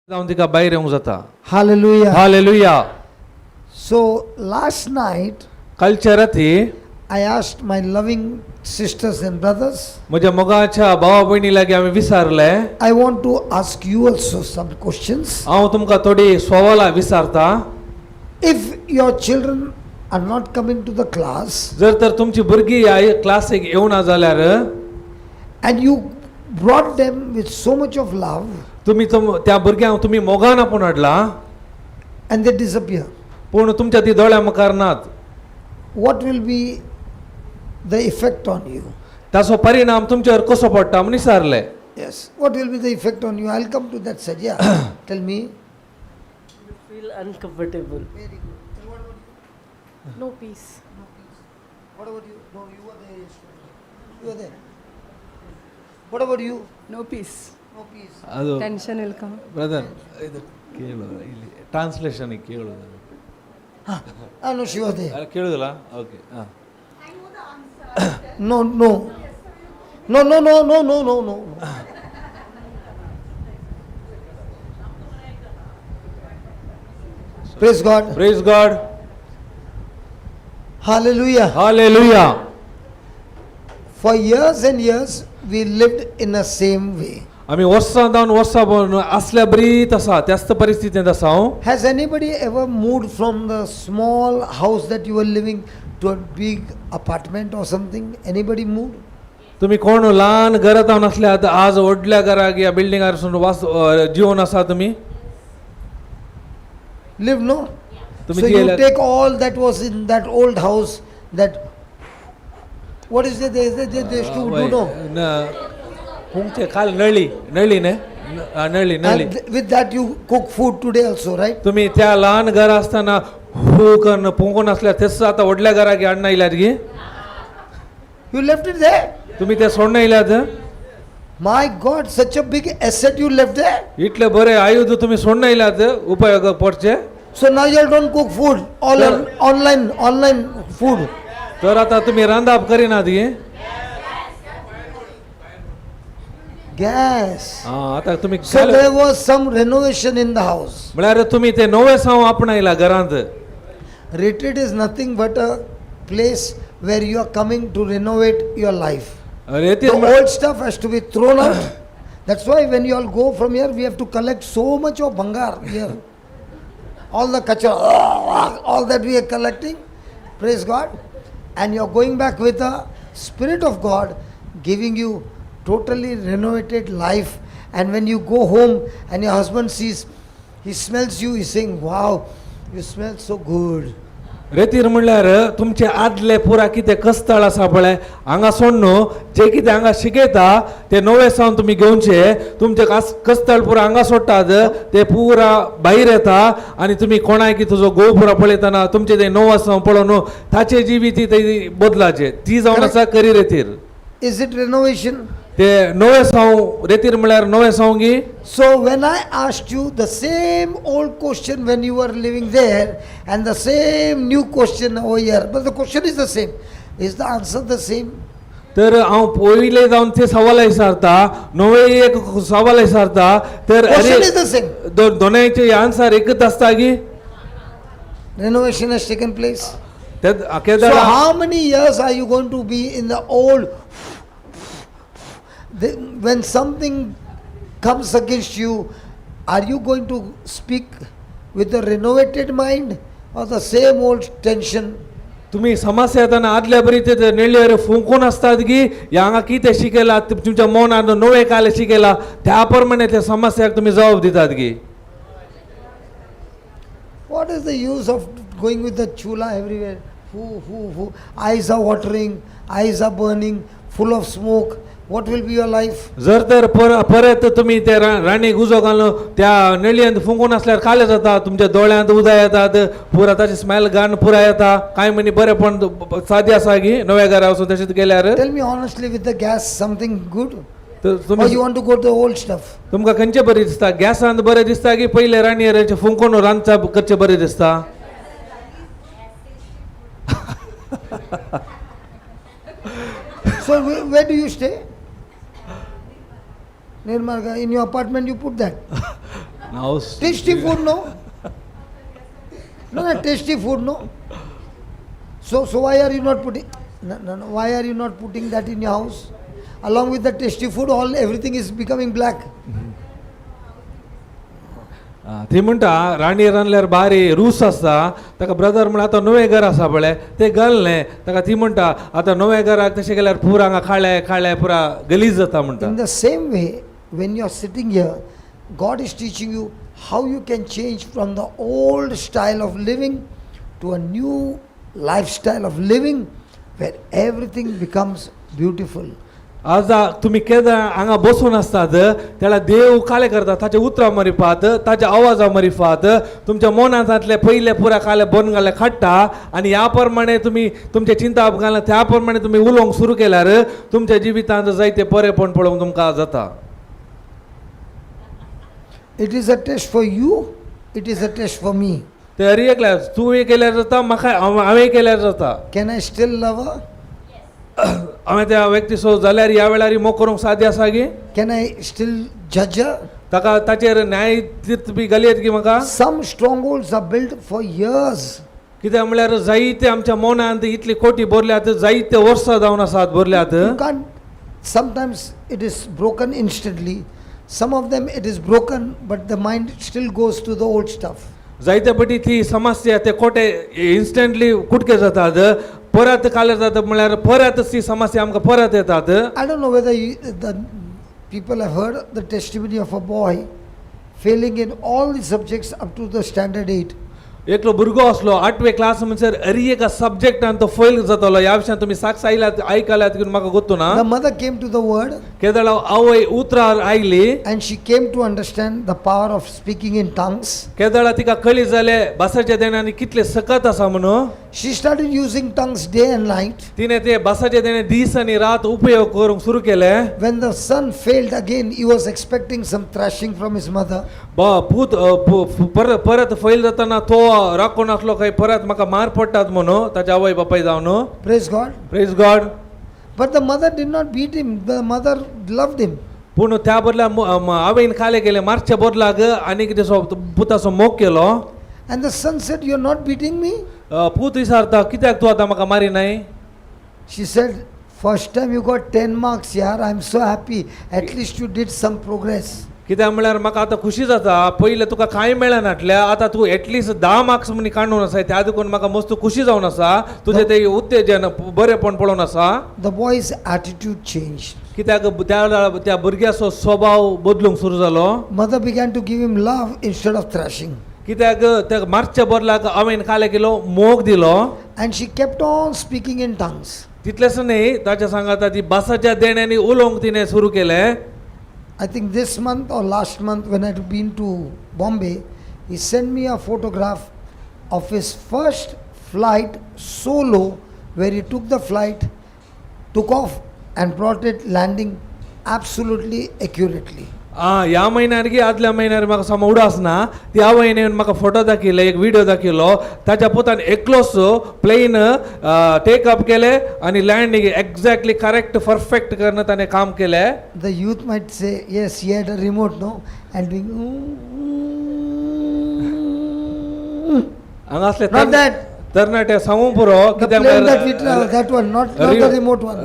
जाऊन तिका भायर येवंक जाता. Hallelujah. Hallelujah. So last night कालच्या राती I asked my loving sisters and brothers, म्हज्या मोगाच्या भावा भयणी लागीं हांवें विचारले, I want to ask you also some questions. हांव तुमकां थोडी सवालां विचारता. If your children are not coming to the class जर तर तुमची भुरगीं ह्या क्लासीक येवना जाल्यार and you brought them with so much of love तुम्ही त्या भुरग्यांक तुमी मोगान आपूण हाडला and they disappear, पूण तुमच्या ती दोळ्या मुखार नात, what will be the effect on you? ताचो परिणाम तुमचेर कसो पडटा म्हूण विचारले. Yes, what will be the effect on you? I'll come to that side. Yeah, tell me. You feel uncomfortable. Very good. And what about you? No peace. No peace. What about you? No, you were there yesterday. You were there. What about you? No peace. No peace. ಅದು Tension will come. Brother ಇದು ಕೇಳು, ಇಲ್ಲಿ translation ಕೇಳು. Ah, no, she was there. ಕೇಳುದಿಲ್ಲ? Okay. ಹಾಂ. No, no. No, no, no, no, no, no, no. Praise God. Praise God. Hallelujah. Hallelujah. For years and years, we lived in the same way. आम्ही वर्सां जावन वर्सां असल्या बरीत आसा, त्याच परिस्थितींत आसा. Has anybody ever moved from the small house that you were living to a big apartment or something? Anybody moved? तुम्ही कोण ल्हान घरांत जावन आसल्यात, आज व्हडल्या घराक या बिल्डिंगार जिवन आसा तुम्ही? Live, no? तुम्ही So you जियेल्यात. take all that was in that old house, that, what is it they used to do, no? तुमचे खाल नळी न्हे, नळी. And with that you cook food today also, right? तुम्ही त्या ल्हान घर आसतना हू करून पोंगून आसल्या तेच आता व्हडल्या घराक हाडून आयल्यात गी. You left it there. तुम्ही ते सोडून आयल्यात. My God, such a big asset you left there. इतले बरे आयुध तुम्ही सोडून आयल्यात उपयोग पडचे. So now you don't cook food, all online food. तर आता तुम्ही रांदप करिनात गी. Gas. आता तुम्ही So there was some renovation in the house. म्हळ्यार तुम्ही ते नवे साव आपणायला घरांत. Retreat is nothing but a place where you are coming to renovate your life. The old stuff has to be thrown out. That's why when you all go from here, we have to collect so much of bangar here. All the kachra, all that we are collecting, praise God. And you are going back with the Spirit of God giving you totally renovated life. And when you go home and your husband sees, he smells you, he's saying, wow, you smell so good. रेतीर म्हणल्यार तुमचे आदले पुरा कितें कस्तळ आसा पळय, हांगा सोडून जे कितें हांगा शिकयता ते नवे सावन तुमी घेवचे. तुमचे कस्तळ पुरा हांगा सोडटात, ते पुरा भायर येता आनी तुमी कोणाय की तुजो घोव पुरा पळयतना तुमचे ते नवो सावन पळोवन ताचे जिवीत ते बदलाचे. ती जावन आसा खरी रेतीर. Is it renovation? ते नवे साव रेतीर म्हळ्यार नवे Sawangi. So when I asked you the same old question when you were living there and the same new question over here, but the question is the same. Is the answer the same? तर हांव पयले जावन ते सवाल विचारता, नवे एक सवाल विचारता, तर Question is the same. दोनांचे आन्सर एकच आसता की Renovation has taken place. ते So how many years are you going to be in the old? When something comes against you, are you going to speak with a renovated mind or the same old tension? तुम्ही समस्या येताना आदल्या बरी ते नेळ्ळेर फुंकून असतात की हांगा कितें शिकयला तुमच्या मनान नवे काले शिकयला त्या प्रमाणे त्या समस्याक तुम्ही जबाब दितात की. What is the use of going with the chula everywhere? Who? Eyes are watering, eyes are burning, full of smoke. What will be your life? जर तर परत तुम्ही ते राणी गुजो घालून त्या नळयांत फुंकून असल्यार खाले जाता, तुमच्या दोळ्यांत उदक येतात, पुरा ताची स्मेल घाण पुरा येता. कांय म्हणी बरे पण सादी आसा की नव्या घरा वचून तशेंच गेल्यार. Tell me honestly, with the gas, something good? तर Or तुम्ही you want to go to the old stuff? तुमकां खंयचे बरें दिसता? गॅसांत बरें दिसता की पयले राणयेचे फुंकून रांदचा करचे बरें दिसता? So where do you stay? Nirmarga, in your apartment you put that. Now Tasty food, no? No, tasty food, no? So why are you not putting, no, why are you not putting that in your house? Along with the tasty food, everything is becoming black. ती म्हणटा राणी रांदल्यार बारी रूस आसता ताका brother म्हण आतां नवें घर आसा पळय तें घाललें ताका ती म्हणटा आतां नवें घराक तशें केल्यार पुरा हांगा खाळे पुरा गलीज जाता म्हणटा. In the same way, when you are sitting here, God is teaching you how you can change from the old style of living to a new lifestyle of living where everything becomes beautiful. आज तुम्ही केदां हांगा बसून आसतात त्याला देव काले करता ताच्या उतरां मरिफात ताच्या आवाजा मरिफात तुमच्या मनांतले पयले पुरा काले बंद घाले काडटा आनी ह्या प्रमाणे तुम्ही तुमचे चिंता घालना त्या प्रमाणे तुम्ही उलोवंक सुरू केल्यार तुमच्या जिवितांत जायते बरेपण पळोवंक तुमकां जाता. It is a test for you, it is a test for me. ते हर एकल्या तूं केल्यार जाता म्हाका हांवें केल्यार जाता. Can I still love her? हांवें त्या व्यक्ती सो जाल्यार ह्या वेळार मोग करूंक साध्य आसा गी. Can I still judge her? ताका ताचेर न्याय तीर्थ बी घालयत की म्हाका. Some strongholds are built for years. कित्याक म्हळ्यार जायते आमच्या मनांत इतली खोटी भरल्यात जायते वर्सां जावन आसात भरल्यात. You can't, sometimes it is broken instantly. Some of them it is broken, but the mind still goes to the old stuff. जायते पटी ती समस्या ते खोटे इन्स्टंटली कुटके जातात परत काले जातात म्हळ्यार परत ती समस्या आमकां परत येतात. I don't know whether the people have heard the testimony of a boy failing in all the subjects up to the standard 8. एकलो भुरगो असलो 8वे क्लास म्हणसर हर एका सब्जेक्टान तो फेल जातालो. ह्या विशयान तुम्ही साक्ष आयकल्यात की म्हाका गोत्तू ना. The mother came to the word केदळ आवय उतरार oily and she came to understand the power of speaking in tongues. केदळ तिका कळी जाले भासाच्या देण्यानी कितले सकत आसा म्हणून. She started using tongues day and night. तिने ते भासाचे देणे दीस आनी रात उपयोग करूंक सुरू केले. When the son failed again, he was expecting some thrashing from his mother. पूत परत फेल जाताना तो राखून आसलो काही परत म्हाका मार पडटात म्हणून ताच्या आवय बापाय जावन. Praise God. Praise God. But the mother did not beat him. The mother loved him. पूण त्या बदला आवयन काले केले मारच्या बदलाक आनी कितें सो पुताचो मोग केलो. And the son said, "You are not beating me?" पूत विचारता कित्याक तूं आतां म्हाका मारिनाय. She said, "First time you got 10 marks, yaar. I am so happy. At least you did some progress." कित्याक म्हळ्यार म्हाका आतां खुशी जाता पयले तुका कांय मेळनाटल्या आतां तूं एटलीस्ट 10 मार्क्स म्हणी काडून आसा त्या देखून म्हाका मस्त खुशी जावन आसा तुजें तें उत्तेजन बरेपण पळोवन आसा. The boy's attitude changed. कित्याक त्या भुरग्याचो स्वभाव बदलूंक सुरू जालो. Mother began to give him love instead of thrashing. कित्याक त्या मारच्या बदलाक हांवें काले केलो मोग दिलो. And she kept on speaking in tongues. तितलेंच न्ही ताच्या सांगाता ती भासाच्या देण्यानी उलोवंक तिणें सुरू केलें. I think this month or last month when I had been to Bombay, he sent me a photograph of his first flight solo where he took the flight, took off and brought it landing absolutely accurately. ह्या म्हयन्यार की आदल्या म्हयन्यार म्हाका समो उडास ना ती आवयन येवन म्हाका फोटो दाखयले एक व्हिडिओ दाखयलो ताच्या पुतान एकलोच प्लेन टेक अप केले आनी लँडिंग एक्झॅक्टली करेक्ट परफेक्ट करून ताणें काम केलें. The youth might say, yes, he had a remote, no? And doing, हांगा असले not that. तरणाटे सांगूंक पुरो The plane that we travel, that one, not the remote one.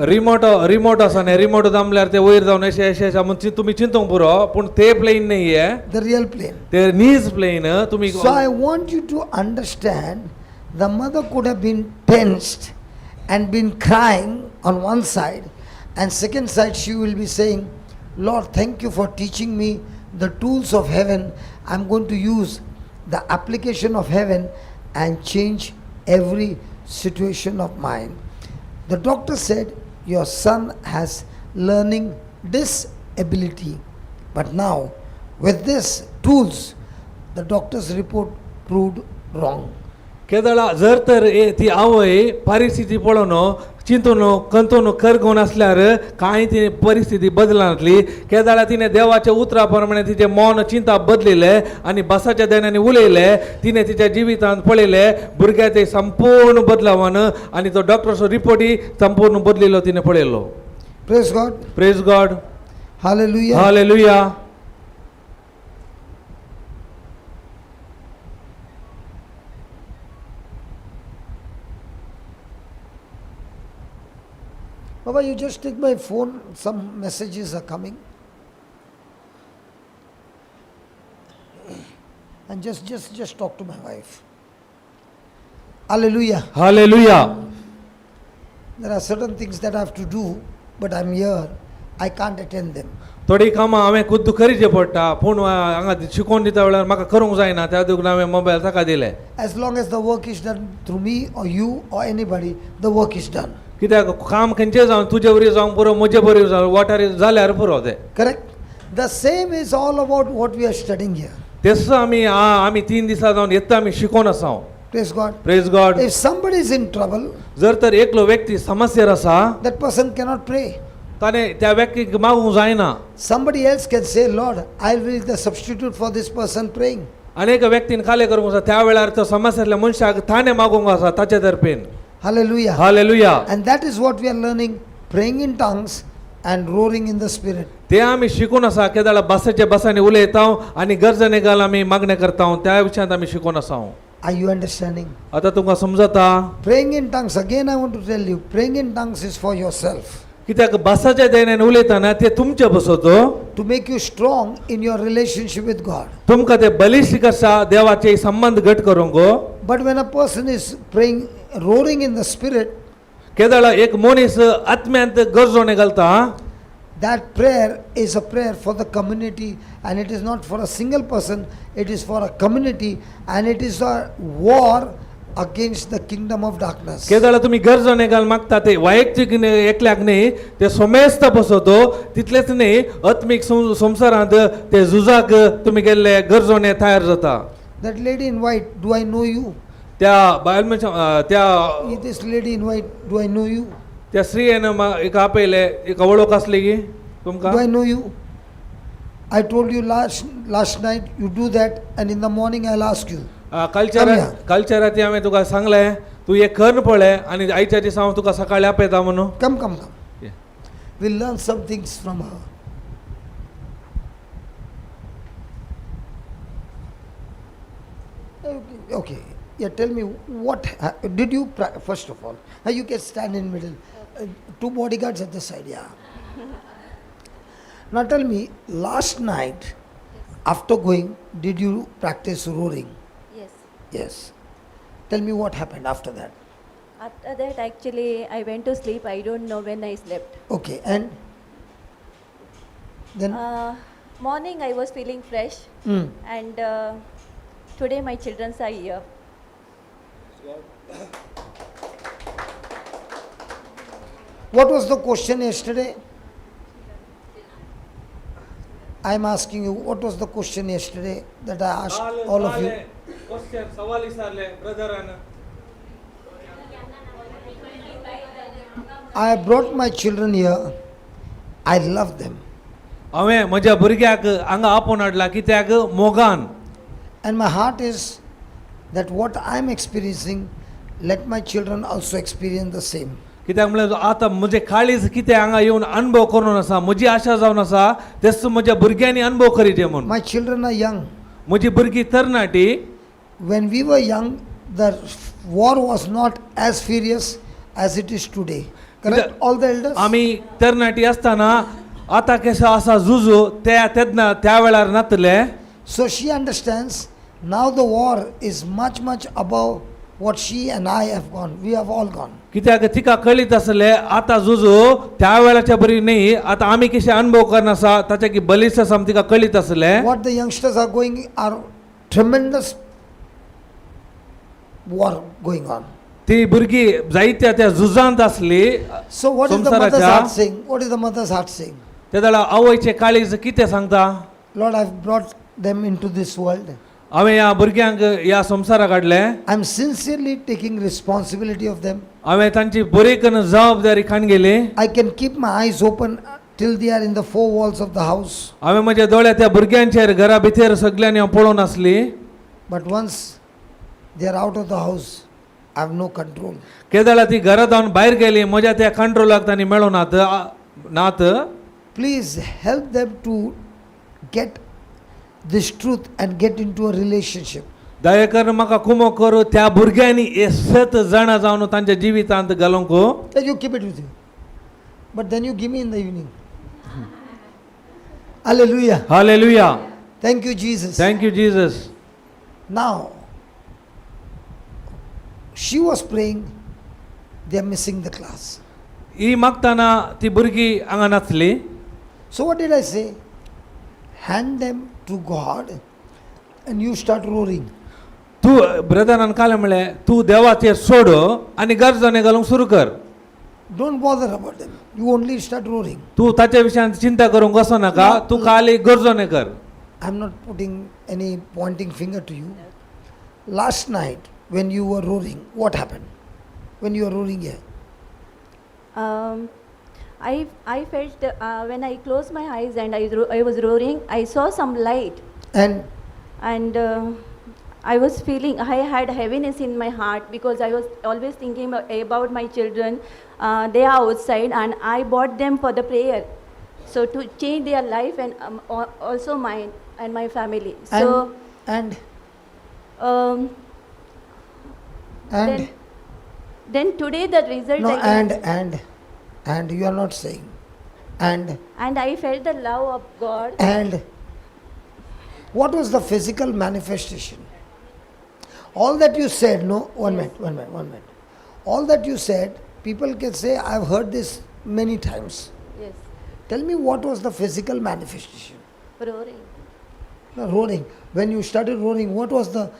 Remote आसा न्ही रिमोट दामल्यार ते वयर जावन अशें अशें तुमी चिंतूंक पुरो पूण ते प्लेन न्ही हे The real plane. ते नीज प्लेन तुमी. So I want you to understand, the mother could have been tensed and been crying on one side, and second side she will be saying, Lord, thank you for teaching me the tools of heaven. I'm going to use the application of heaven and change every situation of mine. The doctor said, your son has learning disability, but now with this tools the doctor's report proved wrong. केदळा जर तर ती आवय परिस्थिती पळोवन चिंतून कंतून करगोवन आसल्यार कांय ती परिस्थिती बदलनातली. केदळा तिणें देवाच्या उतरा प्रमाणे तिचें मन चिंता बदलिल्लें आनी बसाच्या देण्यानी उलयलें. तिणें तिच्या जिवितांत पळयलें भुरग्याचें संपूर्ण बदलावन आनी तो डॉक्टरचो रिपोर्टूय संपूर्ण बदलिल्लो तिणें पळयलो. Praise God. Praise God. Hallelujah. Hallelujah. Baba, you just take my phone, some messages are coming. And just talk to my wife. Hallelujah. Hallelujah. There are certain things that I have to do, but I'm here. I can't attend them. थोडी कामां हांवें खुद्द करीचे पडटा पूण हांगा शिकोवन दिता वेळार म्हाका करूंक जायना त्या देखून हांवें मोबायल ताका दिले. As long as the work is done through me or you or anybody, the work is done. कित्याक काम खंयचें जावन तुजे बरी जावंक पुरो म्हजे बरी जावं वाटारी जाल्यार पुरो तें. Correct? The same is all about what we are studying here. तेच आमी 3 दिसा जावन येता आमी शिकोवन आसा. Praise God. Praise God. If somebody is in trouble, जर तर एकलो व्यक्ती समस्येर आसा that person cannot pray. ताणें त्या व्यक्तीक मागूंक जायना. Somebody else can say, Lord, I will be the substitute for this person praying. अनेक व्यक्तीन खाले करूंक आसा त्या वेळार तो समस्येतल्या मनशाक ताणें मागूंक आसा ताचे तर्फेन. Hallelujah. Hallelujah. And that is what we are learning, praying in tongues and roaring in the spirit. ते आमी शिकून आसा केदाळ बसाचे बसांनी उलयता आनी गरजने घाल आमी मागणे करता त्या विशयांत आमी शिकून आसा. Are you understanding? आतां तुमकां समजता. Praying in tongues, again I want to tell you, praying in tongues is for yourself. कित्याक बसाच्या देण्यान उलयतना ते तुमचे बसोतो To make you strong in your relationship with God. तुमकां ते बलिश्ट करता देवाचे संबंध घट करूंक. But when a person is praying, roaring in the spirit, केदाळ एक मनीस आत्म्यांत गरजोने घालता. that prayer is a prayer for the community, and it is not for a single person, it is for a community, and it is a war against the kingdom of darkness. केदाळ तुम्ही गरजोने घाल मागता ते वैयक्तिक एकल्याक न्ही ते सोमेस्त बसोतो तितलेच न्ही आत्मीक संवसारांत ते झुजाक तुम्ही गेल्ले गरजोने तयार जाता. That lady in white, do I know you? त्या बायल मनशा त्या This lady in white, do I know you? त्या स्त्रीयेन एक आपयले एक वळख आसली की Do I तुमकां. know you? I told you last night, you do that, and in the morning I'll ask you. कालच्या राती हांवें तुका सांगलें तूं हे कर पळय आनी आयच्या दिसा हांव तुका सकाळी आपयता म्हणून. Come. We'll learn some things from her. Okay. Yeah, tell me, what did you, first of all, you can stand in middle. Two bodyguards at the side, yeah. Now tell me, last night, after going, did you practice roaring? Yes. Yes. Tell me what happened after that. After that, actually, I went to sleep. I don't know when I slept. Okay, and then? Morning, I was feeling fresh, and today my children are here. What was the question yesterday? I am asking you, what was the question yesterday that I asked all of you? I brought my children here. I love them. हांवें म्हज्या भुरग्याक हांगा आपोवन हाडला कित्याक मोगान. And my heart is that what I am experiencing, let my children also experience the same. कित्याक म्हळ्यार आतां म्हजें काळीज कितें हांगा येवन अनुभव करून आसा म्हजी आशा जावन आसा तेच म्हज्या भुरग्यांनी अनुभव करीचे म्हूण. My children are young. म्हजी भुरगीं तरणाटी. When we were young, the war was not as furious as it is today. Correct? All the elders? आमी तरणाटी आसतना आतां कशें आसा झुजू त्या वेळार नातले. So she understands now the war is much above what she and I have gone. We have all gone. कित्याक तिका कळीत आसले आतां झुजू त्या वेळाच्या बरी न्ही आतां आमी कशें अनुभव करना आसा ताचे की बलिश्ट आसा तिका कळीत आसले. What the youngsters are going are tremendous war going on. ती भुरगीं जायत्या त्या झुजांत आसली. So what is the mother's heart saying? What is the mother's heart saying? त्या वेळा आवयचे काळीज कितें सांगता. Lord, I've brought them into this world. हांवें ह्या भुरग्यांक ह्या संवसाराक हाडले. I'm sincerely taking responsibility of them. हांवें तांची बरी करून जबाबदारी खाण गेली. I can keep my eyes open till they are in the four walls of the house. हांवें म्हजे दोळे त्या भुरग्यांचेर घरा भितर सगळ्यांनी हांव पळोवन आसली. But once they are out of the house, I have no control. केदाळा ती घरात हांव भायर गेली म्हज्या त्या कंट्रोलाक तांणी मेळोनात नात. Please help them to get this truth and get into a relationship. दया करून म्हाका कुमो करू त्या भुरग्यांनी हे सत जाणा जावन तांच्या जिवितांत घालूंक. You keep it with you. but then you give me in the evening. Hallelujah. Hallelujah. Thank you, Jesus. Thank you Jesus. Now, she was praying, they are missing the class. ही मागताना ती भुरगी हांगा नाचली. So what did I say? Hand them to God and you start roaring. तू brethren काले म्हणले तू देवाचेर सोड आनी गर्जने घालूंक सुरू कर. Don't bother about them. You only start roaring. तू ताच्या विशयान चिंता करूंक वचो नाका. तू खाली गर्जने कर. I'm not putting any pointing finger to you. Last night when you were roaring, what happened? When you were roaring here? I felt when I closed my eyes and I was roaring, I saw some light, And I was feeling I had heaviness in my heart because I was always thinking about my children. They are outside and I bought them for the prayer, so to change their life and also mine and my family. So and then today the result. no, I got- and you are not saying and I felt the love of God. And what was the physical manifestation? All that you said, no, one minute. All that you said, people can say, I've heard this many times. Yes, Tell me what was the physical manifestation? roaring. No, roaring. When you started roaring, what was the,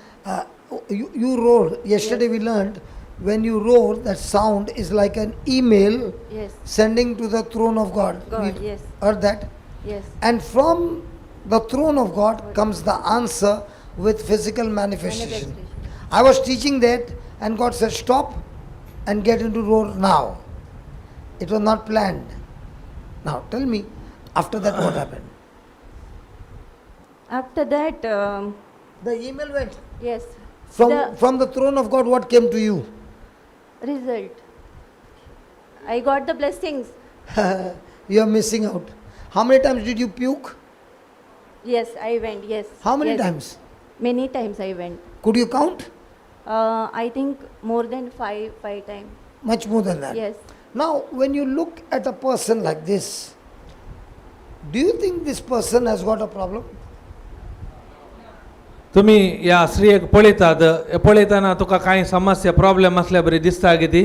you roared. Yesterday we learned, when you roar, that sound is like an email Yes, sending to the throne of God. God. We Yes, heard that. yes. And from the throne of God comes the answer with physical manifestation. Manifestation. I was teaching that and God said stop and get into roar now. It was not planned. Now tell me, after that what happened? After that, The email went. yes, From the throne of God, what came to you? result. I got the blessings. You are missing out. How many times did you puke? Yes, I went. Yes. How many yes. times? Many times I went. Could you count? I think more than five times. Much more than that. Yes. Now, when you look at a person like this, do you think this person has got a problem? तुम्ही या स्त्रियेक पळयतात. पळयतना तुका कांय समस्या problem असल्या बरी दिसता किती.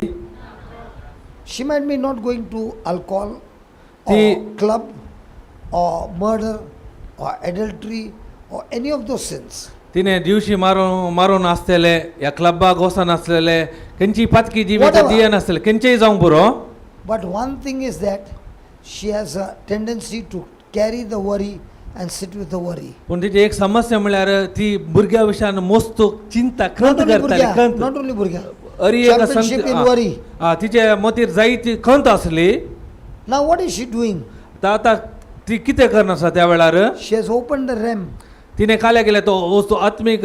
She might be not going to alcohol or The- club or murder or adultery or any of those sins. तिने दिवशी मारून आसलेले या क्लबाक वचन आसलेले खंयची पातकी जिवीत Whatever. दियेन आसलेले खंयचेय जावंक पुरो. But one thing is that she has a tendency to carry the worry and sit with the worry. पूण तिची एक समस्या म्हळ्यार ती भुरग्या विशयान मोस्तूक चिंता खंत Not only करताली. Burga, खंत not only Burga. अरी एक Championship in worry. तिचे मतीर जायती खंत आसली. Now what is she doing? आता ती कितें करना आसा त्या वेळार She has opened the realm. तिने काले गेले तो आत्मीक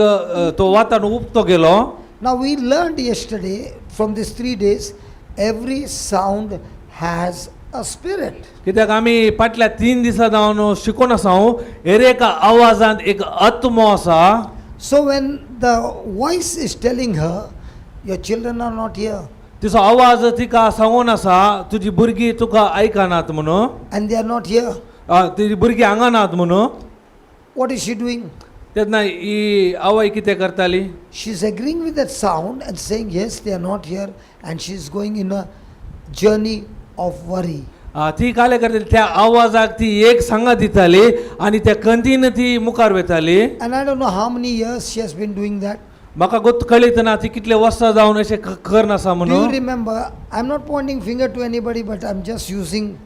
तो वातावरण उपतो गेलो. Now we learned yesterday from these 3 days, every sound has a spirit. कित्याक आमी फाटल्या 3 दिसां जावन शिकून आसा हेर एका आवाजांत एक आत्मो आसा. So when the voice is telling her, your children are not here, तिचो आवाज तिका सांगून आसा तुजी भुरगीं तुका आयकनात म्हणून. and they are not here, तुजी भुरगीं हांगा नात म्हणून. what is she doing? तेन्ना ही आवय कितें करताली. She's agreeing with that sound and saying, yes, they are not here, and she's going in a journey of worry. ती काले करताली त्या आवाजाक ती एक सांगा दिताली आनी त्या कंतीन ती मुखार वयताली. And I don't know how many years she has been doing that. म्हाका गोत कळीत ना ती कितले वर्सां जावन अशें करना आसा Do you म्हणून. remember? I'm not pointing finger to anybody, but I'm just using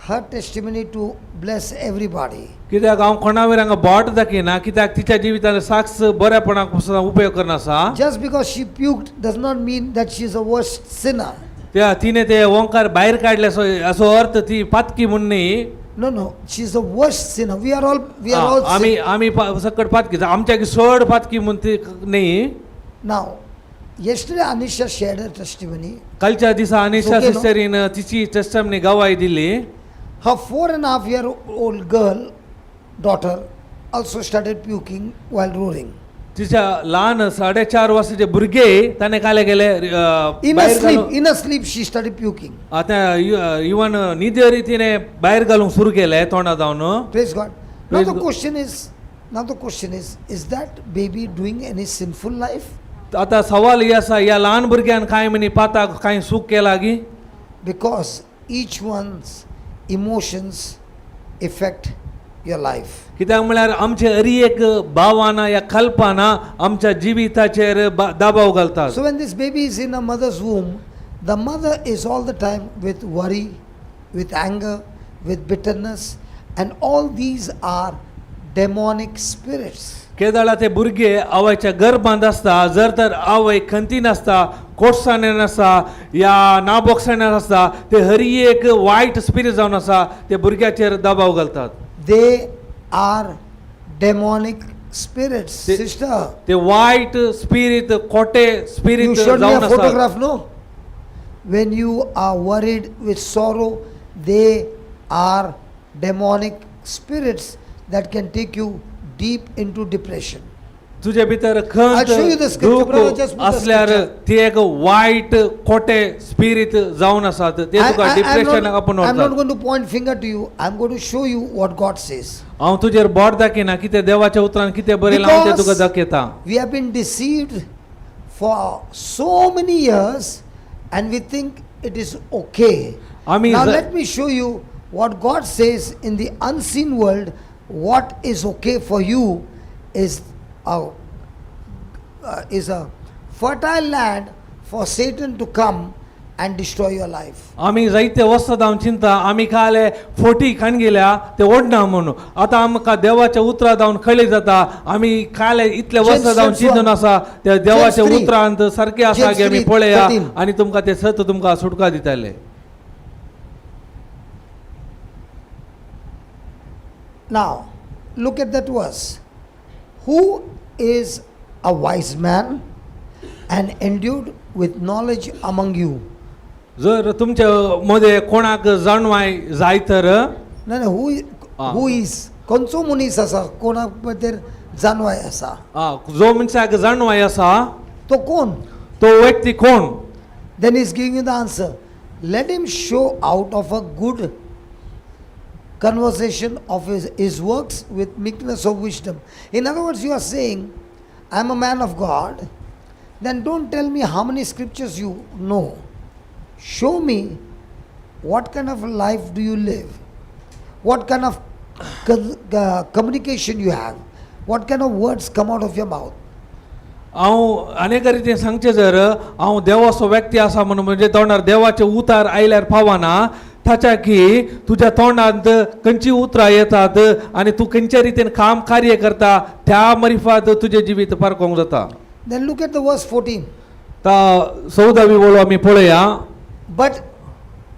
her testimony to bless everybody. कित्याक हांव कोणा वयर हांगा बोट दाखयना कित्याक तिच्या जिवितान साक्ष बऱ्यापणाक उपयोग करना आसा. Just because she puked does not mean that she's a worst sinner. त्या तिने ते ओंकार भायर काडले असो अर्थ ती पातकी म्हूण न्ही. No, she's the worst sinner. We are all आमी sick. आमी सकट पातकी आमच्या चड पातकी म्हूण ती न्ही. Now, yesterday Anisha shared her testimony. कालच्या दिसा अनिशा Okay, no? सिस्टरीन तिची टेस्टमनी गवाही दिली. Her 4.5-year-old girl, daughter, also started puking while roaring. तिच्या लहान 4.5 वर्षाचे भुरगे त्याने काय केले In a sleep, she started puking. आता इवन निद्य रीतीने बाहेर घालून सुरू केलंय तोंडात जाऊन. Praise God. Now Praise the God. question is that baby doing any sinful life? आता सवाल ही असा या लहान भुरग्यान काय म्हणी पाता काय सुख केला की Because each one's emotions affect your life. कित्याक म्हळ्यार आमचे हरी एक भावना या कल्पना आमच्या जिविताचेर दबाव घालतात. So when this baby is in a mother's womb, the mother is all the time with worry, with anger, with bitterness, and all these are demonic spirits. केदळा ते भुरगे आवयच्या गर्भांत आसता जर तर आवय खंती नासता कोटसाने नासता या नाबोक्षाने आसता ते हरी एक वायट स्पिरिट जावन आसा ते भुरग्याचेर दबाव घालतात. They are demonic spirits, They- sister. ते वायट स्पिरिट खोटे You स्पिरिट showed me जावन a आसतात. photograph, no? When you are worried with sorrow, they are demonic spirits that can take you deep into depression. तुझे भितर I'll show you the खंत scripture, brother, just दुःख put the असल्यार scripture. ती एक वायट खोटे spirit जावन आसात ते तुका डिप्रेशनाक आपण I'm not व्हरतात. going to point finger to you. I'm going to show you what God says. हांव तुजेर बोट दाखयना कितें देवाच्या उतरान कितें बरयलां हांव तें तुका दाखयता. We have been deceived for so many years and we think it is okay. आमी Now ज- let me show you what God says in the unseen world. What is okay for you is a fertile land for Satan to come and destroy your life. आमी जायते वस्त जावन चिंता आमी काले forty Khan गेल्या ते ओडना म्हणून आता आमकां देवाच्या उतरा जावन कळी जाता आमी काले इतले वस्त James जावन 3, चिंतून आसा त्या देवाच्या James 3, उतरांत सारखे आसा James की आमी 3, पळया 13. आनी तुमकां ते सत तुमकां सुटका दिताले. Now, look at that verse. Who is a wise man and endued with knowledge among you? जर तुमच्या मध्ये कोणाक जाणवाय जाय तर No, no, who is? कोणचो मनीस आसा कोणा बद्दल जाणवाय आसा जो मनशाक जाणवाय आसा तो कोण? तो व्यक्ती कोण? Then he's giving you the answer. Let him show out of a good conversation of his works with meekness of wisdom. In other words, you are saying, I'm a man of God. Then don't tell me how many scriptures you know. Show me what kind of life do you live, what kind of communication you have, what kind of words come out of your mouth. हांव अनेक रितीन सांगचे जर हांव देवाचो व्यक्ती आसा म्हणून म्हणजे तोंडार देवाचे उतार आयल्यार फावना ताच्या की तुझ्या तोंडांत खंयची उतरां येतात आनी तूं खंयच्या रितीन काम कार्य करता त्या मरिफात तुझे जिवीत पारखोंक जाता. Then look at the verse 14. ता 14वी बोलो आमी पळया. But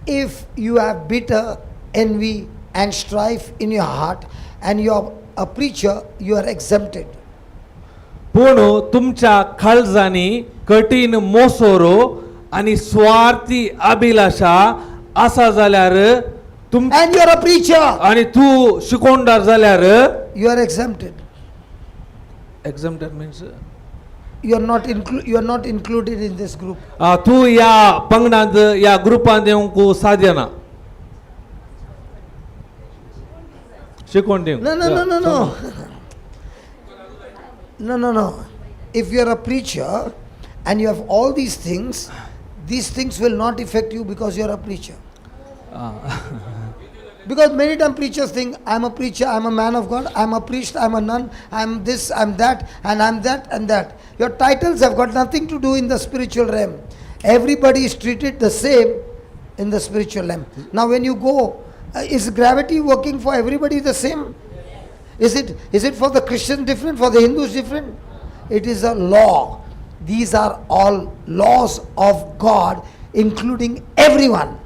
if you have bitter envy and strife in your heart and you are a preacher, you are exempted. पूण तुमच्या काळजांनी कठीण मोसोरो आनी स्वार्थी अभिलाषा आसा जाल्यार And you are a preacher, आनी तूं शिकोंडार जाल्यार you are exempted. Exempted means You are not included in this group. तूं या पंगडांत या ग्रुपांत येवंक साध्य ना. शिकोवन दिवंक. No. No. If you are a preacher and you have all these things will not affect you because you are a preacher. Because many times preachers think, I'm a preacher, I'm a man of God, I'm a priest, I'm a nun, I'm this, I'm that, and I'm that and that. Your titles have got nothing to do in the spiritual realm. Everybody is treated the same in the spiritual realm. Now when you go, is gravity working for everybody the same? Is it for the Christians different, for the Hindus different? It is a law. These are all laws of God, including everyone.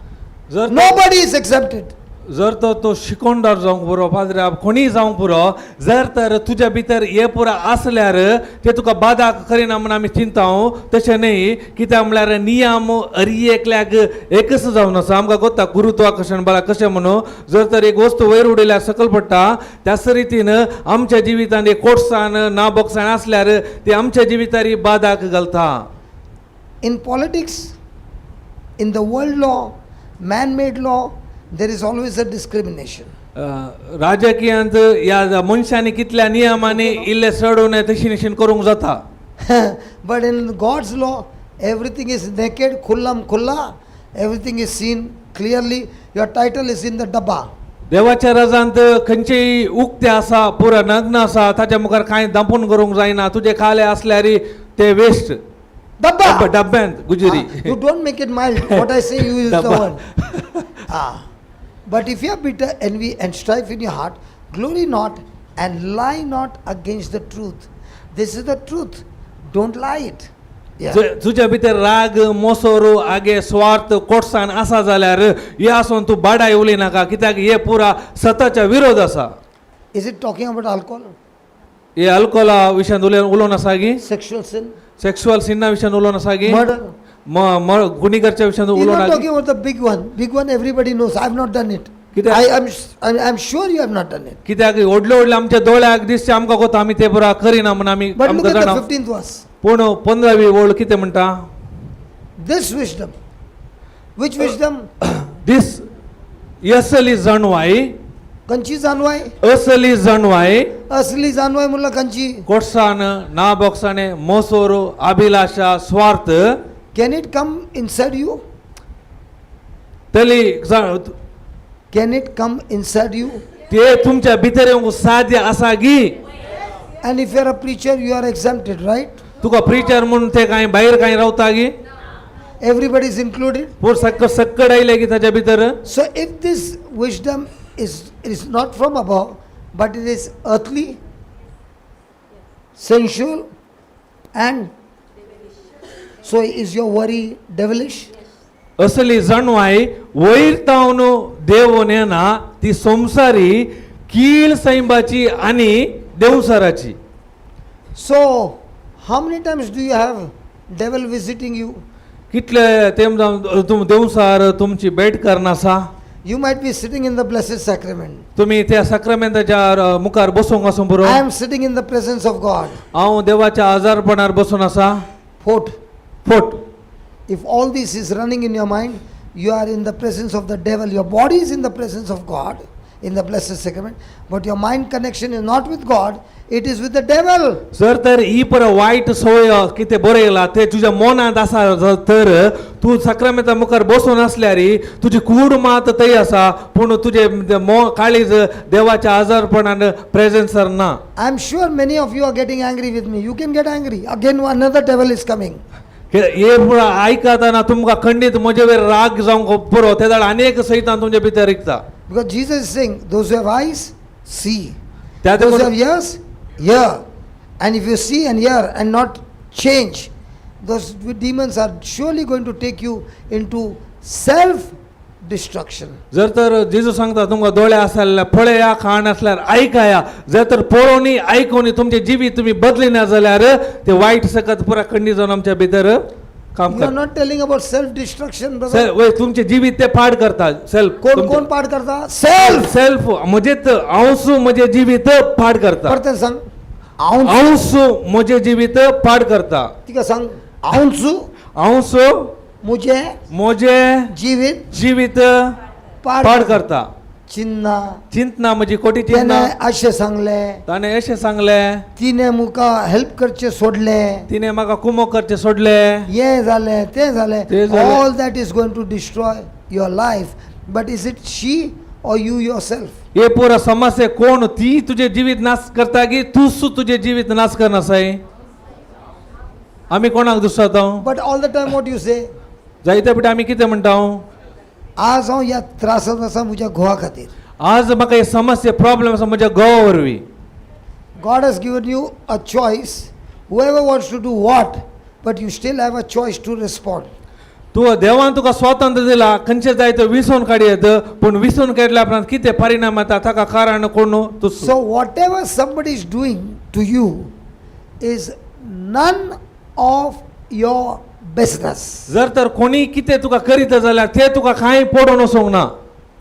जर Nobody is exempted. जर तो शिकोंडार जावंक पुरो पाद्र्या कोणी जावंक पुरो जर तर तुज्या भितर हे पुरा असल्यार ते तुका बादाक करिना म्हणून आमी चिंताव तशें न्ही कित्याक म्हळ्यार नियम हरी एकल्याक एकच जावन आसा आमकां कोत्ता गुरुत्वाकर्शण बळा कशें म्हणून जर तर एक वस्तू वयर उडयल्यार सकयल पडटा त्याच रितीन आमच्या जिवितान एक कोर्सान ना बोक्साण असल्यार ते आमच्या जिवितारी बादाक घालता. In politics, in the world law, man-made law, there is always a discrimination. राजकीयांत या मनशांनी कितल्या नियमांनी इल्ले सडून तशी करूंक जाता. But in God's law, everything is naked, khullam khulla, everything is seen clearly. Your title is in the dabba. देवाच्या राजांत खंयचेय उक्ते आसा पुरा नग्न आसा ताच्या मुखार कांय दापून करूंक जायना तुजे खाले असल्यार ते वेस्ट Dabba! डब्यांत गुजरी. You don't make it mild. What I say, you use the Dabba. word. But if you have bitter envy and strife in your heart, glory not and lie not against the truth. This is the truth. Don't lie it. Yeah. तुझ्या भितर राग मोसोर आगे स्वार्थ कोटसान आसा जाल्यार हे आसून तूं बाडाय उलय नाका कित्याक हे पुरा सताच्या विरोध आसा. Is it talking about alcohol? हे अल्कोला विशयान उलोवन आसा गी Sexual sin? सेक्शुअल सिना विशयान उलोवन आसा गी Murder? गुन्हेगारच्या विशयान He's उलोवन not आसा talking about the big one. Big one everybody knows. I have not done it. I'm sure you have not done it. कित्याक व्हडले व्हडले आमच्या दोळ्याक दिसचे आमकां कोता आमी ते पुरा करिना म्हणून आमी But look आमकां at जाणा. the 15th verse. पूण 15वी ओळ कितें म्हणटा This wisdom. Which wisdom? This असली जाणवाय कंची जाणवाय? असली जाणवाय असली जाणवाय म्हणला कंची? कोटसान ना बोक्साने मोसोर अभिलाषा स्वार्थ Can it come inside you? तली Can it come inside you? ते तुमच्या भितर येवंक साध्य आसा गी. And if you are a preacher, you are exempted, right? तुका प्रिचर म्हणून ते कांय भायर कांय रावता गी Everybody is included. पूर सक्कड आयले गी ताच्या भितर. So if this wisdom is not from above, but it is earthly, sensual, and so is your worry devilish? असली जाणवाय वयर तावन देव नेना ती संसारी कीळ सैंबाची आनी देवसाराची. So how many times do you have devil visiting you? कितले तेम तुम देवसार तुमची भेट करना आसा. You might be sitting in the blessed sacrament. तुम्ही त्या साक्रामेंताच्या मुखार बसूंक आसूं पुरो. I am sitting in the presence of God. हांव देवाच्या आजारपणार बसून आसा. Fourth, photo if all this is running in your mind, you are in the presence of the devil. Your body is in the presence of God in the blessed sacrament, but your mind connection is not with God, it is with the devil. जर तर ही पर white सोय कितें बरयला ते तुज्या मनांत आसा तर तूं साक्रामेंता मुखार बसून आसल्यारी तुजी कूड मात थंय आसा पूण तुजे काळीज देवाच्या आजारपणान प्रेझेन्सार ना. I am sure many of you are getting angry with me. You can get angry. Again another devil is coming. हे पुरा आयकताना तुमकां खंडीत म्हजे वयर राग जावंक पुरो ते जाण अनेक सैतान तुमच्या भितर रिकता. Because Jesus is saying, those who have eyes, see. त्या Those who have ears, hear. And if you see and hear and not change, those demons are surely going to take you into self-destruction. जर तर जेजू सांगता तुमकां दोळे आसल्यार पळया कान आसल्यार ऐकाया जर तर पळोवनी ऐकोनी तुमचे जिवीत तुम्ही बदलिना जाल्यार ते वाईट सकत पुरा खंडी जावन आमच्या भितर काम You are करता. not telling about self-destruction, brother. वय तुमचे जिवीत ते पाड करता. सेल्फ कोण पाठ करता? Self. सेल्फ म्हजेच हांवसू म्हजे जिवीत पाड करता. परत सांग. हांव हांवसू म्हजे जिवीत पाड करता. तिका सांग. हांवचू हांवसू मुझे म्हजे जीवित जिवीत पाड पाड करता. चिन्ना. चिंतना म्हजी खोटी त्याने चिंतना असे सांगले. ताणे अशें सांगले तिने मुका हेल्प करचे सोडले. तिने म्हाका कुमो करचे सोडले. ये झाले ते झाले. ते झाले. All that is going to destroy your life. But is it she or you yourself? हे पुरा समस्या कोण ती तुझे जीवित नाश करता की तूच तुझे जीवित नाश करना साई. आमी कोणाक दुसरता But all the time what you say? जायते पिटे आमी कितें म्हणटा आज हांव ह्या त्रासांत आसा म्हज्या घोवा खातीर. आज म्हाका हे समस्या प्रॉब्लेम आसा म्हज्या घोवा वरवीं. God has given you a choice. Whoever wants to do what, but you still have a choice to respond. तू देवान तुका स्वातंत्र्य दिला खंयचे जाय तो विसरून काडयत पूण विसरून काडल्या उपरांत कितें परिणाम येता ताका कारण कोण तूं So whatever somebody is doing to you is none of your business. जर तर कोणी कितें तुका करीत जाल्यार ते तुका कांय पडून वचोंक ना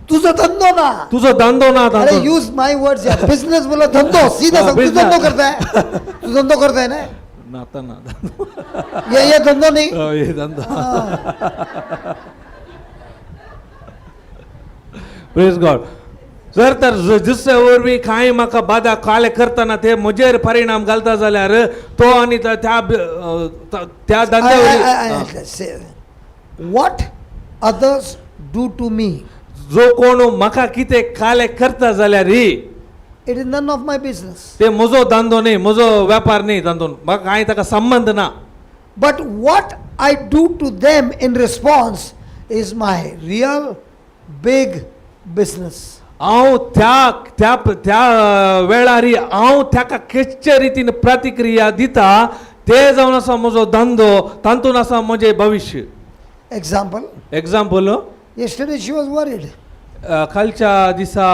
तुझा धंदो ना. तुजो धंदो ना अरे तातूंत. यूज माय वर्ड्स यार. बिजनेस बोला धंधो सीधा सांग. तू business. धंधो करता है. तू धंधो करता है ना. नाता ना ये धंधो नहीं. हे धंदो प्रेज गॉड. जर तर दुसऱ्या वरवीं कांय म्हाका बाधा काले करतना ते म्हजेर परिणाम घालता जाल्यार तो आनी त्या धंद्या वरवीं What others do to me, जो कोण म्हाका कितें काले करता जाल्यार it is none of my business. ते म्हजो धंदो न्ही म्हजो वेपार न्ही तातूंत म्हाका कांय ताका संबंध ना. But what I do to them in response is my real big business. हांव त्या वेळार हांव ताका कशे रितीन प्रतिक्रिया दिता ते जावन आसा म्हजो धंदो तातूंत आसा म्हजें भविश्य. Example, yesterday she was worried. कालच्या दिसा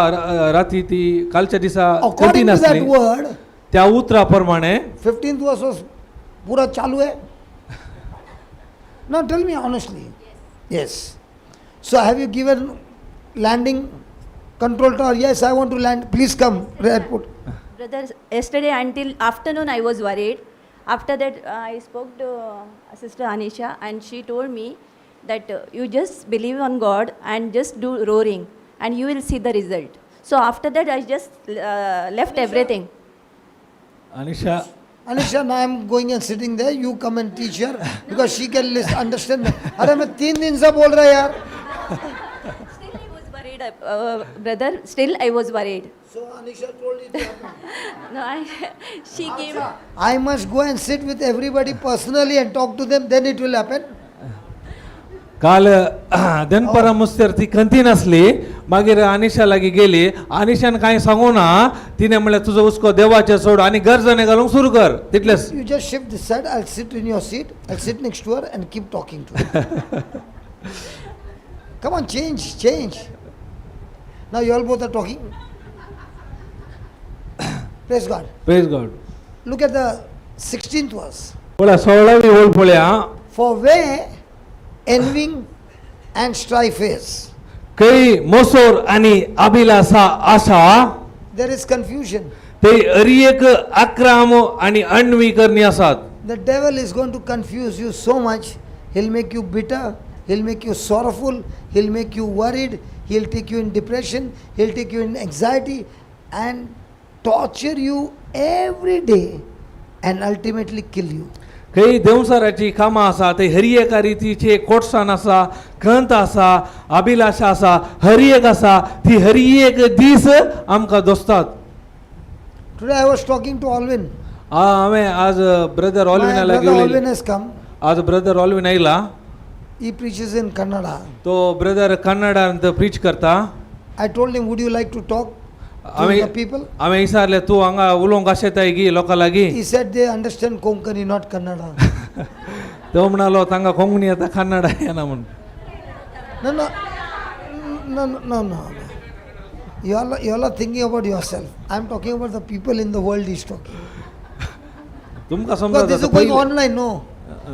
राती ती कालच्या दिसा According to that word, त्या उतरा प्रमाणे 15th verse was पूरा चालू है. Now tell me honestly. Yes. So have you given landing control tower? Yes, I want to land. Please come. Airport. Brother, yesterday until afternoon I was worried. After that I spoke to Sister Anisha and she told me that you just believe on God and just do roaring and you will see the result. So after that I just left everything. Anisha, now I am going and sitting there. You come and teach her because she can understand. अरे मैं 3 दिन से बोल रहा यार. Still I was worried, brother. Still I was worried. So Anisha told it to happen. No, she came. I must go and sit with everybody personally and talk to them. Then it will happen. काल दनपरा मुस्तेर ती कंती नासली मागीर अनिशा लागीं गेली. अनिशान कांय सांगू ना. तिने म्हणलें तुजो हुस्को देवाचेर सोड आनी गर्जने घालूंक सुरू कर तितलेंच. You just shift this side. I'll sit in your seat. I'll sit next to her and keep talking to her. Come on, change. Now you all both are talking. Praise God. Praise God. Look at the 16th verse. पळया 16वी ओळ पळया. For where envying and strife is, खंय मोसोर आनी अभिलाषा आशा there is confusion. ते हरियेक आक्राम आनी अण्वी करणी आसात. The devil is going to confuse you so much. He'll make you bitter. He'll make you sorrowful. He'll make you worried. He'll take you in depression. He'll take you in anxiety and torture you every day and ultimately kill you. खंय देवसाराची कामां आसा ते हर एका रितीचे कोटसाण आसा खंत आसा अभिलाषा आसा हर एक आसा ती हर एक दीस आमकां दोसतात. Today I was talking to Alvin. हांवें आज ब्रदर My ऑल्विना brother लागीं Alvin has come. आज ब्रदर ऑल्विन आयला. He preaches in Kannada. तो ब्रदर कन्नडांत प्रीच करता. I told him, would you like to talk to the people? हांवें विचारलें तूं हांगा उलोवंक आशेताय गी लोकां लागीं. He said they understand Konkani, not Kannada. तो म्हणलो तांकां कोंकणी येता कन्नडा येना म्हूण. No. You all are thinking about yourself. I am talking about the people in the world he's talking. तुमकां Because this is going समजा online, no.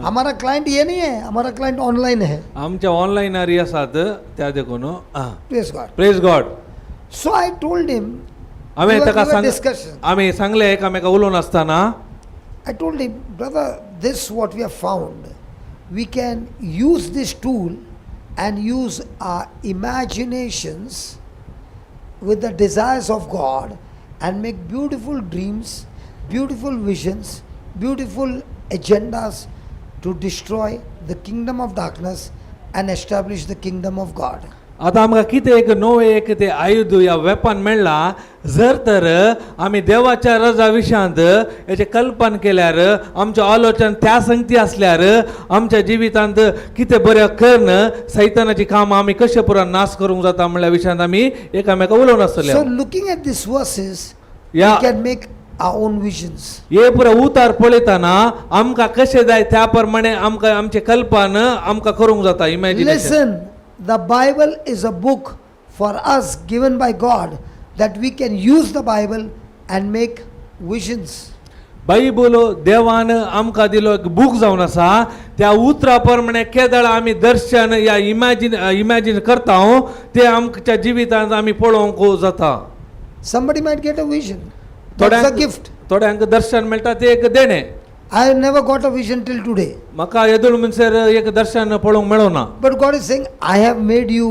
हमारा client ये नहीं है, हमारा क्लाइंट ऑनलाइन है. आमच्या ऑनलायनारी आसात त्या देखून. Praise God. Praise God. So I told him, आम्ही we ताका were सांग discussion. आम्ही सांगले एकामेका उलोवन आसतना I told him, brother, this what we have found. We can use this tool and use our imaginations with the desires of God and make beautiful dreams, beautiful visions, beautiful agendas to destroy the kingdom of darkness and establish the kingdom of God. आता आमकां कितें एक नवे एक ते आयुध या weapon मेळ्ळा जर तर आमी देवाच्या रजा विशयांत हेचे कल्पन केल्यार आमचें आलोचन त्या संगती आसल्यार आमच्या जिवितांत कितें बरें करन सैतानाची कामां आमी कशे पुरान नाश करूंक जाता म्हणल्या विशयांत आमी एकामेका उलोवन आसतले. So looking at these verses, Yeah. we can make our own visions. हे पुरा उतार पळयताना आमकां कशें जाय त्या प्रमाणे आमकां आमचे कल्पन आमकां करूंक जाता imagination. Listen, the Bible is a book for us given by God that we can use the Bible and make visions. Bible देवान आमकां दिलो एक बूक जावन आसा त्या उतरा प्रमाणे केदळ आमी दर्शन या इमॅजिन करता ते आमच्या जिवितांत आमी पळोवंक जाता. Somebody might get a vision. That's a gift. थोड्यांक दर्शन मेळटा ते एक देणे. I have never got a vision till today. म्हाका येदूळ म्हणसर एक दर्शन पळोवंक मेळो ना. But God is saying, I have made you,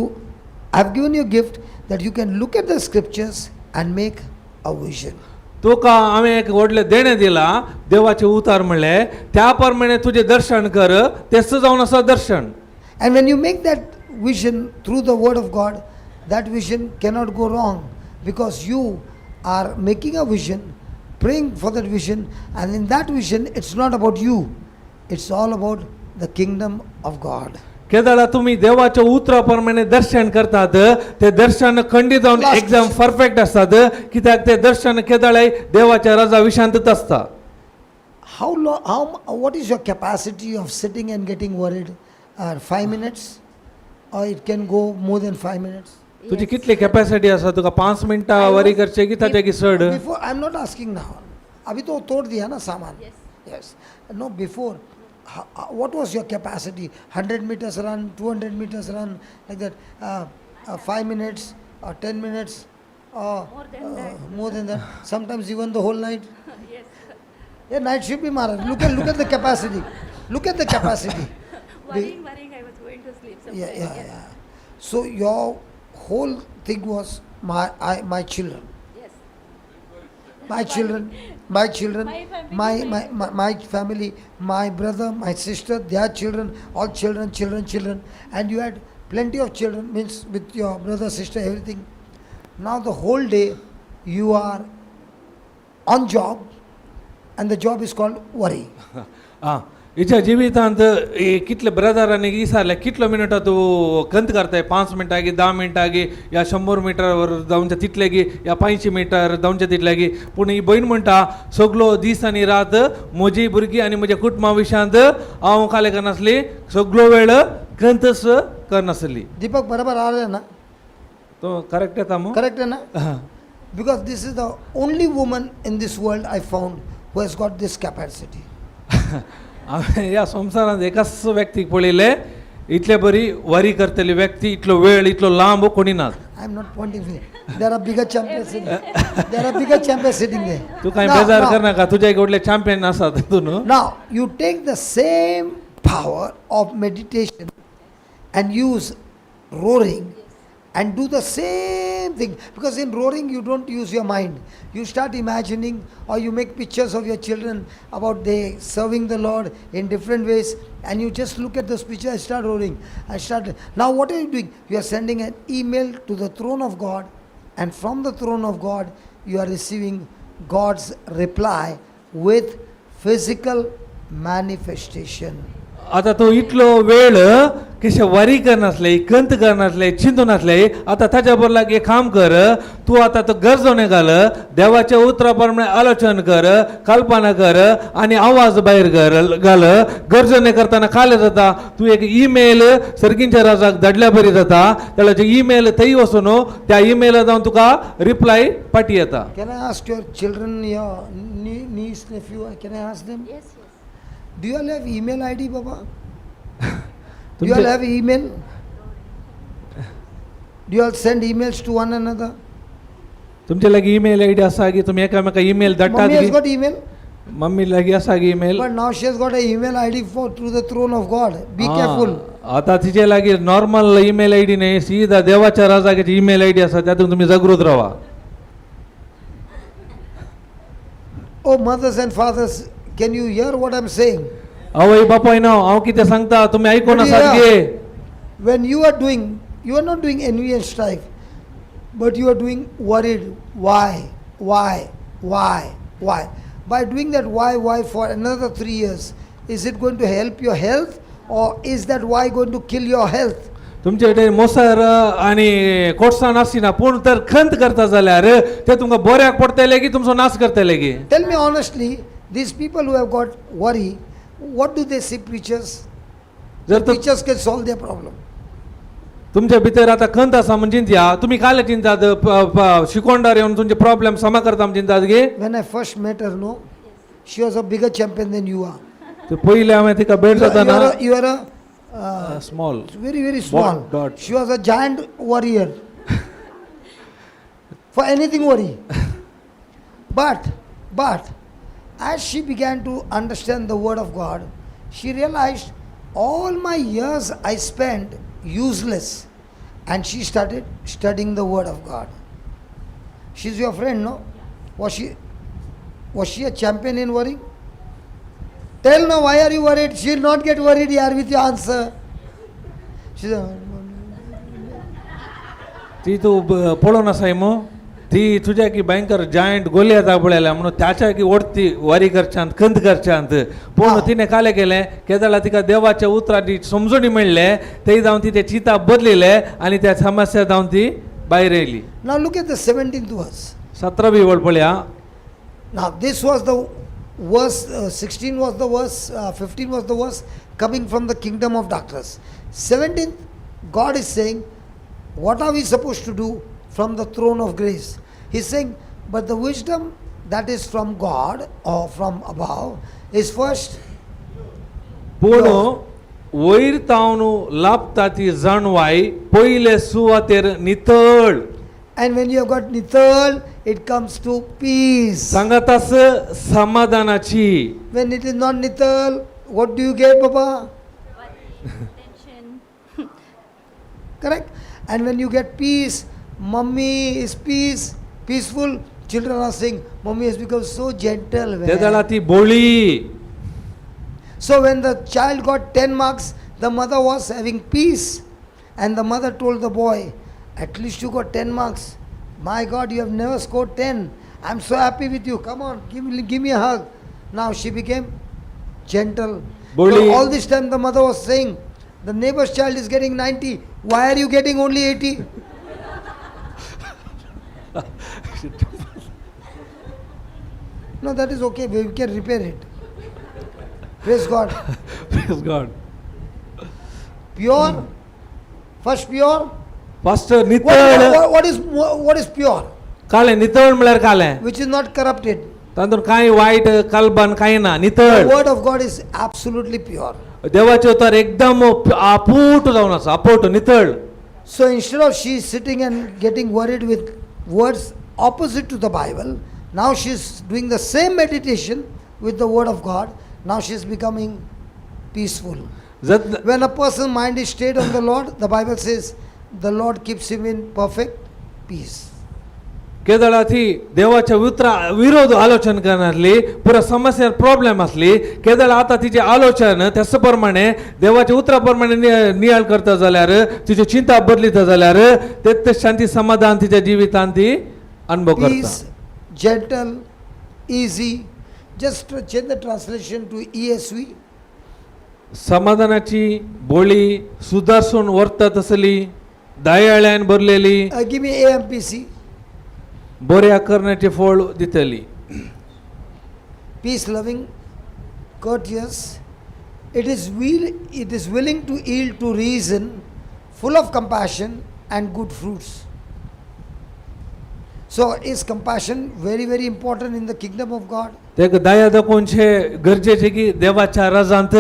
I have given you a gift that you can look at the scriptures and make a vision. तुका हांवें एक व्हडलें देणें दिला देवाचे उतार म्हणले त्या प्रमाणे तुजें दर्शन कर तेच जावन आसा दर्शन. And when you make that vision through the word of God, that vision cannot go wrong because you are making a vision, praying for that vision, and in that vision it's not about you, it's all about the kingdom of God. केदळा तुम्ही देवाच्या उतरा प्रमाणे दर्शन करतात ते दर्शन खंडीत जावन एकदम perfect असतात कित्याक ते दर्शन केदळाय देवाच्या राजा विशांतच असता. What is your capacity of sitting and getting worried? 5 minutes? Or it can go more than 5 minutes? तुझी कितली कॅपॅसिटी आसा तुका 5 मिनटां वरी करचे की ताच्या की चड. Before, I'm not asking now. अभी तो तोड़ दिया ना सामान. Yes. No, before. What was your capacity? 100 meters run, 200 meters run, like that. 5 minutes or 10 minutes or more than that. Sometimes even the whole night. Yes. Yeah, night shift bhi mara. Look at the capacity. Look at the capacity. Worrying, I was going to sleep sometimes. Yeah. So your whole thing was my children. Yes. My children, my family, my brother, my sister, their children, all children, and you had plenty of children, means with your brother, sister, everything. Now the whole day you are on job, and the job is called worry. हिच्या जिवितांत कितले ब्रदरांनी विचारले कितलो मिनटां तूं कंत करताय 5 मिनटां गी 10 मिनटां गी या 100 मिटर जावंचे तितले गी या 500 मिटर जावंचे तितले गी पूण ही भयण म्हणटा सगलो दीस आनी रात म्हजी भुरगीं आनी म्हज्या कुटुंबा विशयांत हांव काले करनासली सगलो वेळ कंतच करनासली. दीपक बराबर आ रहा है ना? तो करेक्ट येता मग? Correct है ना? Because this is the only woman in this world I found who has got this capacity. हांवें ह्या संवसारांत एकाच व्यक्तीक पळयले इतले बरी वरी करतली व्यक्ती इतलो वेळ इतलो लांब कोणी ना. I am not pointing finger. There are bigger champions sitting. There are bigger champions sitting there. तू काय बेजार कर नाका तुझ्या एक व्हडले चॅम्पियन आसात तूं न्हू. Now you take the same power of meditation and use roaring and do the same thing, because in roaring you don't use your mind. You start imagining or you make pictures of your children about they serving the Lord in different ways, and you just look at those pictures and start roaring. Now what are you doing? You are sending an email to the throne of God, and from the throne of God you are receiving God's reply with physical manifestation. आता तू इतलो वेळ कशे worry करनासले कंत करनासले चिंतू नासले आता ताच्या बरोबर एक काम कर तू आता तो गरजोने घाल देवाच्या उतरा प्रमाणे आलोचन कर कल्पना कर आणि आवाज बाहेर घाल गरजोने करताना काय जाता तू एक ईमेल सर्गींच्या राजाक धाडल्या बरी जाता त्याला ईमेल थंय वचून त्या ईमेल जावन तुका रिप्लाय पाठी येता. Can I ask your children, your niece, nephew, can I ask them? Yes. Do you all have email ID, Baba? Do you all have email? Do you all send emails to one another? तुमच्या लागी email ID आसा की तुम्ही एकामेका email धाडटात? Mommy has got email. Mummy लागी आसा की email? But now she has got an email ID for through the throne of God. Be careful. आता तिचे लागी नॉर्मल ईमेल आयडी नाही सीधा देवाच्या राजाची ईमेल आयडी आसा त्यातून तुम्ही जागृत राहा. Oh, mothers and fathers, can you hear what I'm saying? आवय बापाय नो हांव कितें सांगता तुम्ही ऐकून आसात गे. When you are doing, you are not doing envy and strife, but you are doing worried. Why? By doing that why for another 3 years, is it going to help your health, or is that why going to kill your health? तुमचे कडेन Moser आनी कोटसाण आसची ना पूण तर खंत करता जाल्यार ते तुमकां बऱ्याक पडटले की तुमचो नाश करतले की Tell me honestly, these people who have got worry, what do they see preachers? जर तर Preachers can solve their problem. तुमच्या भितर आतां खंत आसा म्हण चिंतया तुमी काले चिंतात शिकोंडार येवन तुमचे प्रॉब्लेम समा करता म्हण चिंतात गे When I first met her, no, she was a bigger champion than you are. ते पयले हांवें तिका भेट जाताना You are a small very, very small. dot. She was a giant warrior. For anything worry. But, as she began to understand the word of God, she realized all my years I spent useless. And she started studying the word of God. She's your friend, no? Was she a champion in worrying? Tell now, why are you worried? She'll not get worried here with your answer. She said, ती तू पळो ना सायमो ती तुझ्या की भयंकर giant गोलियाता पळयल्या म्हणून त्याच्या की ओडती वारी करच्यांत खंत करच्यांत पूण तिने काले केलें केदळा तिका देवाच्या उतरांची समजणी मेळ्ळे थंय जावन ती ते चिता बदलिले आनी त्या समस्या जावन ती भायर येयली. now look at the 17th verse. 17वी वळ पळया. Now this was the verse, 16 was the verse, 15 was the verse coming from the kingdom of darkness. 17th, God is saying, what are we supposed to do from the throne of grace? He's saying, but the wisdom that is from God or from above is first. पूण वयर तावन लाभता ती जाणवाय पयले सुवातेर नितळ. And when you have got nithal, it comes to peace. सांगातास समाधानाची. When it is not nithal, what do you get, Baba? Tension. Correct? And when you get peace, mummy is peaceful. Children are saying, mummy has become so gentle. तेदळा ती बोळी. So when the child got 10 marks, the mother was having peace. And the mother told the boy, at least you got 10 marks. My God, you have never scored 10. I'm so happy with you. Come on, give me a hug. Now she became gentle. Bully. So all this time the mother was saying, the neighbor's child is getting 90. Why are you getting only 80? No, that is okay. We can repair it. Praise God. Praise God. Pure. First pure. First नितळ. What is pure? काले नितळ म्हळ्यार काले Which is not corrupted. तातूंत कांय वायट कल्पन कांय ना. The नितळ. word of God is absolutely pure. देवाचे उतर एकदम आपूट जावन आसा. आपूट नितळ. So instead of she sitting and getting worried with words opposite to the Bible, now she is doing the same meditation with the word of God. Now she is becoming peaceful. Jat When a person's mind is stayed on the Lord, the Bible says, the Lord keeps him in perfect peace. केदळा ती देवाच्या विरोध आलोचन करनासली पुरा समस्या problem असली केदळा आता तिचे आलोचन त्याच प्रमाणे देवाच्या उतरा प्रमाणे नियाळ करता जाल्यार तिची चिंता बदलिता जाल्यार तेच शांती समाधान तिच्या जिवितांत ती अनुभव करता. Peace, gentle, easy. Just change the translation to ESV. समाधानाची बोळी सुदर्शन वर्तत असली दयाळ्यान भरलेली Give me AMPC. बऱ्या करण्याचे फळ दितली. Peace loving, courteous. It is willing to yield to reason, full of compassion and good fruits. So is compassion very, very important in the kingdom of God? तेक दया दाखोवचे गरजेचे की देवाच्या राजांत.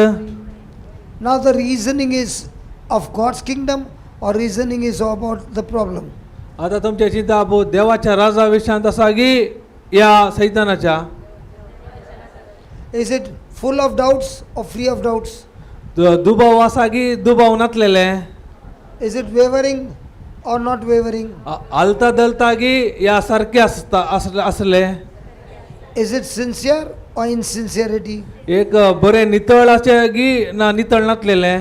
Now the reasoning is of God's kingdom or reasoning is about the problem? आता तुमच्या चिंता अबो देवाच्या राजा विषयांत आसा की या सैतानाच्या. Is it full of doubts or free of doubts? दुबाव आसा की दुबाव नातलेले. Is it wavering or not wavering? आलता दलता की या सारखे असले. Is it sincere or insincerity? एक बरे नितळ आसे की ना नितळ नातलेले.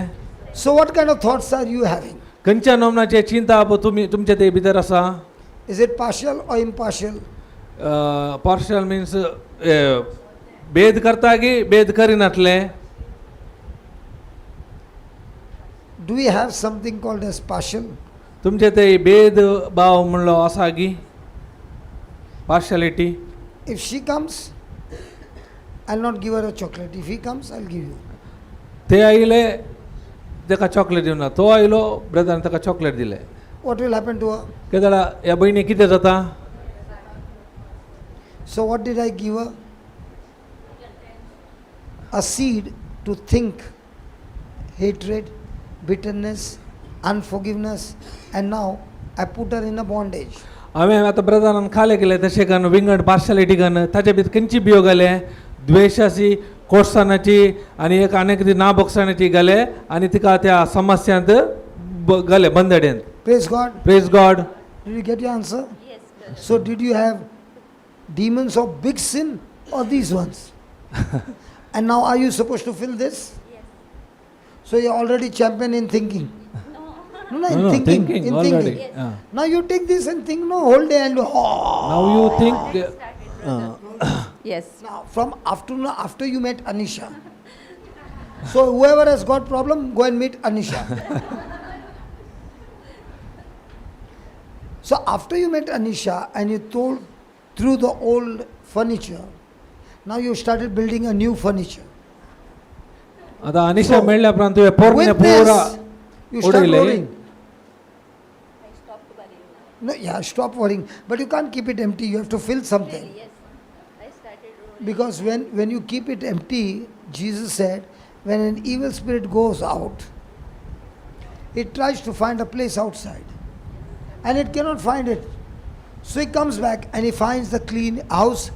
So what kind of thoughts are you having? खंयच्या नोमनाचे चिंता अबो तुमच्या ते भितर आसा. Is it partial or impartial? Partial means भेद करता की भेद करिनातले. Do we have something called as partial? तुमचे ते भेद भाव म्हणलो आसा गी partiality. If she comes, I'll not give her a chocolate. If he comes, I'll give you. ते आयले ताका चॉकलेट दिवना, तो आयलो ब्रदरान ताका चॉकलेट दिले. What will happen to her? केदाळा ह्या भयणी कितें जाता? So what did I give her? A seed to think hatred, bitterness, unforgiveness, and now I put her in a bondage. हांवें आतां ब्रदरान खाले केले तशें करून विंगड पार्शलिटी करून ताचे भितर खंयची बियो घाले, द्वेशाची, कोर्सानाची आनी एक आनी कितें ना बक्षणाची घाले आनी तिका त्या समस्यांत घाले बंदडेंत. Praise God. Praise God. Did you get your answer? Yes, brother. So did you have demons of big sin or these ones? And now are you supposed to fill this? Yes. So you're already champion in thinking. No, No, in no, thinking. thinking In already. thinking. Yes. Yeah. Now you take this and think no whole day and Now you think Yes. now from after you met Anisha. So whoever has got problem, go and meet Anisha. So after you met Anisha and you threw the old furniture, now you started building a new furniture. आता Anisha So, मेळ्ळ्या उपरांत तुवें पोरणे With पुरा this, you start उडयले. worrying. No, yeah, stop worrying. But you can't keep it empty. You have to fill something. Yes. I started Because when you keep it empty, Jesus said, when an evil spirit goes out, it tries to find a place outside. And it cannot find it. So he comes back and he finds the clean house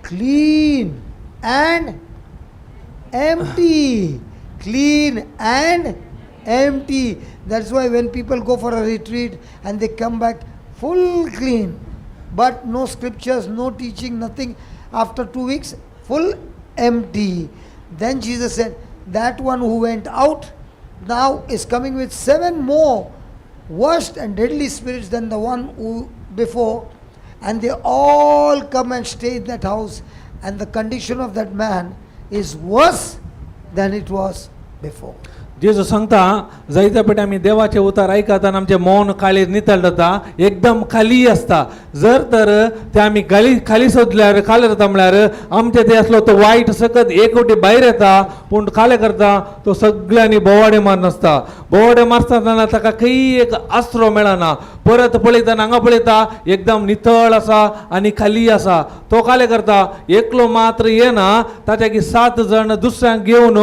clean and empty. Clean and empty. That's why when people go for a retreat and they come back full clean, but no scriptures, no teaching, nothing. After 2 weeks, full empty. Then Jesus said, that one who went out now is coming with 7 more worse and deadly spirits than the one who before, and they all come and stay in that house, and the condition of that man is worse than it was before. जेजू सांगता जायत्या फावटी आमी देवाचे उतार आयकता आनी आमचें मौन काळीज नितळ जाता, एकदम खाली आसता. जर तर ते आमी खाली सोदल्यार खाली जाता म्हळ्यार आमचे ते आसलो तो वायट सकत एक फावटी भायर येता, पूण खाले करता तो सगळ्यांनी बोवाडे मारून आसता. बोवाडे मारतना ताका खंय एक आसरो मेळना. परत पळयता हांगा पळयता एकदम नितळ आसा आनी खाली आसा. तो काले करता एकलो मात्र येना, ताच्या 7 जण दुसऱ्यांक घेवन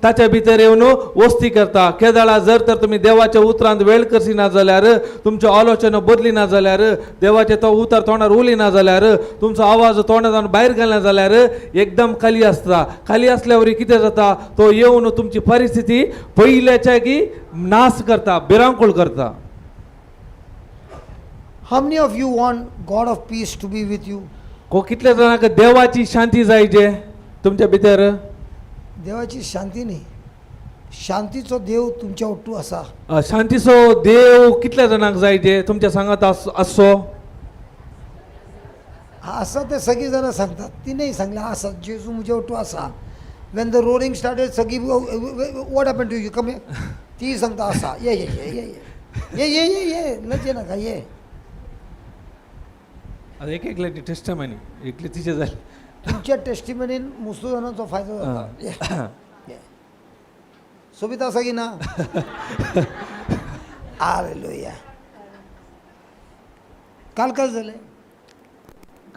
ताच्या भितर येवन वस्ती करता. केदाळा जर तर तुम्ही देवाच्या उतरांत वेळ करसिना जाल्यार, तुमच्यो आलोचना बदलिना जाल्यार, देवाचे तो उतार तोंडार उलिना जाल्यार, तुमचो आवाज तोंडांतल्यान भायर गेला जाल्यार एकदम खाली आसता. खाली असल्यावर कितें जाता, तो येवन तुमची परिस्थिती पयल्याच्या की नाश करता, भिरांकूळ करता. How many of you want God of peace to be with you? कितल्या जाणांक देवाची शांती जायचे तुमच्या भितर? देवाची शांती नाही, शांतीचो देव तुमच्या ओट्टू असा. शांतीचो देव कितल्या जाणांक जायचे तुमच्या सांगात आसो? असं ते सगळी जण सांगतात, ती नाही सांगला असा जेजू मुझे ओट्टू असा. वेन द रोरिंग स्टार्टेड सगळी what happen to you come ती सांगता असा ये ये ये ये ये ये ये ये लजे नका ये. आता एक एकल्याची टेस्टमनी एकले तिचे जाले. तुमच्या टेस्टिमनीन मुसलमानांचो फायदो जाता. सोबिता असा की ना? हालेलुया. काल काय झाले?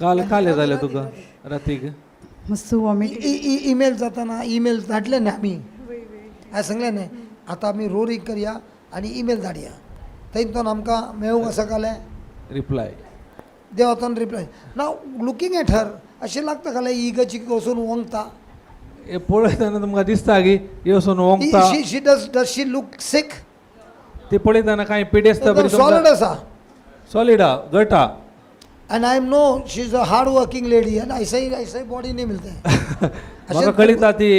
काल काले जाले तुका रातीक? मस्त वॉमिट ईमेल जाताना ईमेल धाडले ना आम्ही. हांवें सांगलें न्ही आतां आमी रोरिंग करया आनी ईमेल धाडया. थंयतून आमकां मेळूंक आसा काले रिप्लाय देवातून reply. Now looking at her अशें लागता काले इगची वचून वंगता. हे पळयतना तुमकां दिसता की येवसून वोंगता. डज शी लुक सिक? ते पळयतना कांय पिडे आसता बरी सॉलिड आसा. सॉलिडा गटा. And I know she's a hard working lady and ऐसा बॉडी नहीं मिलते. म्हाका कळिता ती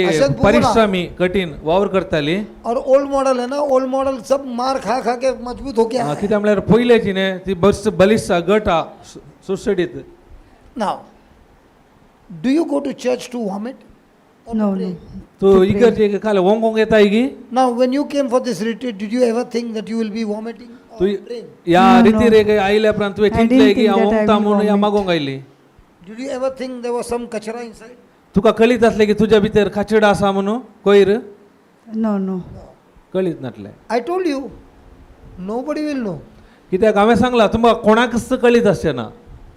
परिश्रमी कठीण वावर करताली. और ओल्ड मॉडल है ना, ओल्ड मॉडल सब मार खा खा के मजबूत हो गया. कित्याक म्हळ्यार पयलेची न्ही ती बलिश्ट गटा सुसडीत. Now, do you go to church to vomit? or No, to pray? no. तू To pray. इकडचे खाले वोंग येता की Now, when you came for this retreat, did you ever think that you will be vomiting or तू praying? या No, रीती no. रे आईल्या प्रांत तुवे I चिंतले didn't की think that I ओंगता will म्हणून या vomit. मागोंग आयली Did you ever think there was some kachara inside? तुका कळीत असले की तुझ्या भितर खाचड आसा म्हणून कोयर No, no. कळीत नटले I told you, nobody will know. कित्याक हांवें सांगला तुमकां कोणाकच कळीत आसचें ना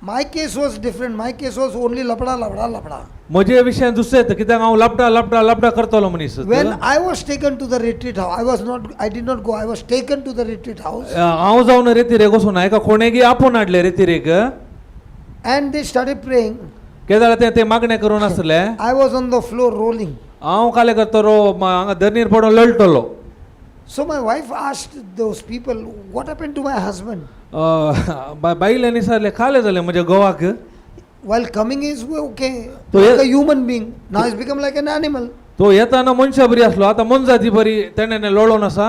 My case was different. My case was only lapda, lapda, lapda. म्हजे विशयान दुसरें कित्याक हांव लपडा लपडा लपडा करतलो मनीस When I was taken to the retreat house, I did not go. I was taken to the retreat house, हांव जावन रेती रे वचून हाका कोणेगी आपोवन हाडले रेती रेक and they started praying. केदाळ ते मागणे करून आसले I was on the floor rolling. हांव काले करतलो हांगा धरणीर पडून लळटलो So my wife asked those people, "What happened to my husband?" बाईले निसारले खाले जाले म्हज्या घोवाक While coming, is okay, So like yeah- a human being. Now he's become like an animal. तो येताना मनशा बरी आसलो आतां मनजाती बरी तेणें लोळोन आसा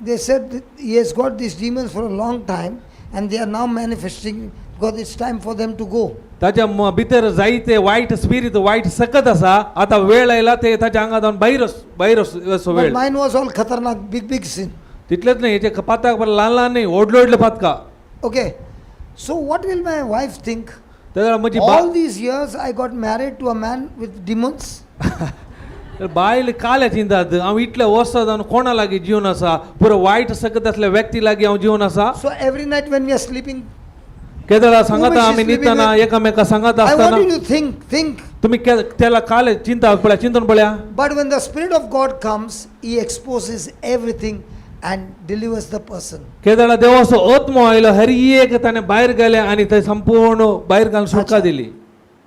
They said that he has got these demons for a long time, and they are now manifesting because it's time for them to go. ताच्या भितर जायते वायट स्पिरीट वायट सकत आसा आतां वेळ आयला ते ताच्या आंगांत भायर भायर वचो But वेळ mine was all khatarnak, big sin. तितलेंच न्ही हेचे पाताक बरें ल्हान ल्हान न्ही व्हडले व्हडले पातकां Okay, so what will my wife think? तेन्ना म्हजी All these years I got married to a man with demons. बायल काले चिंतात हांव इतले वर्सां जावन कोणा लागीं जिवन आसा पुरो वायट सकत असल्या व्यक्ती लागीं हांव जिवन आसा So every night when we are sleeping, Kedaara सांगाता Woman, आमी she's living न्हिदताना with- एकामेका सांगात I आसतना want you to think. तुम्ही त्याला काले चिंता पळया चिंतन पळया But when the Spirit of God comes, He exposes everything and delivers the person. Kedaara देवाचो आत्मो आयलो हर एक ताणे भायर गेले आनी थंय संपूर्ण भायर घालून सुटका दिली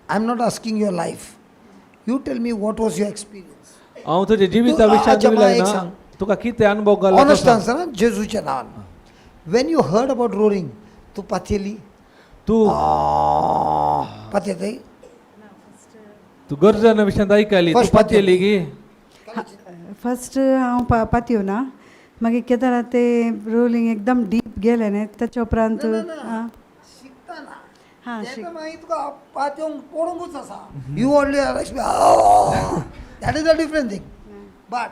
I'm not asking your life. You tell me what was your experience. हांव तुजे जिविता तू- विशयान अच्छा, मला उलयना एक सांग. तुका कितें अनुभव जालो तो Honest सांग. answer, huh? जेजूच्या नावान. When you heard about roaring, तू पातेली तू पातेली तू गरजना विशयान ऐकली तू First पातयेली गी फर्स्ट हांव पातयो ना मागीर कितें जालें तें रोलिंग एकदम डीप गेलें न्ही ताच्या उपरांत आं शिकताना हां तेका मागीर तुका पातयेवंक पडोंकूच आसा. You only are like, that is a different thing. But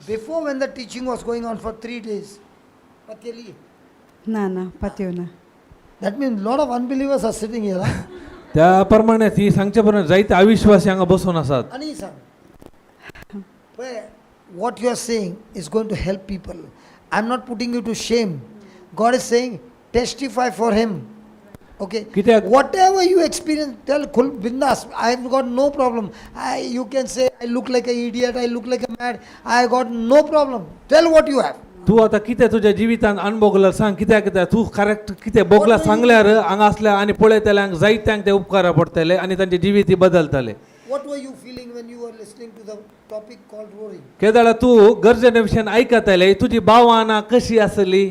before, when the teaching was going on for 3 days, पातेली, ना ना पातयो ना that means lot of unbelievers are sitting here. Huh? त्या प्रमाणे ती सांगचे प्रमाणे जायते अविश्वासी हांगा बसून आसात आणि सांग, what you are saying is going to help people. I'm not putting you to shame. God is saying, testify for Him. Okay. कित्याक- Whatever you experience, tell khul bindas. I've got no problem. You can say I look like an idiot. I look like a mad. I got no problem. Tell what you have. तू आता कितें तुज्या जिवितांत अनुभवला सांग कित्याक कित्याक तू करेक्ट कितें बोगला सांगल्यार हांगा असल्या आनी पळयतल्यांक जायत्यांक ते उपकार पडटले आनी तांचे जिवीत बदलतले What were you feeling when you were listening to the topic called roaring? केदाळ तू गरजेने विशयान आयकतले तुजी भावना कशी आसली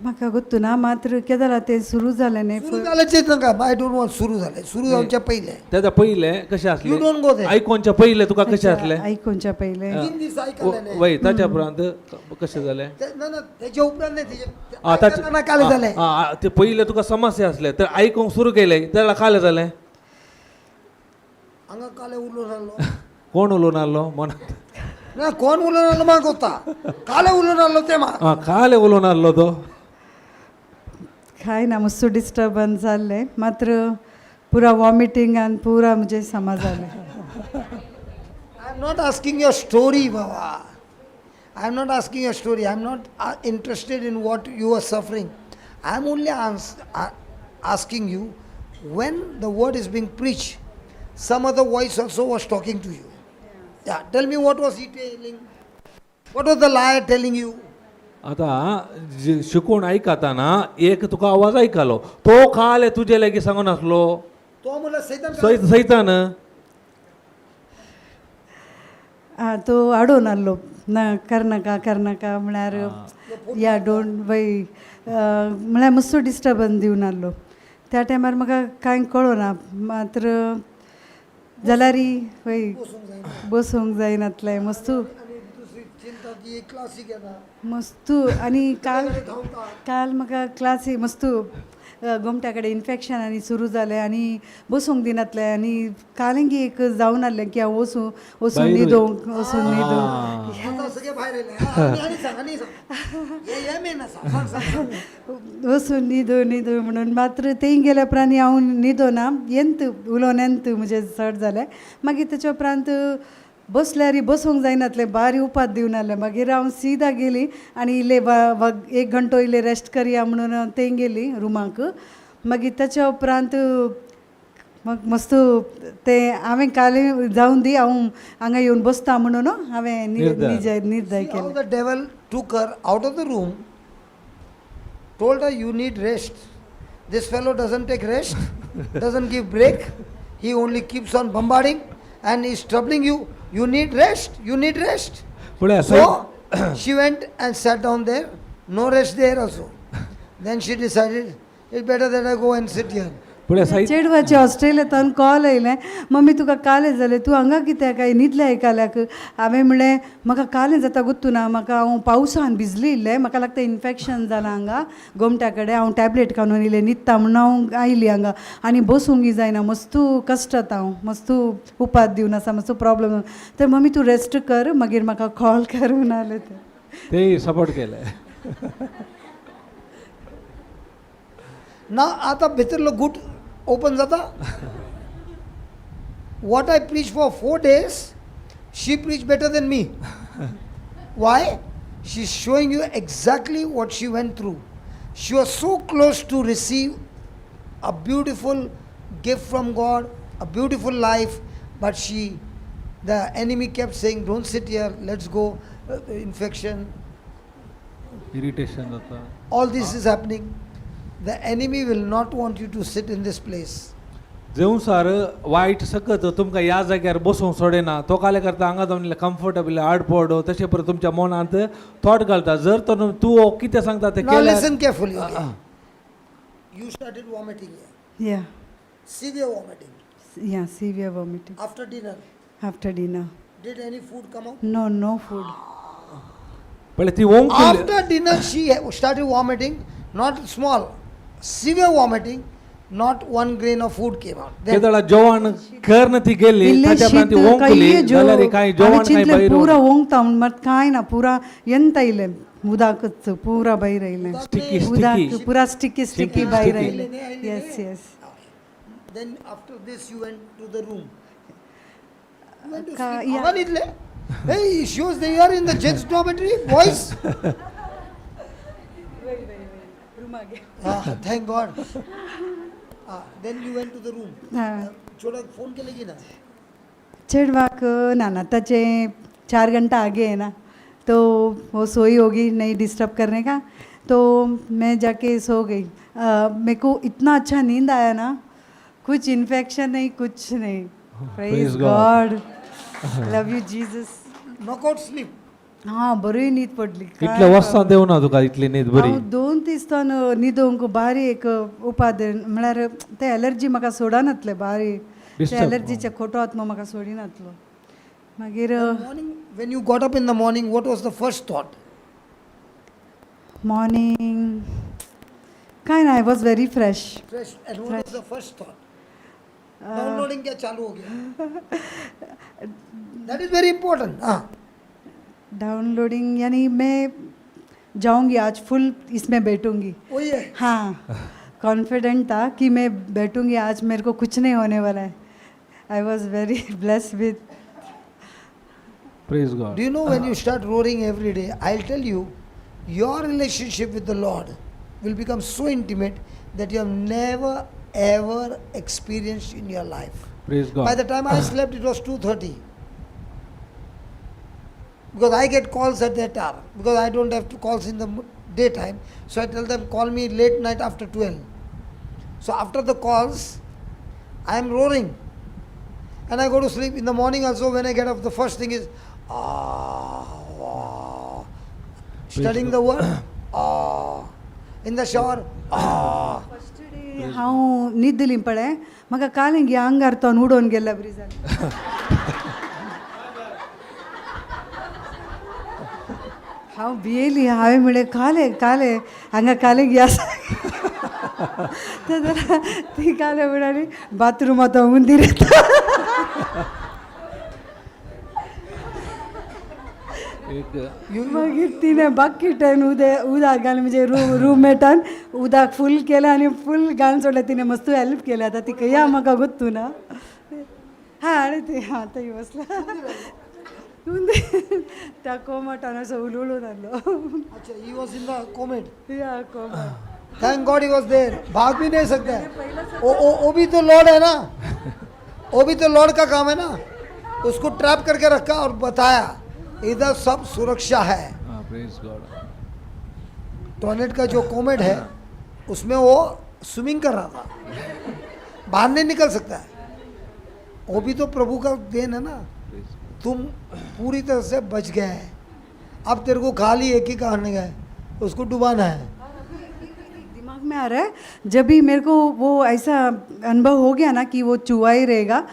म्हाका गोत्तू ना मात्र कितें जालां तें सुरू जालें न्ही सुरू झाल्याचेच नका. I don't want सुरू झाले. सुरू जावच्या पहिले. तेजा पयले कशें You आसले don't go there. आयकोनच्या पयले तुका कशें आसले आयकोनच्या पयलें 3 दीस ऐकले नाही. वय ताच्या उपरांत कशें जालें ना ना त्याच्या उपरांत नाही आ, ताचे- त्याच्या काले झाले. ते पयले तुका समस्या आसले तर आयकोंक सुरू केले त्याला काले जालें हांगा काले उलोवन आलो कोण उलोवन आहलो मनांत ना कोण उलोवन आलो म्हाका कोत्ता काले उलोवन आलो ते म्हाका काले उलोवन आहलो तो कांय ना मातसो डिस्टर्बन्स जाल्लें मात्र पुरा वॉमिटींग आनी पुरा म्हणजे समा जालें I am not asking your story बाबा I am not asking your story I am not interested in what you are suffering I am only asking you when the word is being preached some other voice also was talking to you. Yeah, tell me what was he telling? What was the liar telling you? आता शिकून आयकताना एक तुका आवाज आयकलो तो काल तुजे लागीं सांगून आसलो तो म्हणला सैतान सैतान तो हाडून आहलो ना करनाका म्हळ्यार या डोंट वय म्हळ्यार मातसो डिस्टर्बन्स दिवन आहलो त्या टायमार म्हाका कांय कळोना मात्र जाल्यार वय बसूंक जायनातलें मस्तू दुसरी चिंता की क्लासीक येता मस्तू आनी काल म्हाका क्लासी मस्तू गोमट्या कडेन इन्फेक्शन आनी सुरू जालें आनी बसूंक दिनातलें आनी कालिंगी एक जावन आहलें की हांव वचून न्हिदोंक आता सगळे भायर येयले. आनी सांग. हे मेन आसा. सांग. वचून न्हिदो म्हणून मात्र थंय गेल्या उपरांत हांव न्हिदोना येंत उलोवन येंत म्हणजे चड जालें. मागीर तेच्या उपरांत बसल्यार बसूंक जायनातलें बारी उपात दिवन आहलें. मागीर हांव सीदा गेली आनी इल्ले 1 घंटो इल्ले रेस्ट करया म्हणून थंय गेली रुमाक. मागीर तेच्या उपरांत मग मस्त ते हांवें काले जावन दी हांव हांगा येवन बसता म्हणून हांवें निर्णय See how Kelo. the devil took her out of the room, told her you need rest. This fellow doesn't take rest, doesn't give break. He only keeps on bombarding and is troubling you. You need rest, you need rest. पुढे So she went and sat down there, no rest there also. Then she decided it's better that I go and sit here. पुढे साहित्य चेडवाचे ऑस्ट्रेलियांतल्यान call येयलें mummy तुका कालें जालें तूं हांगा कित्याक काय न्हिदलें आयकाल्याक. हांवें म्हणलें म्हाका कालें जाता गुत्तू ना म्हाका हांव पावसान भिजली इल्लें म्हाका लागता इन्फेक्शन जालां हांगा गोमट्या कडेन हांव टॅबलेट काडून इल्लें न्हिदता म्हणून हांव आयली हांगा आनी बसूंक जायना मस्तू कश्टात हांव मस्तू उपात दिवन आसा मस्तू प्रॉब्लेम. तर मम्मी तूं रेस्ट कर मागीर म्हाका कॉल कर म्हणून आलें ते सपोर्ट केले. ना आता भितरलो गूट ओपन जाता. What I preach for 4 days, she preached better than me. Why? She's showing you exactly what she went through. She was so close to receive a beautiful gift from God, a beautiful life, but the enemy kept saying, don't sit here, let's go, infection. Irritation जाता. All this is happening. The enemy will not want you to sit in this place. जेवून सार वायट सकत तुमकां ह्या जाग्यार बसूंक सोडेना तो काले करता हांगा जावन कम्फर्टेबल आडपड तशें पळय तुमच्या मनांत थॉट घालता. जर तर तूं कितें सांगता तें Now केल्यार listen carefully. Okay? You started vomiting here. या Severe vomiting. या severe vomiting After dinner, after dinner. did any food come out? No food. पळय ती ओंक After dinner, she started vomiting. Not small, severe vomiting. Not 1 grain of food came out. Then केदळा जेवण करन ती गेली ताच्या उपरांत ती ओंकली जाल्यार कांय जेवण कांय भायर पूरा ओंगता मत कांय ना पूरा ಎಂತ ಇಲ್ಲ ಉದಾಕತ್ पूरा भायर आयले Sticky, उदाक sticky. पूरा स्टिकी Sticky, भायर sticky. आयले. Yes then after this you went to the room. You went to Ka- sleep. yeah. Avan idle. Hey, shows they are in the gents dormitory, boys. Thank God. Then you went to the room. छोटा phone के लगी ना. चेड़वाक नाना ताचे 4 घंटा आगे है ना तो वो सोई होगी नहीं डिस्टर्ब करने का तो मैं जाके सो गई. मेरे को इतना अच्छा नींद आया ना कुछ इन्फेक्शन नहीं कुछ नहीं. Praise God love you Jesus. Knockout sleep. हां बरी न्हीद पडली. इतले वर्सां देवना तुका इतली न्हीद बरी. हांव 2 दिसान न्हिदोंक बारी एक उपादें म्हळ्यार ते एलर्जी म्हाका सोडनातले बारी ते एलर्जीचे खोटो आत्मा म्हाका सोडिनातलो. मागीर Morning, when you got up in the morning, what was the first thought? Morning काय ना I was very fresh. Fresh. And what was the first thought? Downloading क्या चालू हो गया? That is very important. Downloading यानी मैं जाऊंगी आज फुल इसमें बैठूंगी. वही है. हाँ कॉन्फिडेंट था कि मैं बैठूंगी आज मेरे को कुछ नहीं होने वाला है. I was very blessed with. Praise God. Do you know when you start roaring every day, I'll tell you, your relationship with the Lord will become so intimate that you have never ever experienced in your life. Praise By God. the time I slept, it was 2:30. Because I get calls at that hour. Because I don't have to calls in the daytime. So I tell them, call me late night after 12. So after the calls, I am roaring. And I go to sleep. In the morning also, when I get up, the first thing is, studying the word, in the shower, first day हांव न्हिदली पळय म्हाका कालिंगी आंगार तो उडोवन गेला बरी जाली. हांव भियेली हांवें म्हणलें काले हांगा कालिंगी आसा. तर त्याला ती काय म्हणाली बाथरूमात उंदीर येतं. मग तिने बाकी टाइम उदा गाणं म्हणजे रूममेटान उदाक फुल केलं आणि फुल गाणं सोडलं. तिने मस्त हेल्प केलं. आता ती या म्हाका गोत्तू ना. हां आणि ते हां थंय बसला त्या कोमटान असं उलवळून आलो. अच्छा, he was in the comet. या कोमट. Thank God he was there. भाग भी नहीं सकता है. वो भी तो लॉर्ड है ना. वो भी तो लॉर्ड का काम है ना. उसको ट्रैप करके रखा और बताया इधर सब सुरक्षा है. Praise God. टॉयलेट का जो कोमेट है उसमें वो स्विमिंग कर रहा था, बाहर नहीं निकल सकता है. वो भी तो प्रभु का देन है ना. तुम पूरी तरह से बच गए हैं. अब तेरे को खाली एक ही कहने गए, उसको डुबाना है. दिमाग में आ रहा है जब भी मेरे को वो ऐसा अनुभव हो गया ना कि वो चुहा ही रहेगा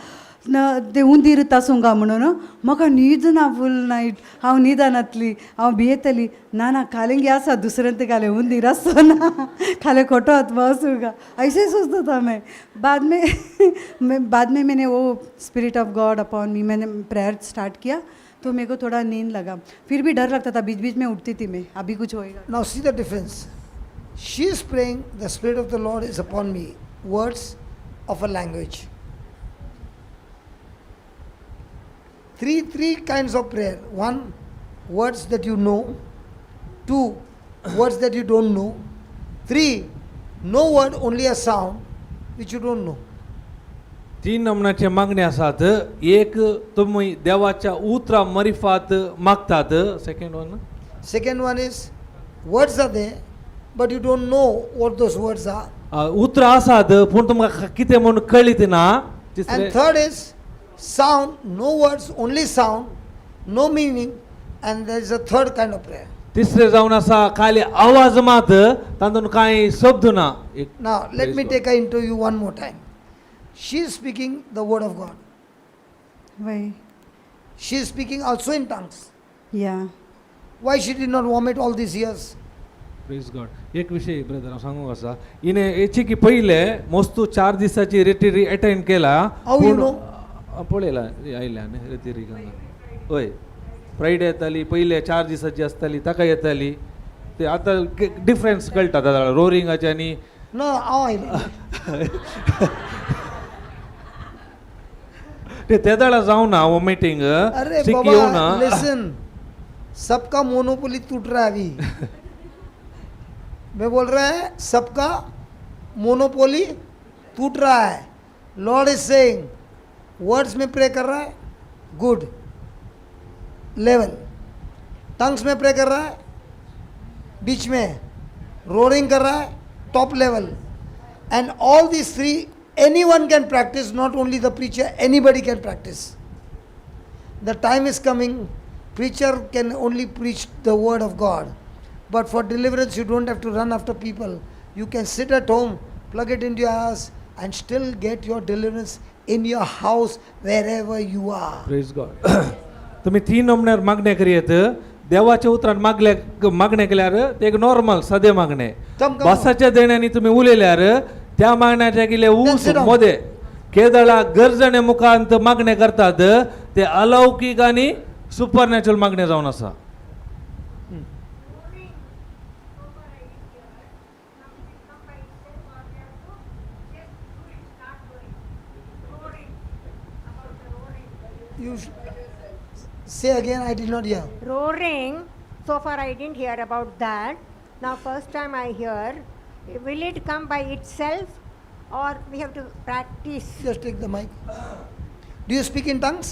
न ते उंदीर तासूंगा म्हणून म्हाका न्हीद ना फूल नाईट. हांव न्हिदानातली हांव भियेतली ना ना खालेंगे आसा दुसरें ते खाले उंदीर आसतो ना खाले खोटो आत्मा आसूंगा ऐसे सोचता था मैं. बाद में मैंने वो स्पिरिट ऑफ गॉड अपॉन मी मैंने प्रेयर स्टार्ट किया तो मेरे को थोड़ा नींद लगा. फिर भी डर लगता था, बीच बीच में उठती थी मैं अभी कुछ होएगा. Now see the difference. She is praying, the Spirit of the Lord is upon me. Words of a language. Three kinds of prayer. One, words that you know. Two, words that you don't know. Three, no word, only a sound which you don't know. 3 नमुन्याच्या मागण्या आसात. एक तुम्ही देवाच्या उतरा मरिफात मागतात. Second one Second one is, words are there, but you don't know what those words are. उतरा आसात पूण तुमकां कितें म्हणून कळीत ना. And third is, sound, no words, only sound, no meaning, and there is a third kind of prayer. तिसरे जावन आसा खाली आवाज मात तातूंत कांय शब्द ना. Now, let me take her into you one more time. She is speaking the word of God. वही She is speaking also in tongues. या Why she did not vomit all these years? Praise God. एक विषय brother सांगू आसा हिने हेची की पहिले मस्तू 4 दिसाची रेटिरी अटेंड केला. How you know? पळयला आयल्या न्ही रेटिरी हय फ्रायडे येताली पहिले 4 दिसाची आसताली ताका येताली. ते आतां डिफरन्स कळटा दादा रोरिंगाचे आनी No, how I know. ते दाडा जाऊ ना वॉमिटिंग अरे सिक येऊ बाबा, ना. listen, सबका मोनोपोली टूट रहा है अभी. मैं बोल रहा है सबका मोनोपोली टूट रहा है. लॉर्ड इज सेइंग, वर्ड्स में प्रे कर रहा है, गुड लेवल. टंग्स में प्रे कर रहा है, बीच में. रोरिंग कर रहा है, top level. And all these three anyone can practice, not only the preacher, anybody can practice. The time is coming, preacher can only preach the word of God. But for deliverance, you don't have to run after people. You can sit at home, plug it into your house, and still get your deliverance in your house, wherever you are. Praise God. तुम्ही 3 नमुन्यार मागण्या करीत देवाच्या उतरान मागण्या केल्यार ते एक normal सादे मागणे. come. भासाच्या देण्यानी तुम्ही उलयल्यार त्या मागण्याच्या गेले ऊस sit down. मध्ये केदळा गरजणे मुखांत मागणे करतात. ते अलौकिक आणि सुपरनॅचरल मागणे जावन आसा. You say again, I did not hear. Roaring, so far I didn't hear about that. Now first time I hear. Will it come by itself or we have to practice? Just take the mic. Do you speak in tongues?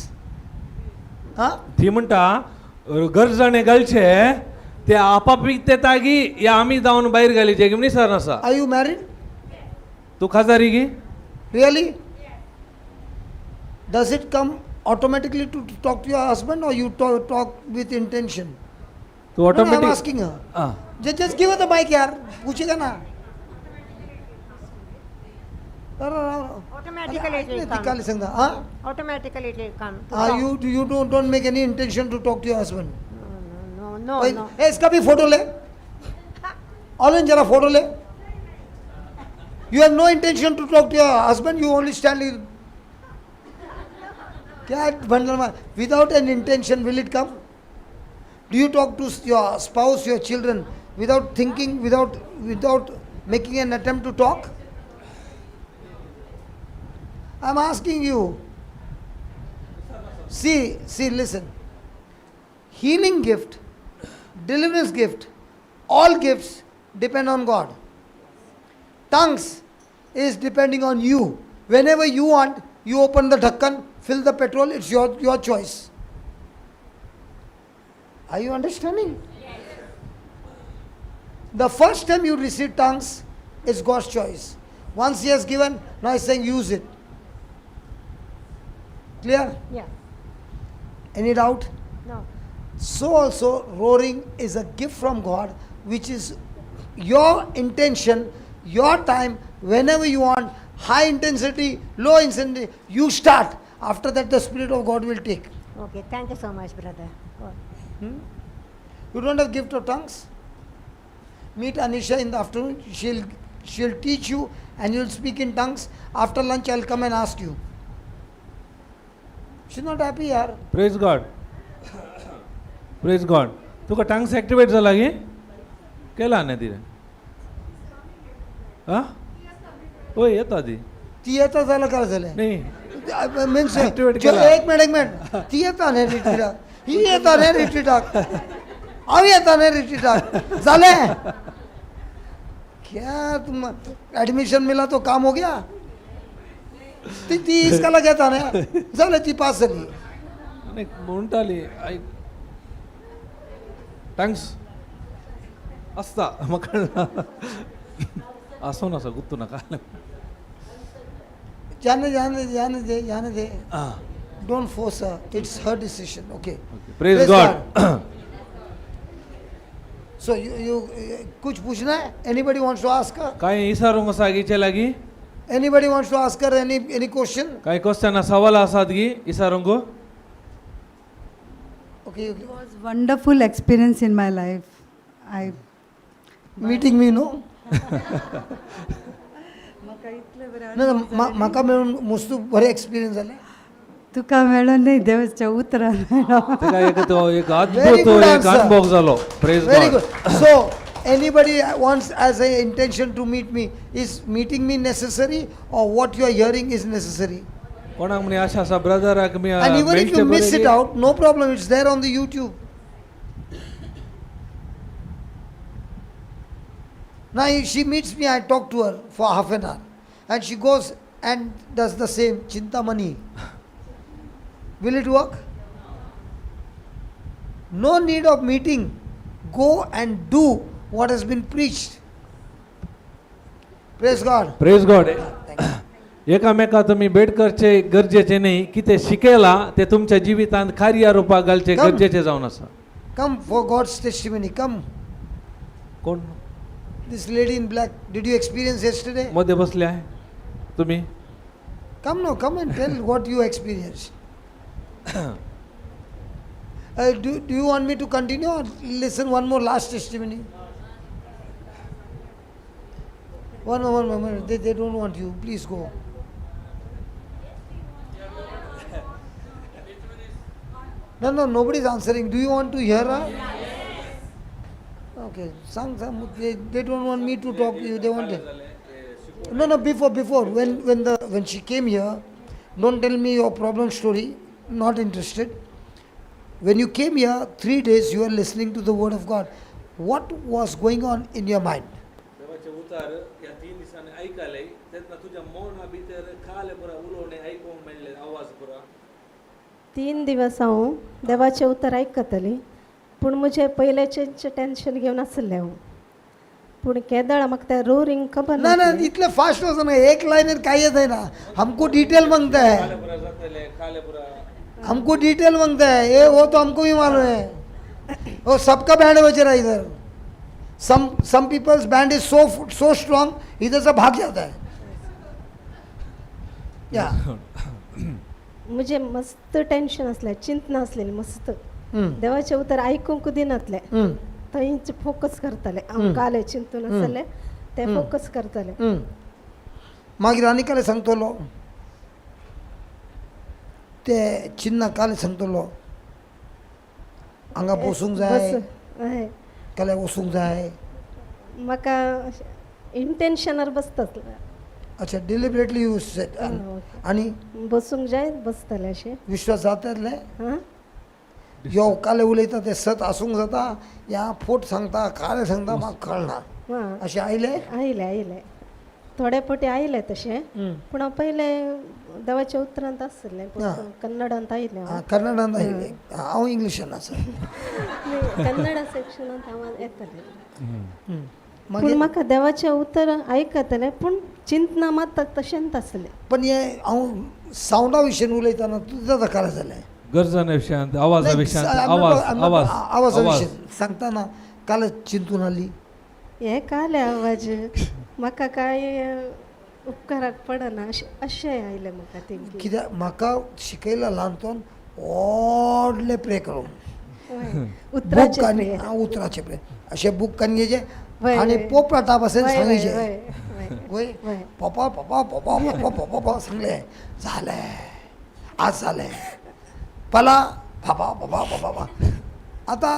Huh? ती म्हणटा गरजणे घालचे ते आपापीक ते तागी या आम्ही जाऊन बाहेर घालीचे की सर असा. Are you married? तू खाजारी गी Really? Does it come automatically to talk to your husband or you talk with intention? तू No, I'm automatic asking her. Just give her the mic यार. पूछेगा ना. Automatically it will come. निकाल सकता. हाँ? Automatically it will come. to Ah, talk. you don't make any intention to talk to your husband. No. ए, इसका भी photo ले. ऑलिन जरा फोटो ले. You have no intention to talk to your husband, you only stand here. Without an intention, will it come? Do you talk to your spouse, your children, without thinking, without making an attempt to talk? I'm asking you. See, listen. Healing gift, deliverance gift, all gifts depend on God. Tongues is depending on you. Whenever you want, you open the dhakkan, fill the petrol, it's your choice. Are you understanding? Yes. The first time you receive tongues is God's choice. Once He has given, now He's saying use it. Clear? Yeah. Any doubt? No. So also roaring is a gift from God, which is your intention, your time, whenever you want, high intensity, low intensity, you start. After that the Spirit of God will take. Okay, thank you so much, brother. Oh. You don't have gift of tongues? Meet Anisha in the afternoon, she'll teach you and you'll speak in tongues. After lunch I'll come and ask you. She's not happy yaar. Praise God praise God तुका tongues activate जाला गे केला नाही तिने हा होय येता ती ती येता झालं काय झालं नाही मीन्स Activate एक केला. मिनिट ती येता नाही रिट्रीटाक ही येता नाही रिट्रीटाक अవి येता नाही रिट्रीटाक झाले क्या तुम एडमिशन मिला तो काम हो गया ती इसका घेता नाही झालं ती पास झाली नाही म्हणटाली ऐक टंग्स असता मग असो नसा गुत्तू नका जाने they don't force her it's her decision okay praise God so you कुछ पूछना है एनीबडी वांट्स टू आस्क काय इसारूंग सागीचे लागी anybody wants to ask her any question काय क्वेश्चन सवाल आसात गी इसारूंग okay It was wonderful experience in my life. meeting me no म्हाका इतले बरे ना म्हाका मेळून मस्त बरे एक्सपिरियन्स जाले तुका मेळोन नाही देवाच्या उतरान मेळ्ळो. तेका एक तो एक Very अद्भुत good एक answer. अनुभव झालो praise very God good so anybody wants as a intention to meet me is meeting me necessary or what you are hearing is necessary कोणाक म्हणे आशा असा brother me and even if you miss it out no problem it's there on the YouTube now if she meets me I talk to her for half an hour and she goes and does the same chintamani will it work no need of meeting go and do what has been preached praise God praise God एकामेका तुम्ही भेट करचे गरजेचे नाही की ते शिकेला ते तुमच्या जीवितांत कार्य रूपात घालचे Come. गरजेचे जावन आसा come for God's testimony come कोण this lady in black did you experience yesterday मध्ये बसले आहे तुम्ही come now come and tell what you experienced do you want me to continue or listen one more last testimony one moment they don't want you please go no nobody's answering do you want to hear her okay some they don't want me to talk to you they want no before when she came here don't tell me your problem story not interested when you came here 3 days you were listening to the word of God what was going on in your mind देवाचे उतार या 3 दिवसांनी ऐकायले त्यातनं तुझ्या मौना भीतर खाले पुरा उलोवणे ऐकूंक मेळले आवाज पुरा 3 दिवस हांव देवाचें उतर आयकतली पूण म्हजें पयलेचें टेंशन घेवन आसलें हांव पूण केदळ म्हाका तें रोरिंग खबर ना नासलें. इतने फास्ट हो ना एक लाइन काय येत है ना हमको डिटेल मांगता है पुरा जातले खाले पुरा हमको डिटेल मांगता है ये वो तो हमको भी मालूम है वो सबका बैंड बज रहा है इधर some people's band is so strong इधर से भाग जाता है या म्हजें मस्त टेंशन आसलें चिंतना आसलेली मस्त देवाचें उतर आयकूंक दिनातलें थंयच फोकस करतालें हांव काले चिंतून आसलें ते फोकस करतालें मागीर आनी काले सांगतलो ते चिन्ह काले सांगतलो हांगा बसूंक जाय हय काले वसूंक जाय. म्हाका इंटेन्शनार बसतात अच्छा डिलिबरेटली यू सेट आनी बसूंक जाय बसतले अशें विश्वास जाताले. हां यो काले उलयता ते सत आसूंक जाता या फोट सांगता काले सांगता म्हाका कळना हां अशें आयले. आयले थोडे फावटी आयले तशें पूण हांव पयलें देवाच्या उतरांत आसलें कन्नडांत आयलें हांव. कन्नडांत आयले हांव इंग्लिशान आसा. कन्नडा सेक्शनांत हांव येतलें पूण मागीर म्हाका देवाचें उतर आयकतलें पूण चिंतना मात तशेंच आसलें. पण हे हांव सावंडा विशयी उलयतना तुझं जाता कालें जालें गरजना विशयांत आवाजा विशयांत आवाज आवाजा विशयी सांगतना काल चिंतून आली. हे काले आवाज म्हाका काय उपकाराक पडना अशें आयलें म्हाका ते कित्याक म्हाका शिकयला ल्हानपण व्हडले प्रे करूंक उतराचे बुकांनी prayer. उतराचे प्रे अशे बुक काणयेचे वय, आनी वय. पोपटा पासून वय, सांगयचे वय, वय, वय वय. पप्पा पप्पा पप्पा पप्पा पप्पा पप्पा सांगले जालें आज जालें पला बाबा बाबा बाबा आतां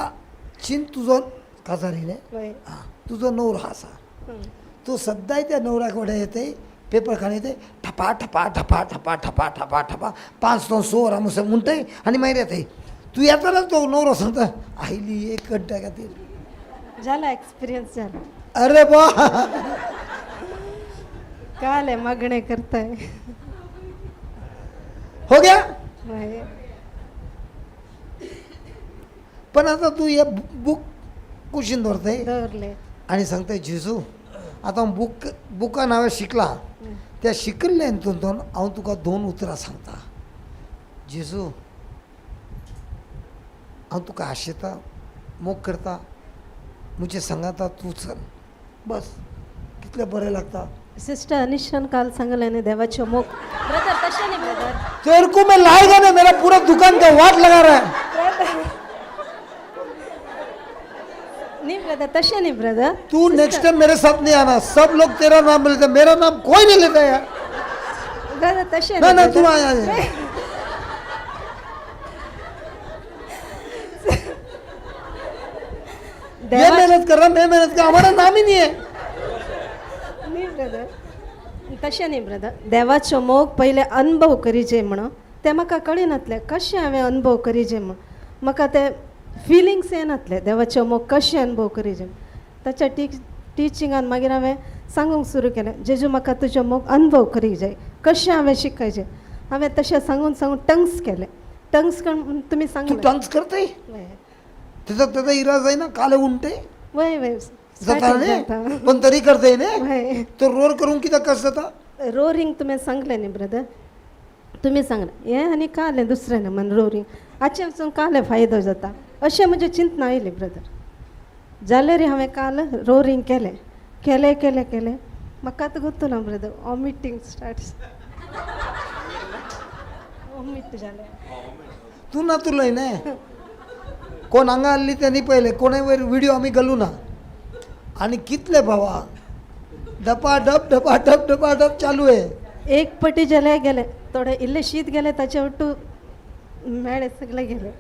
चिंत तुजो काजारी न्ही वय. तुजो नवरो आसा तूं सद्दां त्या नवऱ्या कडेन येते पेपर खाण येते ठपा ठपा ठपा ठपा ठपा ठपा ठपा 5 तो 6 वरां म्हणसर म्हणटय आनी मागीर येते तूं येताना तो नवरो सांगता आयली 1 घंटा खातीर जाला एक्सपिरियन्स जाला अरे बा काले मागणे करताय हो गया. वय. पण आता तू हे बुक कुशीन दवरतय दवरले आनी सांगताय जेजू आतां बुकान हांवें शिकला त्या शिकल्ल्या हितून हांव तुका 2 उतरां सांगता. जेजू हांव तुका आशेता मोग करता मुझे सांगाता तूं चल बस कितलें बरें लागता. सिस्टर अनिशान काल सांगले न्ही देवाचे मोग ब्रदर तशें न्ही ब्रदर तेरे को मैं लाएगा ना मेरा पूरा दुकान का वाट लगा रहा है. नहीं ब्रदर तशें नहीं ब्रदर तू नेक्स्ट टाइम मेरे साथ नहीं आना. सब लोग तेरा नाम लेते मेरा नाम कोई नहीं लेता यार. ब्रदर तशें ना ना नहीं तू brother. आया ये देवा मेहनत कर रहा मैं मेहनत कर हमारा नाम ही नहीं है. नहीं ब्रदर तशें न्ही ब्रदर देवाचो मोग पयले अनुभव करीचे म्हणून ते म्हाका कळिनातले कशें हांवें अनुभव करीचे म्हण म्हाका ते फिलिंग्स येनातले देवाचो मोग कशें अनुभव करीचे ताच्या टिचिंगान मागीर हांवें सांगूंक सुरू केलें जेजू म्हाका तुजो मोग अनुभव करीक जाय कशें हांवें शिकयचें हांवें तशें सांगून टंग्स केले टंग्स तुमी तू सांगले डान्स करते त्याचा इरा जाईना काले उंटे वय वय जाता starting ने जाता. पण तरी करते ने वय तो रोर करून कित्याक कस जाता. रोरिंग तुमी सांगलें न्ही ब्रदर तुमी सांगलें हें आनी कालें दुसरें न्ही म्हण रोरिंग हाचे वचून काले फायदो जाता अशें म्हजें चिंतना आयलें ब्रदर जाल्यार हांवें काल रोरिंग केलें केलें केलें केलें म्हाका आतां गोतूना ब्रदर वॉमिटींग स्टार्ट वॉमिट जालें तू ना तुला ने कोण हांगा आल्ली त्यांनी पळयलें कोणाय वयर व्हिडिओ आमी घालूं ना आनी कितले भावा डपा डप चालू आहे. एक पटी जेले गेले थोडे इल्ले शीत गेले ताचे वट्टू मेळे सगळे गेले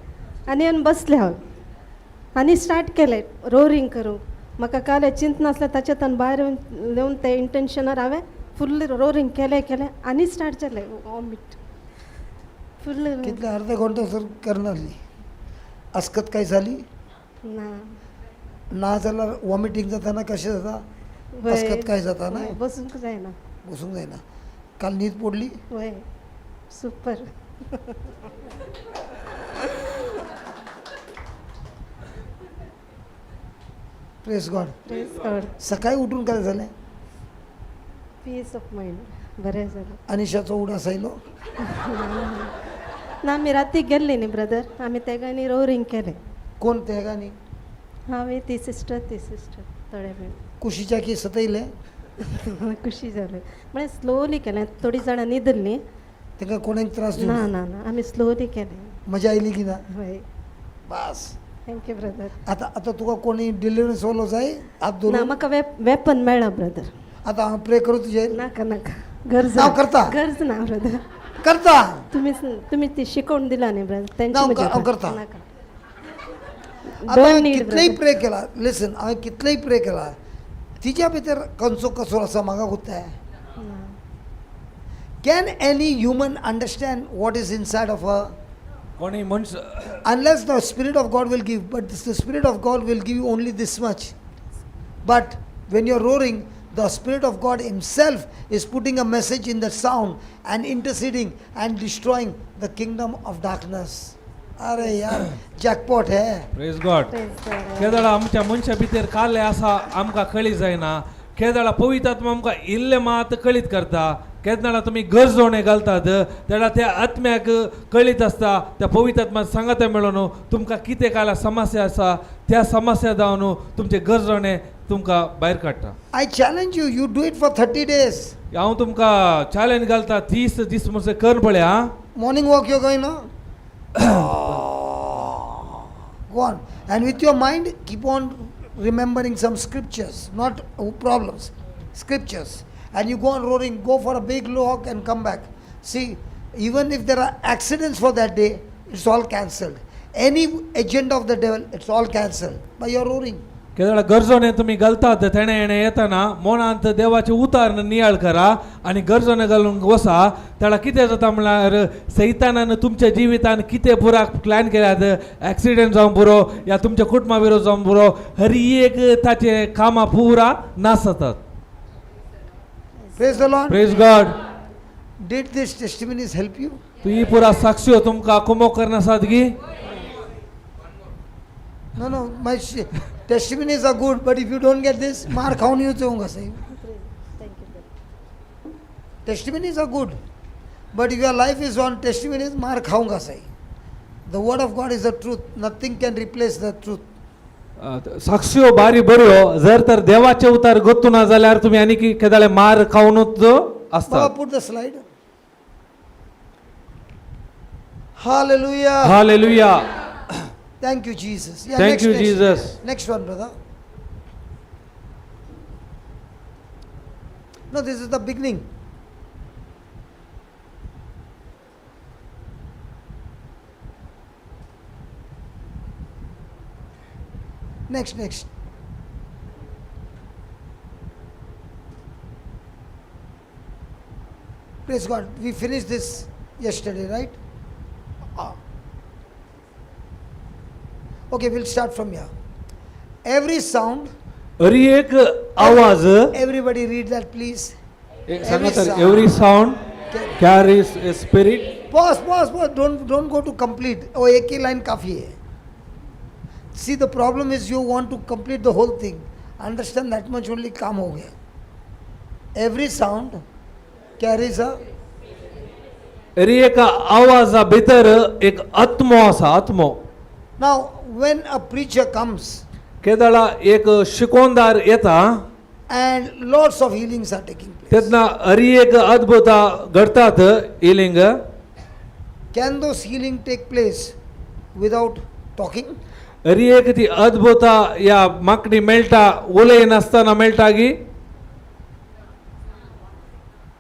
आनी येवन बसले हांव आनी स्टार्ट केलें रोरिंग करूंक म्हाका काल चिंत नासलें ताच्यातून भायर येवन ते इंटेन्शनार हांवें फुल्ल रोरिंग केलें आनी स्टार्ट जालें वॉमिट फुल्ल कितले अर्धे घंटे सर करनासली अस्कत काय झाली ना ना जाल्यार वॉमिटींग जाताना कशें जाता अस्कत काय जाता ना वय, बसूंक जायना बसूंक जायना. काल न्हीद पडली वय super press God. Praise God सकाळी उठून काय झालें पीस ऑफ मायंड बरें जालें अनिशाचो उडास आयलो ना आमी राती गेल्ली न्ही ब्रदर आमी तेगांनी रोरिंग केलें कोण ते गाणी हांवें ती सिस्टर थोडे वेळ कुशीच्या की सतयले खुशी जाली म्हळ्यार स्लोली केलें थोडीं जाणां न्हिदल्लीं तांकां कोणाक त्रास ना दिवना ना ना आमी स्लोली केलें मजा आयली की ना हय बस. थँक्यू ब्रदर आता आता तुका कोणी डिलिव्हरी जाय हात ना धरून म्हाका वेपन मेळ्ळा ब्रदर आता हांव प्रे करूं तुजेर नाका नाका गरज नाव करता गरज ना ब्रदर करता तुम्ही ती शिकवून दिला नाही ब्रदर त्यांची नाव मजा कर- करता. नका. आता Don't हांवें need, कितलेय brother. प्रे केला लिसन हांवें कितलेय प्रे केला तिच्या भितर खंयचो कसोर आसा म्हाका कोत्ताय can any human understand what is inside of a कोणी मनुष्य unless the Spirit of God will give, but the Spirit of God will give you only this much. But when you're roaring, the Spirit of God Himself is putting a message in the sound and interceding and destroying the kingdom of darkness. अरे यार jackpot है praise God केदळा आमच्या मनशा भितर काले आसा आमकां कळी जायना केदळा पवित्र आत्मा आमकां इल्ले मात कळीत करता केदळा तुम्ही गरजोणे घालतात तेन्ना त्या आत्म्याक कळीत आसता त्या पवित्र आत्म्याक सांगाता मेळून तुमकां कितें काला समस्या आसा त्या समस्या जावन तुमचे गरजोणे तुमकां भायर काडटा I challenge you, you do it for 30 days. हांव तुमकां चॅलेंज घालता 30 दीस म्हणसर कर पळय आं Morning walk you're going, no? Go on. And with your mind, keep on remembering some scriptures, not problems, scriptures. And you go on roaring, go for a big walk and come back. See, even if there are accidents for that day, it's all cancelled. Any agenda of the devil, it's all cancelled by your roaring. केदळा गरजोने तुम्ही घालतात तेणे येणे येताना मनांत देवाचे उतार नियाळ करा आणि गरजोने घालून वसा त्याला कितें जाता म्हळ्यार सैतानान तुमच्या जिवितान कितें पुरा प्लॅन केल्यात ॲक्सिडेंट जावन पुरो या तुमच्या कुटुंबा विरोध जावन पुरो हर एक ताचे कामां पुरा नाश जातात Praise the Lord. Praise God Did these testimonies help you? ही पुरा साक्षी तुमकां कुमो करण्यासारखी No, my testimonies are good, but if you don't get this, मार खाऊन येऊच होऊंगा सही. Testimonies are good, but if your life is on testimonies, मार खाऊंगा सही. The word of God is the truth. Nothing can replace the truth. साक्षी बारी बऱ्यो जर तर देवाचे उतार गोतू ना जाल्यार तुम्ही आनी केदाळे मार खाऊनच असता Baba, put the slide. Hallelujah. Hallelujah Thank you, Jesus. Yeah, Thank you, Jesus. Next one, brother. No, this is the beginning. Next. Praise God. We finished this yesterday, right? Ah. Okay, we'll start from here. Every sound, हरी एक आवाज everybody read that, please. सांगा तर every sound carries a spirit Pause. Don't go to complete. Oh, एक ही line काफी है. See, the problem is you want to complete the whole thing. Understand that much only काम हो गया. Every sound carries a. हरी एक आवाजा भितर एक आत्मो आसा आत्मो Now, when a preacher comes केदळा एक शिकोंदार येता and lots of healings are taking place, तेन्ना हरी एक अद्भुत घडतात healing can those healing take place without talking? हरी एक ती अद्भुत या माकडी मेळटा उलय नासतना मेळटा गी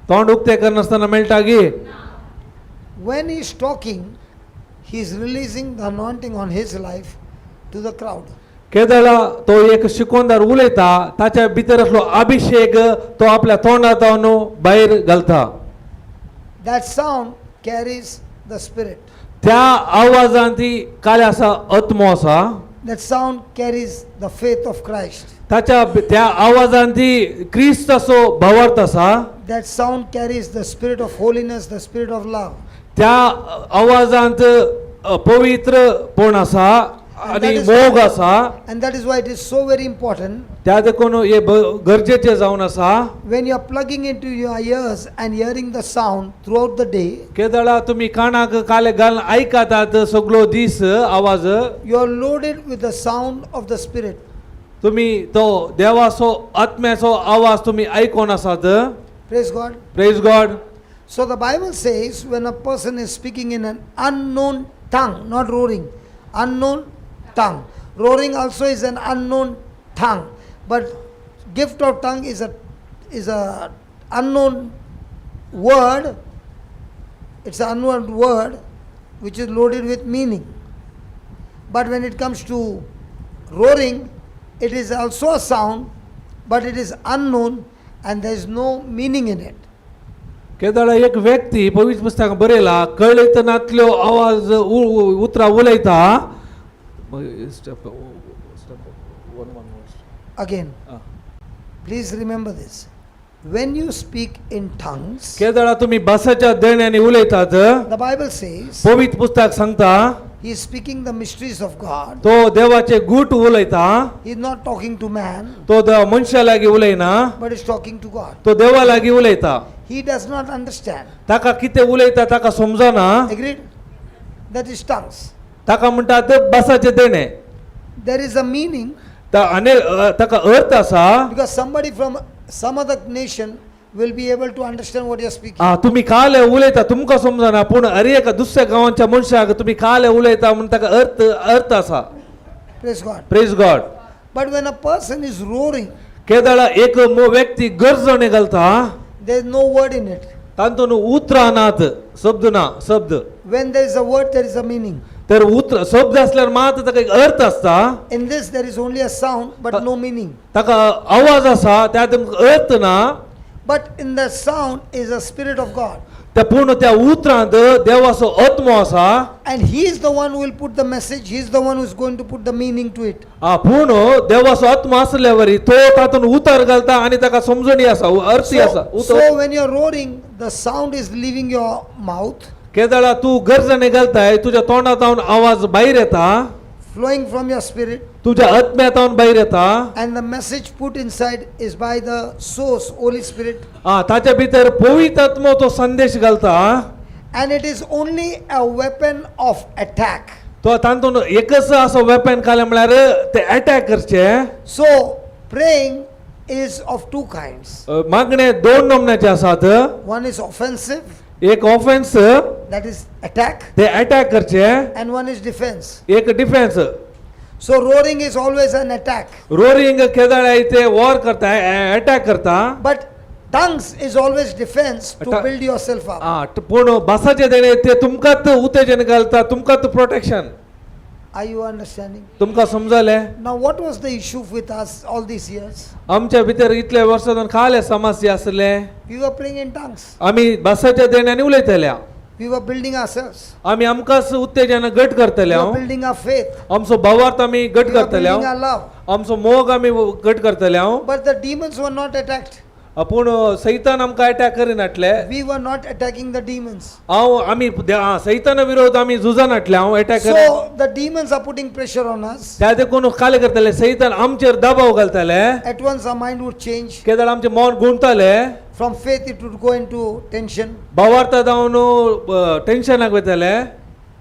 तोंड उक्ते करनासतना मेळटा गी When he is talking, he is releasing the anointing on his life to the crowd. केदळा तो एक शिकोंदार उलयता ताच्या भितर असलो अभिषेक तो आपल्या तोंडात भायर घालता That sound carries the spirit. त्या आवाजान ती काय आसा आत्मो आसा That sound carries the faith of Christ. त्या आवाजान ती क्रिस्ताचो भावार्थ आसा That sound carries the spirit of holiness, the spirit of love. त्या आवाजांत पवित्रपण आसा आणि मोग आसा And that is why it is so very important त्या देखून हे गरजेचे जावन आसा when you are plugging into your ears and hearing the sound throughout the day. केदळा तुम्ही कानाक काले घालून आयकतात सगळो दीस आवाज You are loaded with the sound of the spirit. तुम्ही तो देवाचो आत्म्याचो आवाज तुम्ही आयकोन आसात Praise God. Praise God So the Bible says when a person is speaking in an unknown tongue, not roaring, unknown tongue. Roaring also is an unknown tongue, but gift of tongue is a unknown word, it's an unknown word which is loaded with meaning. But when it comes to roaring, it is also a sound, but it is unknown and there is no meaning in it. केदाळा एक व्यक्ती पवित्र पुस्तकां बरयला कळयतनातल्यो आवाज उतरां उलयता Again, please remember this. When you speak in tongues, केदाळा तुम्ही भासाच्या देण्याने उलयतात the Bible says पवित्र पुस्तक सांगता he is speaking the mysteries of God. तो देवाचे गुट उलयता He is not talking to man, तो मनशा लागी उलयना but is talking to God. तो देवा लागी उलयता He does not understand. ताका कितें उलयता ताका समजना Agreed? That is tongues. ताका म्हणटात भासाचे देणे There is a meaning ताका अर्थ आसा because somebody from some other nation will be able to understand what you are speaking. तुम्ही काले उलयता तुमकां समजना पूण अरे एका दुसऱ्या गांवांच्या मनशाक तुम्ही काले उलयता म्हणून ताका अर्थ आसा. Praise God. Praise God. But when a person is roaring, केदाळा एक व्यक्ती गर्जणे घालता there is no word in it. तातूंत उतरां नात शब्द ना शब्द. When there is a word, there is a meaning. तर उतर शब्द असल्यार मात ताका एक अर्थ आसता. In this, there is only a sound, but no meaning. ताका आवाज आसा त्यात अर्थ ना. But in the sound is a spirit of God. त्या पूर्ण त्या उतरांत देवाचो आत्मो आसा. And he is the one who will put the message. He is the one who is going to put the meaning to it. पूर्ण देवाचो आत्मो आसल्या वरी तो तातूंत उतर घालता आनी ताका समजणी आसा अर्थी आसा. So when you are roaring, the sound is leaving your mouth, केदाळा तू गर्जने घालताय तुझ्या तोंडातावन आवाज भायर येता flowing from your spirit, तुझ्या आत्म्यातावन भायर येता and the message put inside is by the source, Holy Spirit. ताच्या भितर पवित्र आत्मो तो संदेश घालता. And it is only a weapon of attack. तो तातूंत एकच असो वेपन काले म्हळ्यार ते अटॅक करचे. So praying is of two kinds. मागणे दोन नमण्याचे आसात. One is offensive, एक ऑफेन्स that is attack, ते अटॅक करचे. and one is defense. एक defence. So roaring is always an attack. Roaring केदाळा इथे वॉर करता अटॅक करता. But tongues is always defense to Attack. build yourself up. पूण भासाचे देणे ते तुमकांच उत्तेजन घालता तुमकांच प्रोटेक्शन. Are you understanding? तुमकां समजले. Now what was the issue with us all these years? आमच्या भितर इतल्या वर्सांतून खाले समस्या आसले. We were praying in tongues. आमी भासाच्या देण्याने उलयतल्या. We were building ourselves. आमी आमकांच उत्तेजन घट We करतल्या. were building our faith. आमचो भावार्थ आमी घट We were करतल्या. building our love. आमचो मोग आमी घट करतल्या. But the demons were not attacked. पूण सैतान आमकां attack करिनाटले. We were not attacking the demons. आमी सैताना विरोध आमी झुजानाटले. हांव अटॅक कर. So the demons are putting pressure on us. त्या देखून काले करतले सैतान आमचेर दबाव घालतले. At once our mind would change. केदाळ आमचे मन गुंतले. From faith it would go into tension. भावार्थ जावन टेन्शनाक वयतले.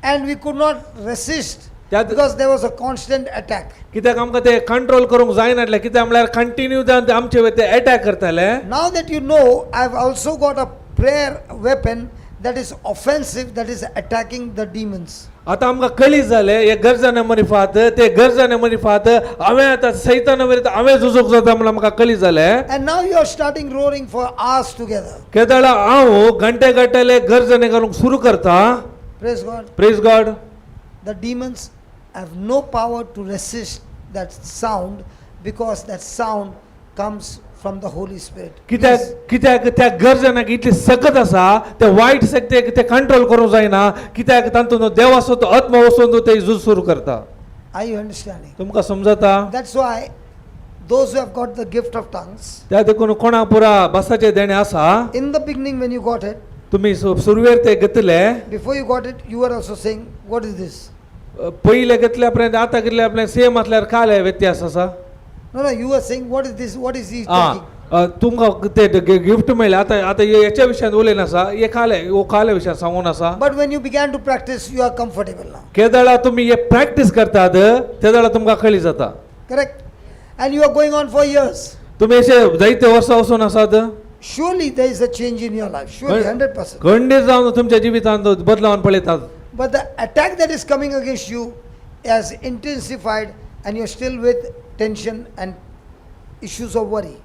And we could not resist That- because there was a constant attack. कित्याक आमकां ते कंट्रोल करूंक जायनाटले. कित्याक म्हळ्यार कंटिन्यू जावन आमचे वयर ते अटॅक करताले. Now that you know, I've also got a prayer weapon that is offensive, that is attacking the demons. आतां आमकां कळी जालें हे गरजाने मनिफात ते गरजाने मनिफात हांवें आतां सैताना विरुद्ध हांवें झुजूंक जाता म्हणून आमकां कळी जालें. And now you are starting roaring for hours together. केदाळ हांव घंटे घंटेले गरजने घालूंक सुरू करता. Praise God. Praise God. The demons have no power to resist that sound because that sound comes from the Holy Spirit. कित्याक कित्याक त्या गरजनाक इतली सकत आसा ते वायट शक्तीक ते कंट्रोल करूंक जायना. कित्याक तातूंत देवाचो तो आत्मा वचून ते झूज सुरू करता. Are you understanding? तुमकां समजता. That's why those who have got the gift of tongues, त्या देखून कोणाक पुरा भासाचे देणे आसा. in the beginning when you got it, तुम्ही सुरवेर ते घेतले. before you got it, you were also saying, what is this? पयले घेतल्या पर्यंत आतां घेतल्या पर्यंत सेम आसल्यार काय व्यत्यास आसा. No, you were saying, what is this? What is he talking? तुमकां ते गिफ्ट मेळ्ळें. आतां हेच्या विशयान उलयन आसा. हे काले विशयान सांगून आसा. But when you began to practice, you are comfortable now. केदाळा तुम्ही हे प्रॅक्टीस करतात तेदाळा तुमकां कळी जाता. Correct? And you are going on for years. तुम्ही अशे जायते वर्सां वचून आसात. Surely there is a change in your life. Surely, 100%. खंडीत जावन तुमच्या जिवितांत बदलावन पळयतात. But the attack that is coming against you has intensified and you're still with tension and issues of worry.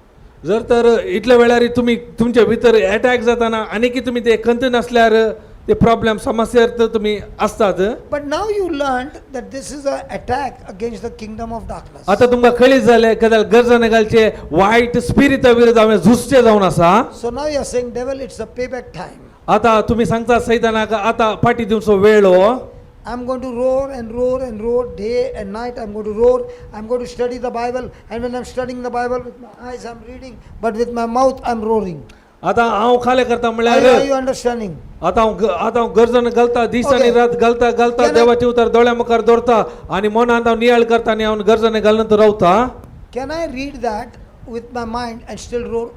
जर तर इतल्या वेळार तुम्ही तुमच्या भितर अटॅक जाताना आणि की तुम्ही ते कंत नसल्यार ते प्रॉब्लेम समस्या तर तुम्ही असतात. But now you learned that this is an attack against the kingdom of darkness. आता तुमका कळीत झाले कदाल गरजने घालचे वाईट स्पिरिटा विरुद्ध आम्ही झुजचे जाऊन असा. So now you are saying, devil, it's a payback time. आता तुम्ही सांगता सैतानाक आता पाठी दिवसो वेळ हो. I'm going to roar and roar and roar day and night. I'm going to roar. I'm going to study the Bible. And when I'm studying the Bible with my eyes, I'm reading. But with my mouth, I'm roaring. आता हांव खाले करता Are म्हणल्यार you understanding? आता हांव गरजन घालता दीस Okay. आनी रात घालता घालता Can I- देवाचे उतर दोळ्या मुखार दवरता आणि मनांत हांव नियाळ करता आणि हांव गरजने घालून तर रावता. Can I read that with my mind and still roar?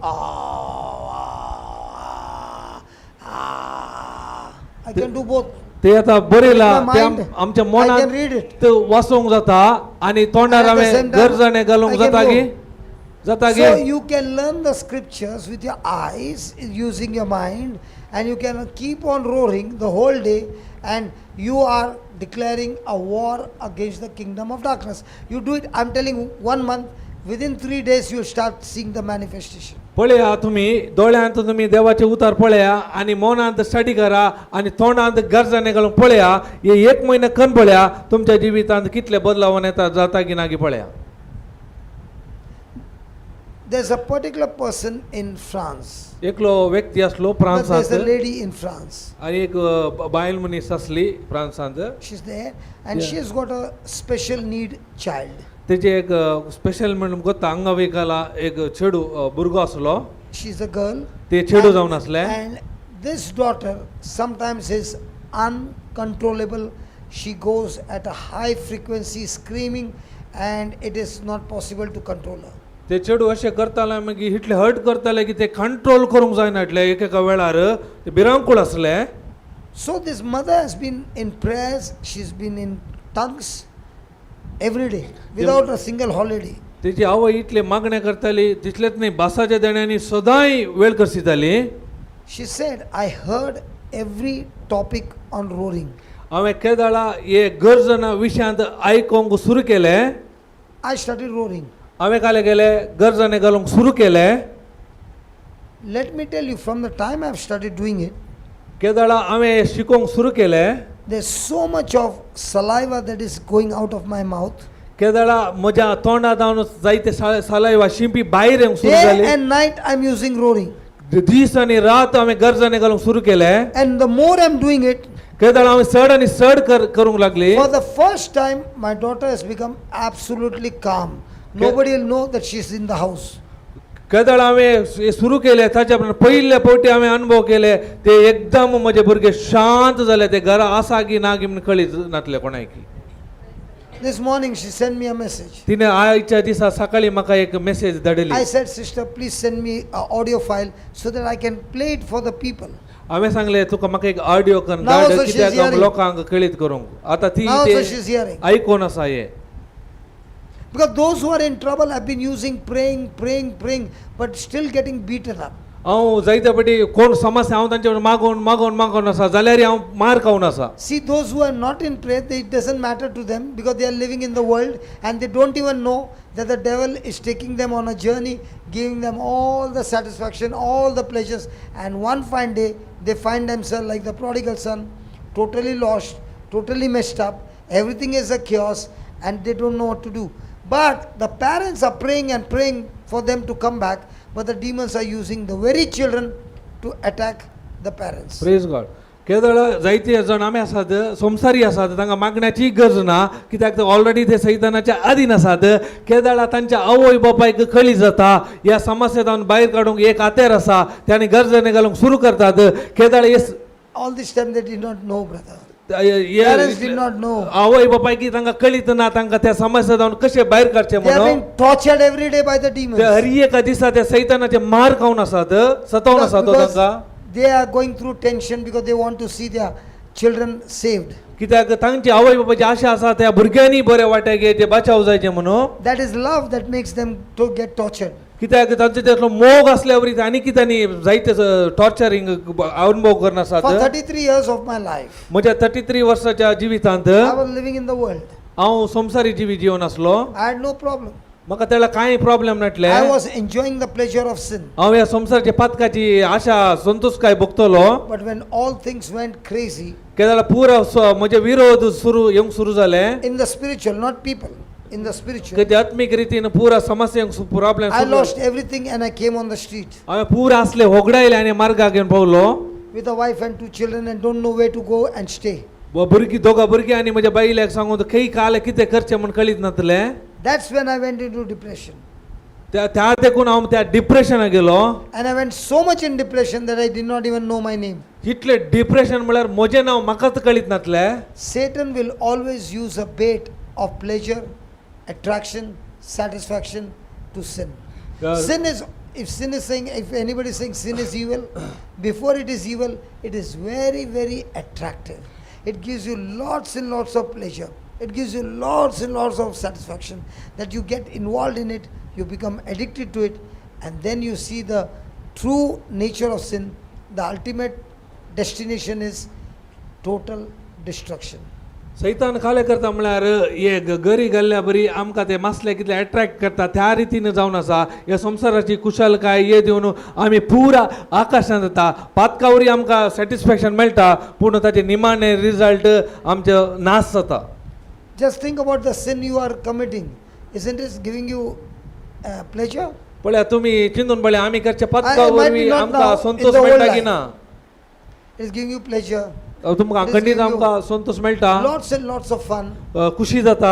I can do both. ते आता बरेला With my ते mind, आमच्या I can read मनात it. वाचूंक जाता आणि तोंडार And at the हांवें same time, गरजने घालूंक I can जाता गे roar. जाता So gay. you can learn the scriptures with your eyes using your mind, and you can keep on roaring the whole day, and you are declaring a war against the kingdom of darkness. You do it, I'm telling you, 1 month, within 3 days you start seeing the manifestation. पळया तुम्ही दोळ्यांत तुम्ही देवाचे उतार पळया आणि मनांत study करा आणि तोंडांत गरजने घालून पळया. हे 1 महिना कन पळया तुमच्या जिवितांत कितले बदलाव येता जाता की नागी पळया. There's a particular person in France. एकलो व्यक्ती असलो But there's फ्रान्सांत a lady in France. आणि एक बायल मनीस असली फ्रान्सांत. She's there, and Yeah. she's got a special need child. तेचे एक स्पेशल म्हणून गोता अंगविकला एक चेडू भुरगो असलो. She's a girl. ते चेडू जावन असले. And this daughter sometimes is uncontrollable. She goes at a high frequency screaming, and it is not possible to control her. ते चेडू अशें करताले मागीर इतले हर्ट करताले की ते कंट्रोल करूंक जायना इतले एक एका वेळार ते भिरांकूळ असले. So this mother has been in prayers, she's been in tongues every day without a single holiday. Techi आवय इतले मागणे करताली तितलेच न्ही भासाच्या देण्यानी सदांय वेळ करसिताली. She said, I heard every topic on roaring. हांवें केदाळा हे गर्जना विशयांत आयकोंक सुरू केले. I started roaring. हांवें काले गेले गर्जने घालूंक सुरू केले. Let me tell you, from the time I've started doing it, केदाळा हांवें शिकोंक सुरू केले. there's so much of saliva that is going out of my mouth. केदाळा म्हज्या तोंडांत हांव जायते सालायवा शिंपी भायर येवंक सुरू Day जाली. and night I'm using roaring. दीस आनी रात हांवें गर्जने घालूंक सुरू केले. And the more I'm doing it, केदाळा हांवें चड आनी चड करूंक लागली. for the first time, my daughter has become absolutely calm. Nobody will know that she's in the house. केदाळ हांवें सुरू केले ताच्या पयले फावटी हांवें अनुभव केले ते एकदम म्हजे भुरगे शांत जाले. ते घरा आसा की ना की म्हण कळीत नासले कोणायकी. This morning she sent me a message. तिने आयच्या दिसा सकाळी म्हाका एक message धाडली. I said, sister, please send me an audio file so that I can play it for the people. हांवें सांगले तुका म्हाका एक ऑडिओ कर Now धाड also she is कित्याक hearing. लोकांक कळीत करूंक. आता ती Now ते also she is hearing. आयकोन आसा हे. Because those who are in trouble have been using praying, but still getting beaten up. हांव जायते फावटी कोण समस्या हांव तांचे मागोवन आसा जाल्यार हांव मार खावन आसा. See, those who are not in prayer, it doesn't matter to them because they are living in the world and they don't even know that the devil is taking them on a journey, giving them all the satisfaction, all the pleasures, and one fine day they find themselves like the prodigal son, totally lost, totally messed up, everything is a chaos and they don't know what to do. But the parents are praying and praying for them to come back, but the demons are using the very children to attack the parents. Praise God. केदळ जायते जण आमी आसात संसारी आसात तांकां मागण्याची गरज ना कित्याक ऑलरेडी ते सैतानाच्या अधीन आसात. केदळा तांच्या आवय बापायक कळी जाता ह्या समस्येंतून भायर काडूंक एक आतेर आसा ते आनी गरजेने घालूंक सुरू करतात. केदळ All this time they did not know, brother. Parents did not know. आवय बापायकी तांकां कळीत ना तांकां त्या समस्येंतून कशें भायर काडचें They are म्हणून. being tortured every day by the demons. ते हर एका दिसा त्या सैतानाचे मार खावन आसात सतावन आसात Because तांकां. they are going through tension because they want to see their children saved. कित्याक तांची आवय बापायची आशा आसा त्या भुरग्यांनी बरे वाट्याक ते बचाव जायचे म्हणून. That is love that makes them to get tortured. कित्याक तांचे त्यातलो मोग असल्यावर आनी कित्यानी जायते टॉर्चरिंग अनुभव करन आसात. For 33 years of my life, म्हज्या 33 वर्साच्या जिवितांत I was living in the world. हांव संवसारी जिवी जिवन आसलो. I had no problem. म्हाका त्याला काही problem नटले I was enjoying the pleasure of sin. हांव ह्या संसारच्या पातकाची आशा संतोष काय भोगतलो But when all things went crazy, केदाला पुरा म्हणजे विरोध सुरू जाले in the spiritual, not people, in the spiritual, कधी आत्मिक रीतीन पुरा समस्या problem I lost everything and I came on the street हांवें पुरा असले होगडायले आनी मार्गाक घेवन Paulo with a wife and 2 children and don't know where to go and stay. भुरगीं दोगा भुरगीं आनी म्हज्या बायलेक सांगून खंय काल कितें करचें म्हण कळीत नातले That's when I went into depression. त्या देखून हांव त्या डिप्रेशनाक गेलो And I went so much in depression that I did not even know my name. इतले डिप्रेशन म्हळ्यार म्हजें नांव म्हाकाच कळीत नातलें Satan will always use a bait of pleasure, attraction, satisfaction to sin. Sin is, if anybody is saying sin is evil, before it is evil, it is very, very attractive. It gives you lots and lots of pleasure. It gives you lots and lots of satisfaction that you get involved in it, you become addicted to it, and then you see the true nature of sin. The ultimate destination is total destruction. सैतान खाले करता म्हळ्यार हे गरी घाल्ल्या बरी आमकां ते मासले कितले अट्रॅक्ट करता त्या रितीन जावन आसा ह्या संवसाराची कुशलकाय हे दिवन आमी पुरा आकाशांत येता पातकावरी आमकां सॅटिस्फॅक्शन मेळटा पूण ताचे निमाणे रिजल्ट आमचे नाश जाता Just think about the sin you are committing. Isn't it giving you pleasure? पळया तुमी चिंतून पळया आमी करचे I might be पातकावरी not आमकां now, in Santosh the old मेळटा की life. ना It's giving you pleasure. तुमकां It is खंडीत giving you आमकां संतोष मेळटा Lots and lots of fun. खुशी जाता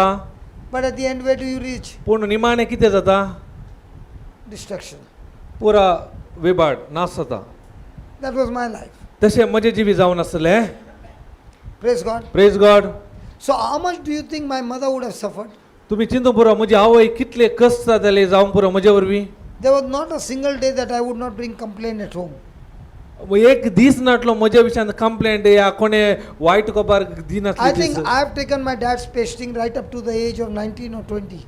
But at the end, where do you reach? पूण निमाणे कितें जाता Destruction. पुरा विबाड नाश जाता That was my life. तशें म्हजें जिवी जावन आसलें Praise God. Praise God So, how much do you think my mother would have suffered? तुम्ही चिंतू पुरो म्हजी आवय कितले कश्ट जाताले जावंक पुरो म्हजे वरवीं There was not a single day that I would not bring complaint at home. एक दीस नाटलो म्हज्या विशयान कंप्लेंट या कोणे वायट खबर I दिनातले think these I have taken my dad's pasting right up to the age of 19 or 20.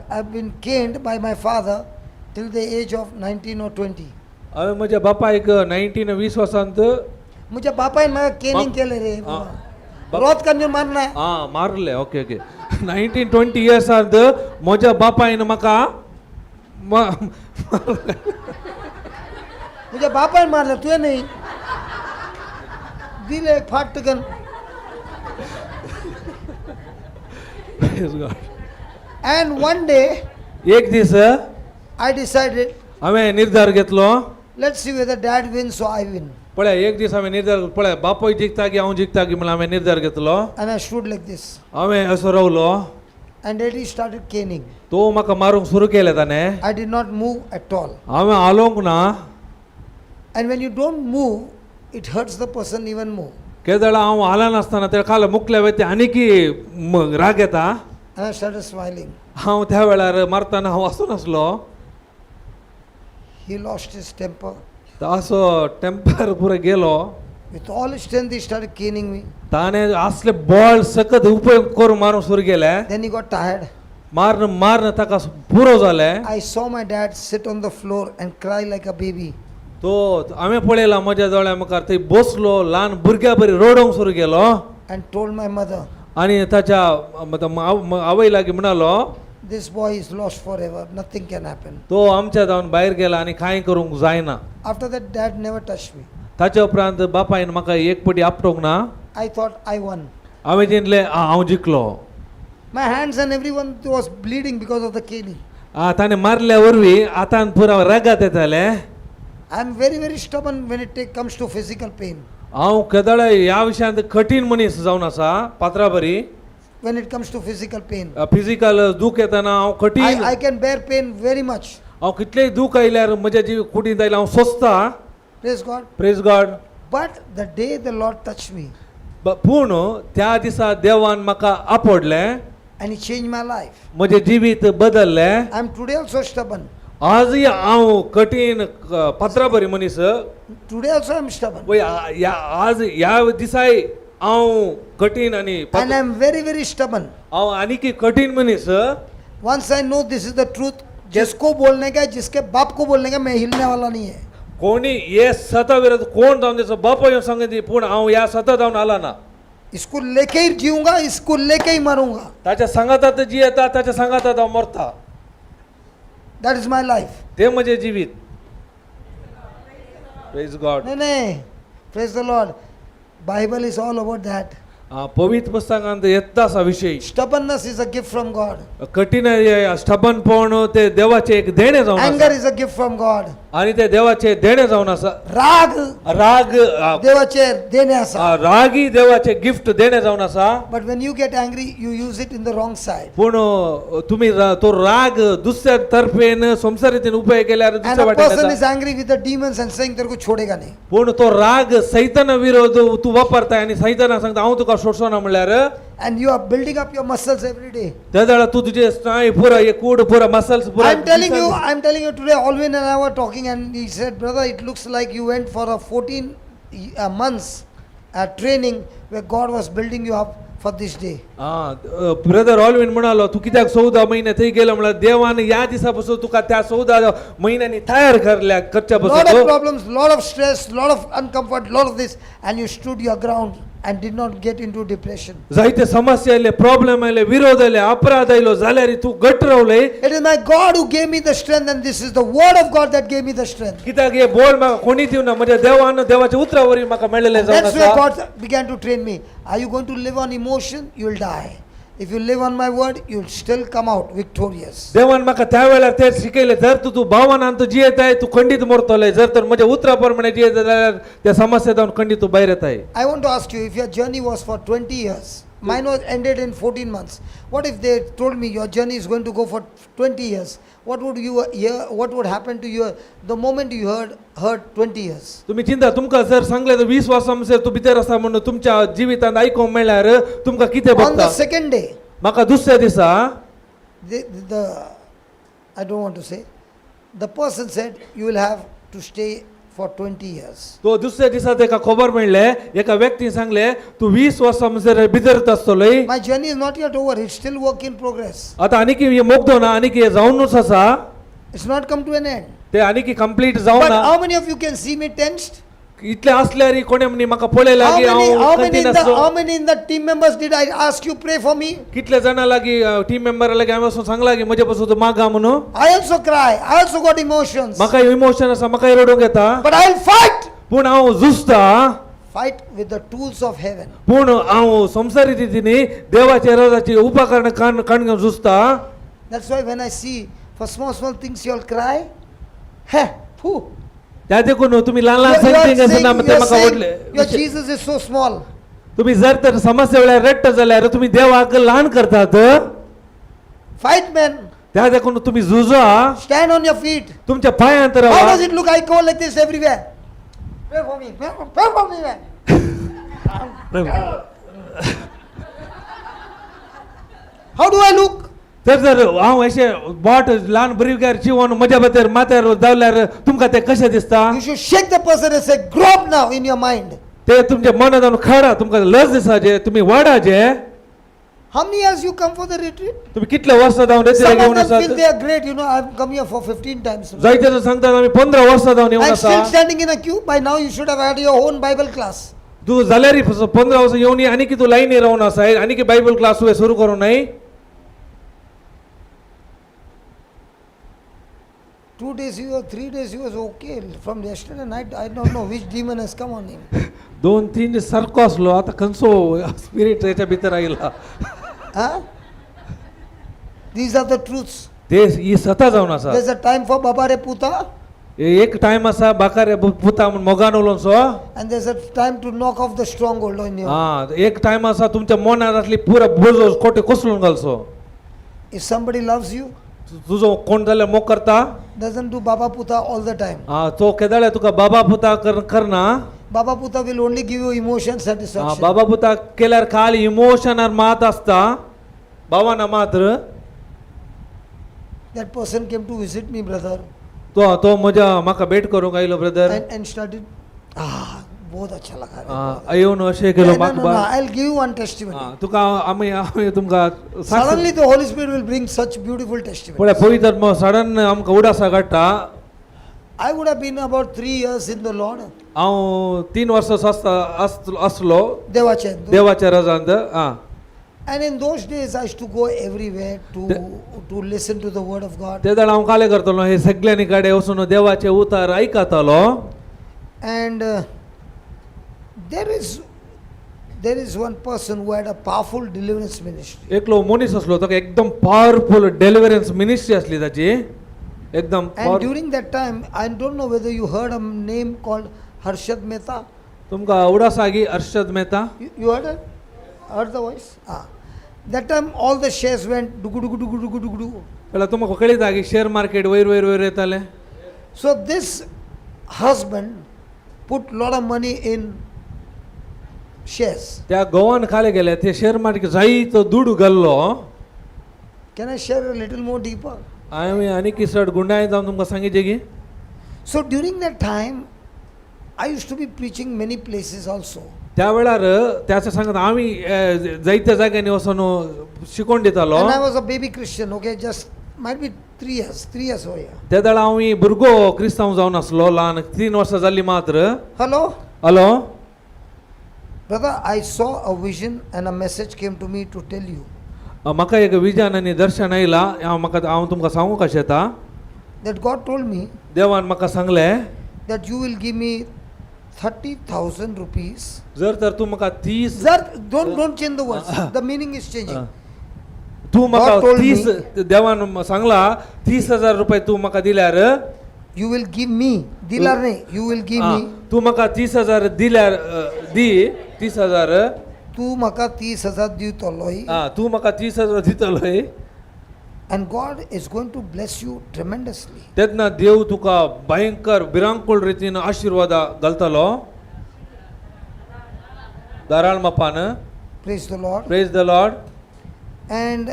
I've been caned by my father till the age of 19 or 20. हांवें म्हज्या बापायक 19-20 वर्सांत मुझे बापायन म्हाका केनिंग केले रे रोत कन्या मारना आं मारले ओके ओके 19-20 इयर्सांत म्हज्या बापायन म्हाका मुझे बापायन मारले तुवें नहीं दिले एक फाट टकन and one day एक दीस I decided हांवें निर्धार घेतलो let's see whether dad wins or I win. पळय एक दीस हांवें निर्धार पळय बापूय जिखता की हांव जिखता की म्हणून हांवें निर्धार घेतलो And I stood like this हांवें असो रावलो and daddy started caning. तो म्हाका मारूंक सुरू केलें ताणें I did not move at all. हांवें आलोंक ना And when you don't move, it hurts the person even more. केदळ हांव आला नासतना ते काल मुकल्या वेळी आनीकी राग येता And I started smiling. हांव त्या वेळार मारतना हांव वाचून आसलो He lost his temper. तो असो टेम्पर पुरो गेलो With all his strength, he started caning me. ताणें असले बॉल सकत उपयोग करून मारूंक सुरू केलें Then he got tired. मारन ताका पुरो जालें I saw my dad sit on the floor and cry like a baby. तो हांवें पळयला म्हज्या दोळ्या मुखार थंय बसलो ल्हान भुरग्या बरी रडोंक सुरू केलो And told my mother, आनी ताच्या आवय लागीं म्हणालो this boy is lost forever. Nothing can happen. तो आमच्या जावन भायर गेला आनी कांय करूंक जायना After that, dad never touched me. ताच्या उपरांत बापायन म्हाका एक पटी आपटोंक ना I thought I won. हांवें चिंतलें हांव जिखलो My hands and everyone was bleeding because of the caning. ताणें मारल्या वरवीं आतां पुरो रगात येताले I am very, very stubborn when it comes to physical pain. हांव केदळ ह्या विशयांत कठीण मनीस जावन आसा पात्रां बरी When it comes to physical pain, physical दूख येतना हांव कठीण I can bear pain very much. हांव कितलेय दूख आयल्यार म्हज्या जीव कुडींत आयल्यार हांव सोंसता Praise God. Praise God But the day the Lord touched me पूण त्या दिसा देवान म्हाका आपडलें and He changed my life. म्हजें जिवीत बदललें I am today also stubborn. आजय हांव कठीण पात्रां बरी मनीस Today also I am stubborn. आज ह्या दिसाय हांव कठीण आनी And I am very, very stubborn. हांव आनीक कठीण मनीस Once I know this is the truth, जिसको बोलने का जिसके बाप को बोलने का मैं हिलने वाला नहीं है. कोणी हे सता विरोध कोण जावन दिसो बाप येवन सांगत पूण हांव ह्या सता जावन आला ना इसको लेके ही जीऊंगा, इसको लेके ही मरूंगा. त्याच्या संगातात जी येतात त्याच्या संगातात मरता. That is my life. ते म्हणजे जीवित. Praise God. नहीं, praise the Lord. Bible is all about that. पवित्र पुस्तकांत येता असा विषय. Stubbornness is a gift from God. कठीण स्टबनपण ते देवाचे एक देणे जाऊन Anger आसा. is a gift from God. आणि ते देवाचे देणे जाऊन असा. राग देवाचे देणे असा. रागी देवाचे गिफ्ट देणे जाऊन असा. But when you get angry, you use it in the wrong side. पण तुम्ही तो राग दुसऱ्या तर्फेन संसारीतीन उपयोग केल्यावर And दुसऱ्या a person is वाटेन. angry with the demons and saying तेरे को छोड़ेगा नहीं. पण तो राग सैतान विरोध तू वापरताय आणि सैताना सांगता हांव तुका सोडसो ना म्हणल्यार. And you are building up your muscles every day. त्या वेळा तू तुझे स्नायू पुरा हे कूड पुरा मसल्स पुरा. I'm telling you today, Alvin and I were talking and he said, brother, it looks like you went for a 14 months training where God was building you up for this day. Brother Alwin म्हणालो तू कित्याक 14 महिने थंय गेलो म्हणल्यार देवान या दिसापासून तुका त्या 14 महिन्यांनी तयार करल्या करच्या Lot of पासून. problems, lot of stress, lot of uncomfort, lot of this, and you stood your ground and did not get into depression. जायते समस्या आयले, प्रॉब्लेम आयले, विरोध आयले, अपराध आयलो जाल्यार तू घट रावले. It is my God who gave me the strength, and this is the word of God that gave me the strength. कित्याक हे बोल म्हाका कोणी दिवना म्हणजे देवान देवाच्या उतरावरी म्हाका मेळलेले जावन That's where आसा. God began to train me. Are you going to live on emotion? You will die. If you live on my word, you will still come out victorious. देवान म्हाका त्या वेळार ते शिकयले जर तू भावनांत जियेताय तू खंडीत मरतले, जर तर म्हज्या उतरा प्रमाणे जियेत जाल्यार त्या समस्येतून खंडीत तू भायर येताय. I want to ask you, if your journey was for 20 years, mine was ended in 14 months. What if they told me your journey is going to go for 20 years? What would you hear? What would happen to you the moment you heard 20 years? तुम्ही चिंता तुमका जर सांगले तर 20 वर्सांमध्ये तू भितर आसा म्हणून तुमच्या जिवितांत आयकोंक मेळ्यार तुमका कितें On the बघता. second day, म्हाका दुसऱ्या दिसा I don't want to say, the person said you will have to stay for 20 years. तो दुसऱ्या दिसा तेका खबर मेळ्ळे, एका व्यक्तीन सांगले तू 20 वर्सांमध्ये भितरत आसतलोय. My journey is not yet over. It's still work in progress. आता आनीक हे मोगदो ना, आनीक हे जावनूच आसा. It's not come to an end. ते आनीक कंप्लीट But जावना. how many of you can see me tensed? इतले असल्यार कोणी म्हणी म्हाका पळय How लागी many, हांव कठीण आसलो. how many in the team members did I ask you pray for me? कितले जाणा लागी टीम मेंबर लागी हांवें वचून सांगला की म्हजे पासून तू मागा म्हणून. I also cry. I also got emotions. म्हाका इमोशन आसा, म्हाका रडूंक येता. But I'll fight. पूण हांव झुजता. Fight with the tools of heaven. पूण हांव संवसारी रितींनी देवाच्या राजाची उपकरण काण झुजता. That's why when I see for small things you'll cry. Heh, phew. त्या देखून तुम्ही लहान लहान You are सांगते saying, ना ते म्हाका ओडले. your Jesus is so small. तुम्ही जर तर समस्या वेळार रट्ट जाल्यार तुम्ही देवाक लहान करतात. Fight, man. त्या देखून तुम्ही झुजा. Stand on your feet. तुमच्या पायांत How राहा. does it look? I go like this everywhere. Pray for me. Pray for me, man. How do I look? तर जर हांव अशें बोट ल्हान भुरग्यार चिवोन म्हज्या भितर माथ्यार जाल्यार तुमकां ते कशें दिसता. You should shake the person and say, grow up now in your mind. ते तुमच्या मनांत खरा तुमकां लज दिसा जे तुम्ही वाडा जे. How many years you come for the retreat? तुम्ही कितले वर्सां जावन रेती Some घेवन of them feel आसात. they are great. You know, I've come here for 15 times. जायते जण सांगतात आमी 15 वर्सां जावन येवन I'm still आसा. standing in a queue. By now you should have had your own Bible class. तू जाल्यार 15 वर्सां येवन आनी की तू लायनी रावन आसाय आनी की बायबल क्लास तुवें सुरू करूं न्हय. 2 days he was, 3 days he was okay. From yesterday night, I don't know which demon has come on him. 2-3 दीस सारको आसलो आता खंयचो स्पिरिट त्याच्या भितर आयला. Huh? These are the truths. ते ही सता जावन आसा. There's a time for Babare Puta, एक टाइम आसा बाकारे पुता म्हूण मोगान उलोवचो. and there's a time to knock off the stronghold on you. एक टाइम आसा तुमच्या मनार आसली पुरा बोजो कोटे कोसळून घालचो. If somebody loves you, तुजो कोण जाल्यार मोग करता. doesn't do Baba Puta all the time. तो केदाळे तुका बाबा पुता करना. Baba Puta will only give you emotion satisfaction. बाबा पुता केल्यार खाली इमोशनार मात आसता, भावना मात्र. That person came to visit me, brother, तो म्हज्या म्हाका भेट करूंक आयलो ब्रदर. and started, बहुत अच्छा लगा रे. येवन अशें केलो No, no, no, म्हाका. I'll give you one testimony. तुका आमी तुमकां Suddenly the Holy Spirit will bring such beautiful testimony. पळय पवित्र सडन आमकां उडासा काडटा. I would have been about 3 years in the Lord. हांव 3 वर्सां असलो Devache. देवाच्या रजांत आं And in those days, I used to go everywhere to listen to the word of God. ते दाड हांव काले करतलो हे सगळ्यांनी कडेन वचून देवाचे उतार आयकतालो. And there is one person who had a powerful deliverance ministry. एकलो मनीस असलो ताका एकदम पावरफुल डेलिव्हरन्स मिनिस्ट्री असली ताची एकदम And during that time, I don't know whether you heard a name called Harshad Mehta. तुमकां उडासागी Arshad Mehta You heard it? Heard the voice? That time all the shares went dugu dugu dugu dugu dugu dugu. जाल्यार तुमकां कळिता की share market वयर वयर वयर येताले. So this husband put lot of money in shares. त्या गोवान खाले गेले ते शेअर मार्केट जायतो दूड घाल्लो. Can I share a little more deeper? हांवें आनी किसड गुंडाळी जावन तुमकां सांगितलें की So during that time, I used to be preaching many places also. त्या वेळार त्याचं सांगत आम्ही जायत्या जाग्यांनी वचून शिकोवन दितालो. And I was a baby Christian, okay, just might be 3 years over here. त्या दाडा हांव भुरगो क्रिस्तांव जावन आसलो ल्हान 3 वर्सां जाल्ली मात्र. Hello? Hello Brother, I saw a vision and a message came to me to tell you. म्हाका एक विजन आनी दर्शन आयला. हांव तुमकां सांगूं कशें येता. That God told me देवान म्हाका सांगलें that you will give me 30,000 rupees. जर तर तूं म्हाका 30 Sir, don't change the words. The meaning is changing. तूं म्हाका God told 30 देवान सांगला 30,000 रुपये तूं म्हाका दिल्यार You will give me. Dilar nahi. You will give me. तूं म्हाका 30,000 दिल्यार दी 30,000 तू म्हाका 30,000 दिवतलोय. तूं म्हाका 30,000 दितलोय. And God is going to bless you tremendously. तेन्ना देव तुका भयंकर भिरांकूळ रितीन आशिर्वाद घालतलो. दाराळ मापान. Praise the Lord. Praise the Lord. And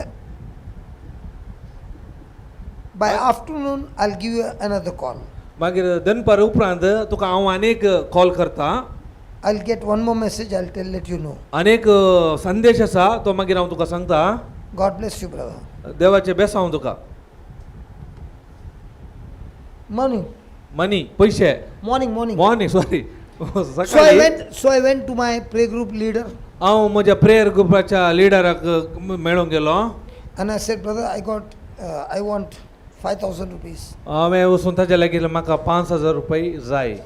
by afternoon, I'll give you another call. मागीर दनपार उपरांत तुका हांव आनीक कॉल करता. I'll get one more message. I'll let you know. आनीक संदेश आसा तो मागीर हांव तुका सांगता. God bless you, brother. देवाचे बेसांव तुका. Morning. मनी पैसे Morning. Morning sorry So I went to my prayer group leader हांव म्हज्या प्रेयर ग्रुपाच्या लिडराक मेळूंक गेलो. and I said, brother, I want 5,000 rupees. हांवें वचून ताचे लागीं म्हाका 5,000 रुपये जाय.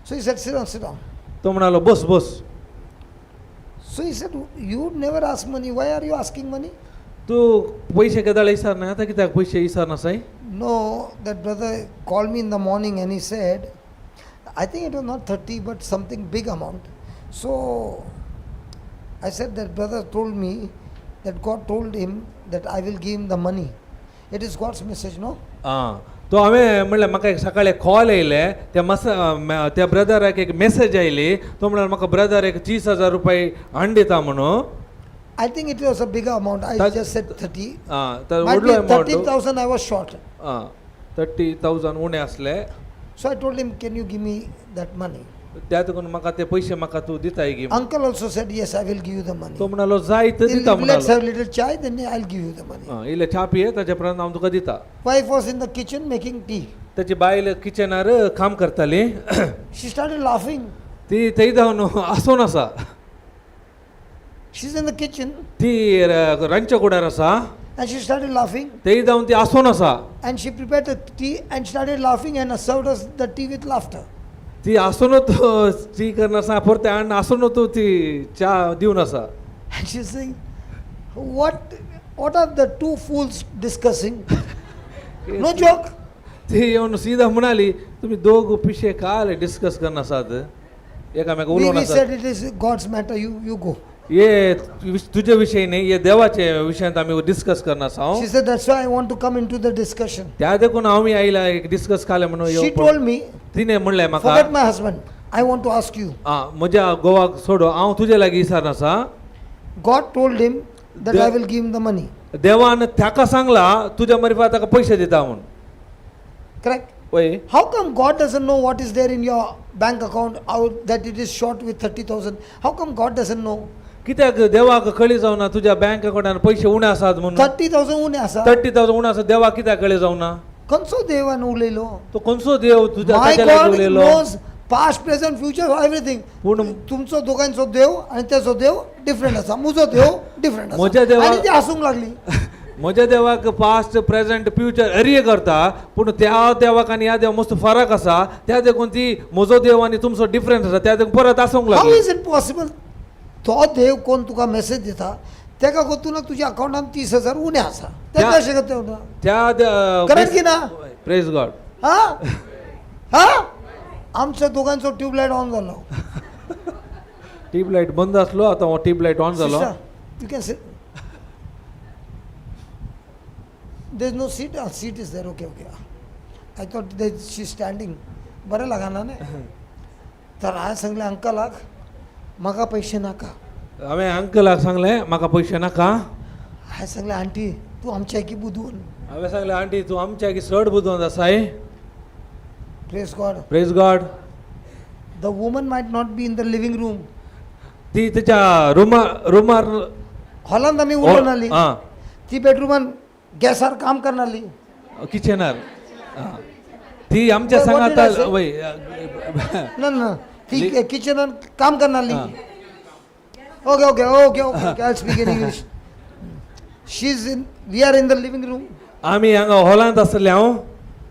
So he said, sit down. तो म्हणालो बस. So he said, you never ask money. Why are you asking money? तूं पयशे केदाळ विचारना आतां कित्याक पयशे विचारनासाय. No, that brother called me in the morning and he said, I think it was not 30 but something big amount. So I said that brother told me that God told him that I will give him the money. It is God's message, no? तो हांवें म्हणलें म्हाका एक सकाळी call येयले त्या ब्रदराक एक message oily. तो म्हणल्यार म्हाका ब्रदर एक 30,000 रुपये हाडून दिता म्हणून. I think it was a bigger amount. I just said 30. तर Might be व्हडलो अमावंट. 13,000 I was short. 30,000 उणे आसले. So I told him, can you give me that money? त्या देखून म्हाका ते पयशे म्हाका तू दिताय गी. Uncle also said, yes, I will give you the money. तो म्हणालो जाय तर दिता Let's म्हणालो. have a little chai, then I'll give you the money. इल्ले च्या पिये ताचे उपरांत हांव तुका दिता. Wife was in the kitchen making tea. ताची बायल किचनार काम करताली. She started laughing. ती थंय जावन आसून आसा. She's in the kitchen ती रांदच्या कुडार आसा. and she started laughing थंय जावन ती आसून आसा. and she prepared the tea and started laughing and served us the tea with laughter. ती आसूनच ती करना आसा परते आनी आसूनच ती च्या दिवन आसा. And she's saying, what are the two fools discussing? No joke. ती येवन सीधा म्हणाली तुम्ही दोग पिशे काल डिस्कस करना आसात एकामेका उलोवन We said आसात. it is God's matter, you go. ये तुझे विषय नाही ये देवाचे विशयांत आमी डिस्कस करना आसा. She said, that's why I want to come into the discussion. त्या देखून हांव आयला एक डिस्कस काले म्हणून She येवप. told me, तिने म्हणलें म्हाका forget my husband. I want to ask you. म्हज्या गोवाक सोडो हांव तुजे लागीं विचारना आसा. God told him that I will give him the money. देवान ताका सांगला तुज्या मरिफा ताका पयशे दिता म्हणून. Correct? पळय How come God doesn't know what is there in your bank account, that it is short with 30,000? How come God doesn't know? कित्याक देवाक कळी जावना तुज्या बँक अकाउंटान पयशे उणे आसात म्हणून. 30,000 उणे आसा. 30,000 उणे आसा देवाक कित्याक कळी जावना. खंयचो देवान उलयलो? तो कोणसो देव तुझ्या माय ताच्या गॉड उलयलो? Knows past present future everything. पूर्ण तुमचो दोगांचो देव आणि त्याचो देव डिफरंट आसा, म्हजो देव डिफरंट म्हज्या आसा. देवा- आणि ती हसूंक लागली. म्हज्या देवाक पास्ट प्रेझेंट फ्युचर अर्य करता, पूण त्या देवाक आनी ह्या देवा मस्त फरक आसा. त्या देखून ती म्हजो देव आनी तुमचो डिफरंस आसा, त्या देखून परत आसूंक हाऊ लागली. Is it possible? तो देव कोण तुका मेसेज दिता तेका कोतून तुज्या अकाउंटान 30,000 उणे आसा, ते त्या- कशें करता? त्या Correct की ना? Praise God. हा हा आमच्या दोघांचो ट्यूबलाइट ऑन जालो. ट्यूबलाइट बंद आसलो, आता हो ट्यूबलाइट ऑन जालो. You can sit. There is no seat. Seat is there. Okay okay. I thought they she standing. बरें लागना न्ही. तर हांवें सांगलें अंकलाक म्हाका पयशे नाका. हांवें अंकलाक सांगलें म्हाका पयशे नाका. हांवें सांगलें आंटी तूं आमच्या एकी बुदून. हांवें सांगलें आंटी तूं आमच्या की चड बुदोंत आसाय. Praise God. Praise God. The woman might not be in the living room. ती तिच्या रुमार हॉलांत आमी उलोवन आली. हां ती बेडरूमान गॅसार काम करनाली. किचनार. ती आमच्या What सांगात did I say? वय ना ना ती किचनान काम करनाली. Okay okay okay okay. I speak in English. She is in. We are in the living room. आमी हांगा हॉलांत आसले. हांव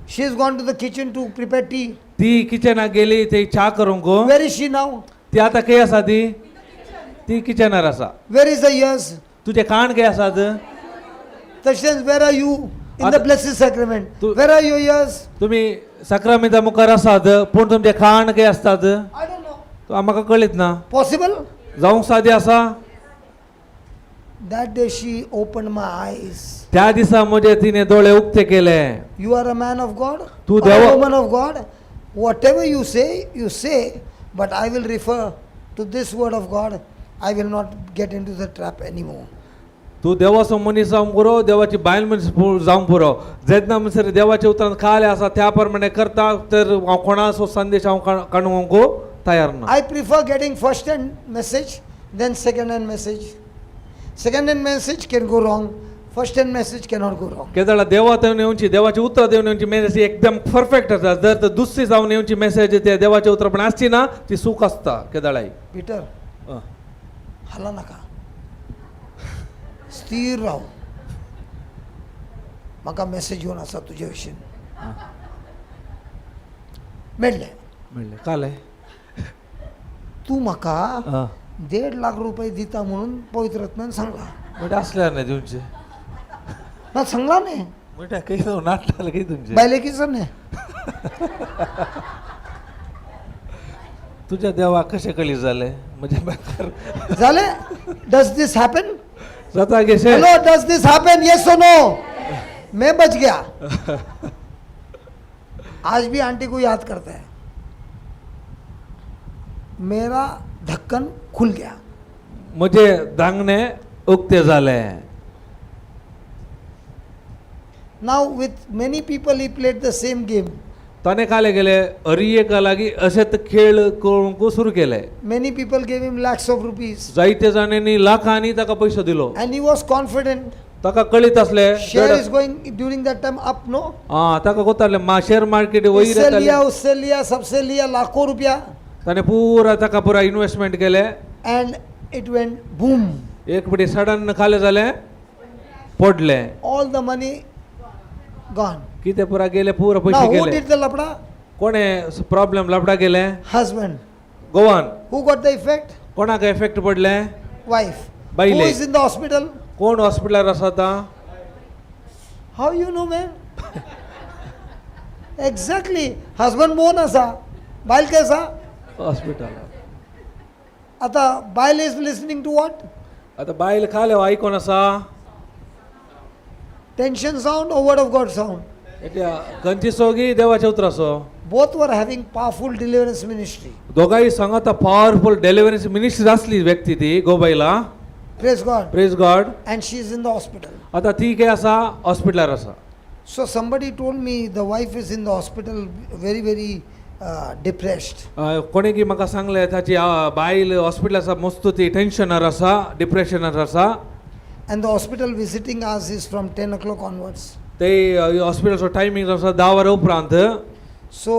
she is gone to the kitchen to prepare tea. ती किचनाक गेली ती च्या करूंक. Where is she now? ती आतां खंय आसा? ती किचनार आसा. Where is the ears? तुजे कान खंय आसात? तशेंच where are you in the blessed sacrament? तू- वेर आर युअर इयर्स? तुमी सक्रामेंता मुखार आसात, पूण तुमचे कान खंय आसतात? I don't know. तो म्हाका कळीत ना. पॉसिबल? जावंक सादी आसा. That day she open my आयज. त्या दिसा म्हजे तिने डोळे उक्ते केले. You are a man of God, तू or a देवा- woman of God. Whatever you say, but I will refer to this word of God. I will not get into the trap anymore. तू देवाचो मनीस जावंक पुरो, देवाची बायल मनीस जावंक पुरो. जेन्ना म्हणसर देवाच्या उतरांत काले आसा त्या प्रमाणे करता, तर हांव कोणाचो संदेश हांव काणूंक तयार ना. I prefer getting first hand message than second hand message. Second hand message can go wrong. First hand message cannot go wrong. केदाळा देवा देवन येवची, देवाची उतरां देवन येवची मेसेज एकदम परफेक्ट आसा. जर तर दुसरी जावन येवची मेसेज ते देवाचे उतर पण आसची ना, ती सूख आसता केदाळाई. Peter, हाला नाका. स्थिर राव. म्हाका मेसेज येवन आसा तुजे विशीं. मेळ्ळें. म्हणले काले तूं म्हाका 1.5 लाख रुपये दिता म्हणून पवित्र रत्नान सांगला. म्हणजे असल्यार न्ही दिवचे. ना सांगला न्ही. म्हणजे काही नाटलं काही तुमचे. बायलेकीचो न्ही. तुझ्या देवा कशे कळी जाले म्हणजे झाले. Does this happen? जाता गेसे. Hello, does this happen? Yes और नो? मैं बच गया. आज भी आंटी को याद करता है. मेरा ढक्कन खुल गया. म्हजे दांगणे उक्ते झाले. Now with many people he played the same game. ताने काले गेले हरिएका लागी अशेच खेळ करूंक सुरू केले. Many people gave him lakhs of rupees. जायते जाणांनी लाखांनी ताका पैसो दिलो. And he was confident. ताका कळीत असले. Share is going during that time up, no? ताका कोताले शेअर मार्केट वयर इससे येताले. लिया, उससे लिया, सबसे लिया लाखों रुपया. ताने पुरा ताका पुरा इन्वेस्टमेंट केले. And it went boom. एक पटी सडन खाले जाले, पडले. All the money gone. किते पुरा गेले, पुरा Now पैसे who गेले. did the lapda? कोणे प्रॉब्लेम लपडा गेले? Husband. गोवान. Who got the effect? कोणाक इफेक्ट पडले? Wife. बायले. Who is in the hospital? कोण हॉस्पिटलार आसा आता? How you know, man? Exactly. Husband born asa. Bail kaisa? Hospital. आता बायल is listening to what? आता बायल खाले आयकोन आसा. Tension sound or word of God sound? खंयची सोगी देवाचे उतरासो. Both were having powerful deliverance ministry. दोगांय सांगात पॉवरफुल डेलिव्हरन्स मिनिस्ट्री असली व्यक्ती ती गोबाईला. Praise God. Praise God. And she is in the hospital. आता ती काय आसा? हॉस्पिटलार आसा. So somebody told me the wife is in the hospital very depressed. कोणी की म्हाका सांगले ताची बायल हॉस्पिटल आसा, मस्त ती टेन्शनार आसा, डिप्रेशनार आसा. And the hospital visiting hours is from 10 o'clock onwards. ते हॉस्पिटलचो टायमींग आसा 10 वरां उपरांत. So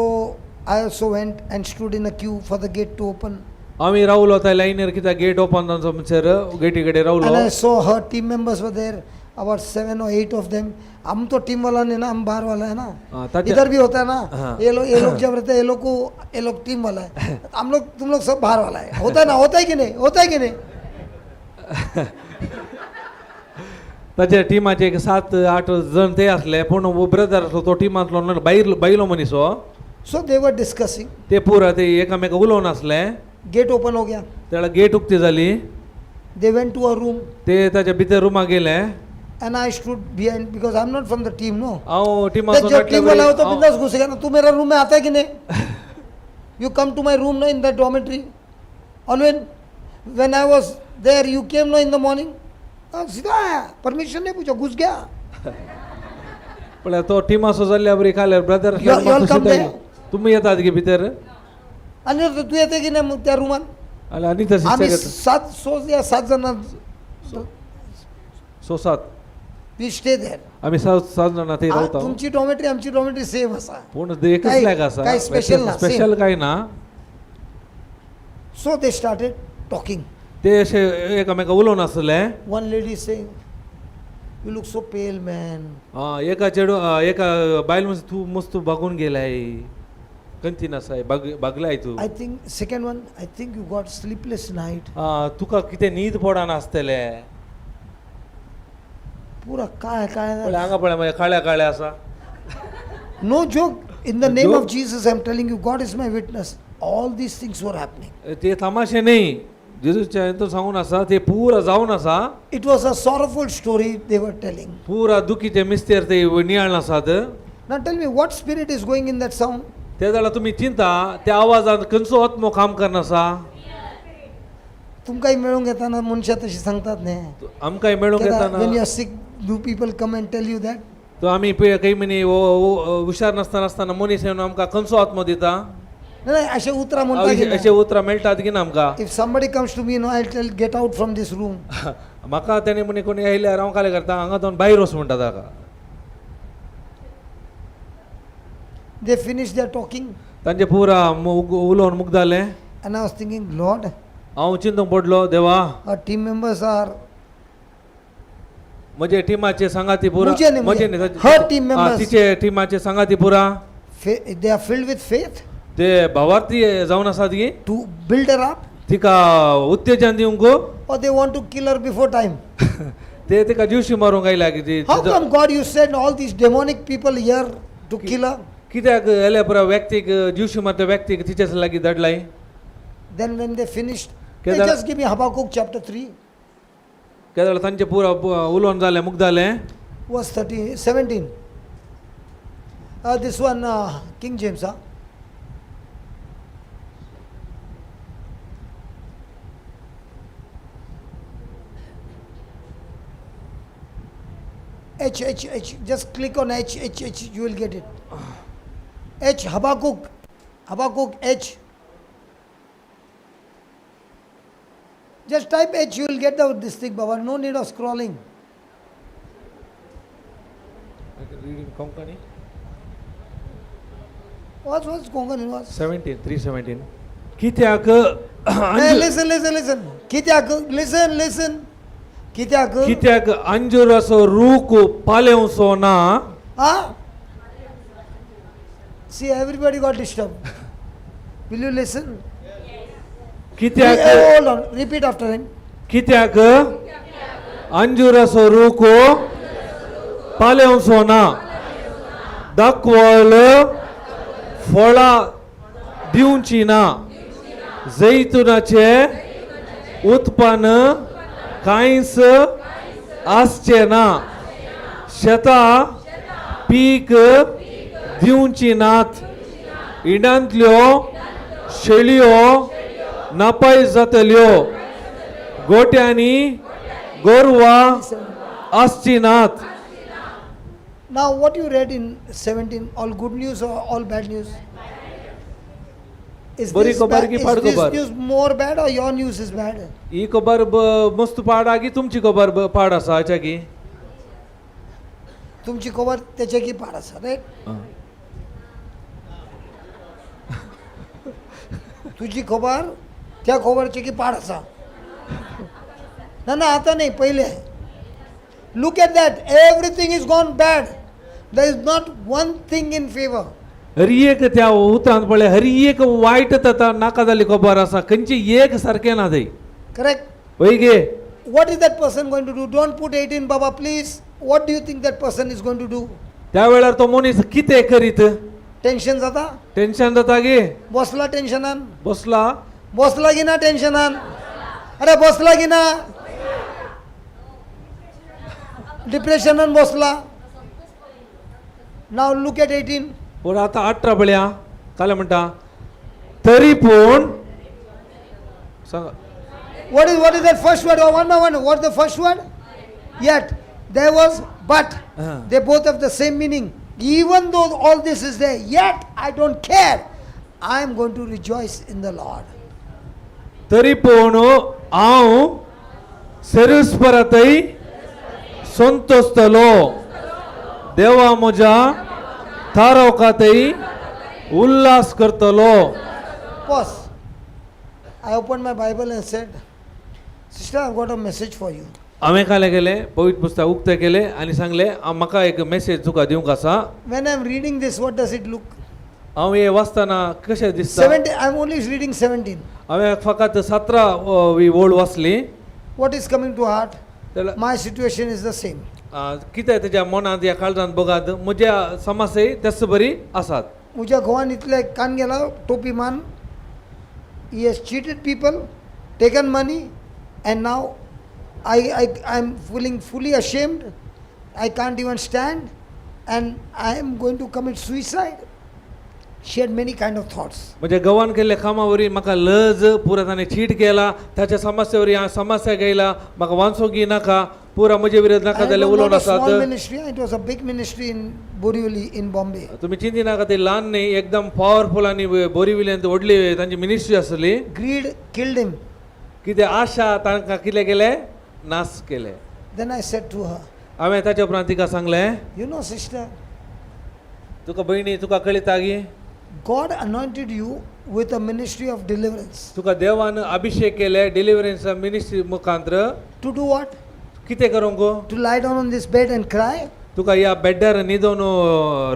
I also went and stood in a queue for the gate to open. आमी रावलो त्या लायनीर कित्याक गेट ओपन जावचो म्हणसर गेटी कडेन रावलो. And I saw her team members were there, about 7 or 8 of them. हम तो टीम वाला नहीं ना, हम बाहर वाला है ना. ताच्या- इधर भी होता है ना. हाँ. ये लोग जब रहते हैं, ये लोग टीम वाला है. हम लोग तुम लोग सब बाहर वाला है. होता है ना, होता है कि नहीं, होता है कि नहीं. ताच्या टिमाचे एक 7-8 जण ते आसले पूण ब्रदर आसलो तो टिमांतलो बायलो मनीस हो. So they were discussing. ते पुरा ते एकामेका उलोवन आसले. Gate open हो गया. त्याला गेट उक्ती जाली. They went to a room ते ताच्या भितर रुमा गेले. and I stood behind because I'm not from the team, no. हांव ते टिमाचो जो टीम वाला हो तो हांव- बिंदास घुसेगा ना. तू मेरा रूम में आता है कि नहीं. You come to my room no in the dormitory. Always when I was there you came no in the morning. सीधा आया, परमिशन नहीं पूछा, घुस गया. पण तो टिमाचो जाल्ल्या बरी काल्यार brother You all come there. तुम्ही येतात की भितर. आणि तू येते की नाही मग त्या रूमात. आणि तशी आम्ही सगळं 7 जण सोसात वी स्टे देर. आम्ही 7 जण ते रावता. तुमची डॉमेट्री आमची डॉमेट्री सेम असा. पूण ते एकच काही- लायक आसा. काही special ना, स्पेशल काय ना. So they started talking. ते असे एकामेका उलोवन आसले. One lady saying you look so pale man. एका चेडू एका बायल म्हणजे तू मस्त बघून गेलाय कंतीन आसाय बगलाय तू. I think second one I think you got sleepless night. तुका कितें न्हीद पडना आसतले. पुरा काय काय पळय हांगा पळय मागीर काळ्या काळ्या आसा. No joke. In the name joke? Of Jesus I am telling you, God is my witness. All these things were happening. ते तमाशे नाही. जेजूच्या हातून सांगून आसा ते पुरा जावन आसा. It was a sorrowful story they were telling. पुरा दुखीचे मिस्तेर ते नियाळ आसात. Now tell me what spirit is going in that sound. ते जाल्यार तुमी चिंता त्या आवाजात खंयचो आत्मो काम करना आसा. तुमकांय मेळूंक येताना मनशां तशी सांगतात न्ही. आमकांय मेळूंक वेन यू येताना are sick do people come and tell you that. तो आमी काही म्हणी हुशार नासतना मनीस येवन आमकां खंयचो आत्मो दिता. नाही असे उतरा म्हणटा. अशे उतरां मेळटात की ना आमकां. If somebody comes to me no I tell get out from this room. म्हाका तेणे म्हणे कोणी आयल्यार हांव काले करता हांगातून भायर वच म्हणटा ताका. दे फिनिश देयर टॉकिंग तांचे पुरा उलोवन मुख जालें. And I was thinking Lord हांव चिंतूंक पडलो देवा आवर टीम मेंबर्स आर म्हजे टिमाचे सांगाती पुरा मुझे न्ही, म्हजे मुझे. न्ही, Her team members. तिचे टिमाचे सांगाती पुरा they are filled with faith ते भावार्थी जावन आसात की टू बिल्ड हर अप तिका उत्तेजन दिवंक और they want to kill her before time. ते तिका दिवशी मारूंक आयला की how come God you said all these demonic people here to kill her. कित्याक हेले पुरा व्यक्तीक दिवशी मारता व्यक्तीक तिचेच लागीं धाडलाय. Then when they finished, Ke they dal- just give me Habakkuk chapter 3, Kedar तांचे पुरा उलोवन जालें मुख जालें. verse 17. This one, King James. H. Just click on H. You will get it. H. Habakkuk. H. Just type H, you will get this thing, Baba. No need of scrolling. What's Konkan was? 317 कित्याक Hey, listen. Listen. कित्याक अंजुराचो रूख पालेवचो ना. Huh? See, everybody got disturbed. Will you listen? कित्याक Hold on. Repeat after him. कित्याक अंजुराचो रूख पालेवचो ना. दाखवल फळां दिवची ना. जैतुनाचे उत्पन्न कांयच आसचे ना. शेतां पीक दिवची नात. इडांतल्यो शेळयो नापाय जातल्यो. गोट्यांनी गोरवां आसची नात. Now, what you read in 17, all good news or all bad news? Is Bari this, kobar bad, ki is pad this kobar? news more bad or your news is bad? ही खबर मस्त पाड आगी तुमची खबर पाड आसा हाच्या की. तुमची खबर त्याच्या की पाड आसा राईट तुझी खबर त्या खबरची की पाड आसा ना ना आता नाही पहिले look at that everything is gone bad there is not one thing in favour हरी एक त्या उतरांत पळय हरी एक वायट तता नाका जाली खबर आसा खंयची एक सारकें ना थंय करेक्ट पळय गे what is that person going to do? Don't put 18 baba please. What do you think that person is going to do? त्या वेळार तो मनीस कितें करीत टेन्शन जाता टेन्शन जाता गे बसला टेन्शनान बसला की ना टेन्शनान अरे बसला की ना डिप्रेशनान बसला नाव लुक एट 18 पूण आतां 18 पळया काले म्हणटा तरी पूण सांगा what is that first word? One by one, what is the first word? Yet there was but they both have the same meaning. Even though all this is there, yet I don't care. I am going to rejoice in the Lord. तरी पूण हांव सेरुस्परातय संतोस्तलो देवा म्हज्या थारोवकातय उल्हास करतलो. Pause. I opened my Bible and said, Sister, I've got a message for you. हांवें काले गेले पवित्र पुस्तक उक्ते केले आनी सांगले म्हाका एक मेसेज तुका दिवंक आसा. When I'm reading this, what does it look? हांव हे वाचतना कशें दिसता 17. I'm only reading 17. हांवें फकत 17 ओळ वाचली. What is coming to heart? जाल्यार My situation is the same. कितें तेज्या मनांत या काळजांत बगात म्हज्या समस्या त्याच बरी आसात. म्हज्या घोवान इतले कान गेला टोपी मान. He has cheated people, taken money, and now I'm feeling fully ashamed. I can't even stand, and I am going to commit suicide. She had many kind of thoughts. म्हणजे गवान केल्ले कामावरी म्हाका लज पुरा ताणें चीट केला त्याच्या समस्येवरी हांव समस्या घेयला म्हाका वांचोंकी नाका पुरा म्हजे विरोध नाका And it जाल्यार was उलोवन not a small आसात. ministry, it was a big ministry in Borivali in Bombay. तुम्ही चिंती नाका ती ल्हान न्ही एकदम पॉवरफुल आनी बोरिविल्यांत व्हडली तांची मिनिस्ट्री आसली. Greed killed him. कितें आशा तांकां कितें केलें नाश केले. Then I said to her, हांवें ताच्या उपरांत तिका सांगलें you know sister, तुका बहिणी तुका कळटा गी God anointed you with a ministry of deliverance. तुका देवान अभिषेक केले डिलिव्हरन्स मिनिस्ट्री मुखांतर. To do what? कितें करूंक गो To lie down on this bed and cry? तुका ह्या बेड्डार न्हिदोन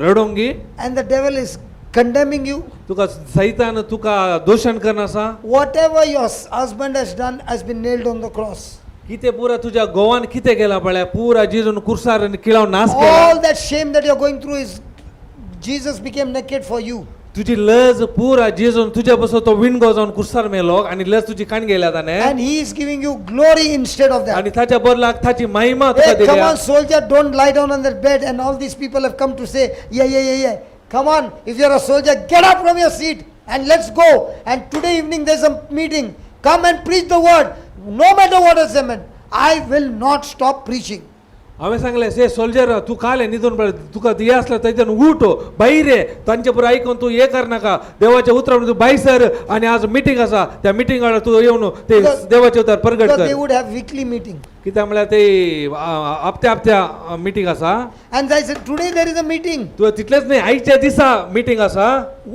रडोंगी And the devil is condemning you? तुका सैतान तुका दोषण करना आसा. Whatever your husband has done has been nailed on the cross. कितें पुरा तुज्या गोवान कितें केला पळय पुरा जिजून कुर्सार किळावन नाश केला. All that shame that you're going through is Jesus became naked for you. तुजी लज पुरा जिजून तुज्या बसो तो विणगो जावन कुर्सार मेलो आनी लज तुजी काण गेल्या ताणें And he is giving you glory instead of आनी that. ताच्या बदलाक ताची महिमा तुका Hey, come दिल्या. on, soldier, don't lie down on that bed. And all these people have come to say, yeah. Come on, if you're a soldier, get up from your seat and let's go. And today evening there's a meeting. Come and preach the word. No matter what has happened, I will not stop preaching. हांवें सांगलें से soldier तूं काले न्हिदून पळय तुका हे आसलें थंयच्यान उठ भायर रे तांचे पुरो आयकून तूं हे करनाका देवाच्या उतरां तूं भायर सर आनी आज मिटींग आसा त्या मिटींग वेळार तूं येवन ते देवाचे उतर प्रगट Because they कर. would have weekly meeting. कित्याक म्हळ्यार ते हप्त्या मिटींग आसा. And I said, today there is a meeting. तूं तितलेंच न्ही आयच्या दिसा मिटींग आसा.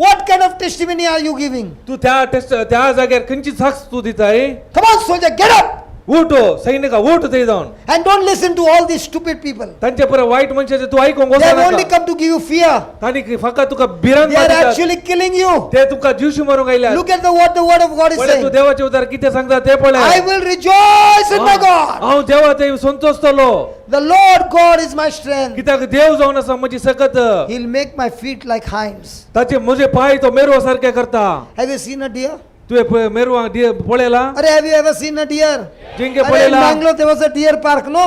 What kind of testimony are you giving? तूं त्या जाग्यार खंयची साक्ष तूं दिताय. Come on, soldier, get up. उठ सैनिका उठ थंय जावन And don't listen to all these stupid people. तांचे पुरो वायट मनशाचे तूं आयकूंक They have only वचनाका. come to give you fear. तांणी फकत तुका भिरांत They are मारतात. actually killing you. ते तुका जीवशी मारूंक आयल्यात. Look at what the word of God is पळय तूं saying. देवाचे उतर कितें सांगता ते पळय. I will rejoice in my God. हांव देवा ते संतोषतलो The Lord God is my strength. कित्याक देव जावन आसा म्हजी सकत. He'll make my feet like hinds. ताचे म्हजे पाय तो मेरवा सारखे करता. Have you seen a deer? तुवें मेरवा पळयला Are have you ever seen a deer? जिंके In पळयला Mangalore there was a deer park, no?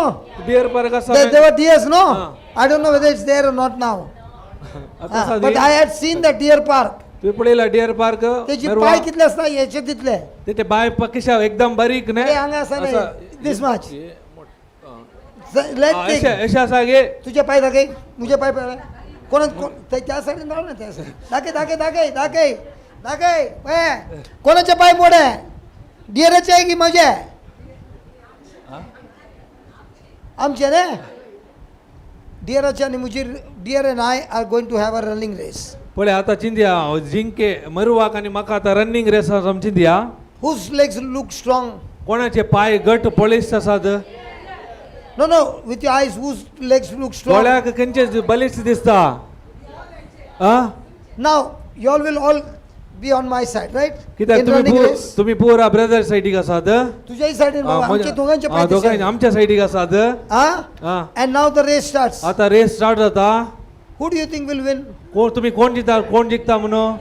Deer park आसा. There were deers, no? Ah. I don't know whether it's there or not now. आतां आसा But I had seen the deer park. तुवें पळयला deer park त्याचे मेरवा पाय कितले असता याचे तितले. तेचे पाय कशा एकदम बारीक न्ही अरे हांगा असा नाही. This much. Let's अशे take. अशे आसा गे. तुझे पाय दाखय. मुझे पाय पळय. त्या साईडीन जाऊ ना त्या साईड. दाखय. कोणाचे पाय मोडे? डिअरचे आहे की माझे? आमचे रे. dear and I are going to have a running race. पळय आता चिंदिया जिंके मरुवाक आणि म्हाका आता रनिंग रेस आसा चिंदिया Whose legs look strong? कोणाचे पाय गट पळीस आसात No, with your eyes, whose legs look strong? डोळ्याक खंयचे बलिश्ट दिसता आ Now, you all be on my side, right? कित्याक In running race. तुम्ही पुरा ब्रदर साइडीक आसात तुझ्याही साईडीन बाबा, आमचे दोघांचे पाय तसे दोघांचे आहेत. आमच्या साइडीक आसात Ah? हा And now the race starts. आता रेस स्टार्ट जाता Who do you think will win? तुम्ही कोण जिंकता म्हणून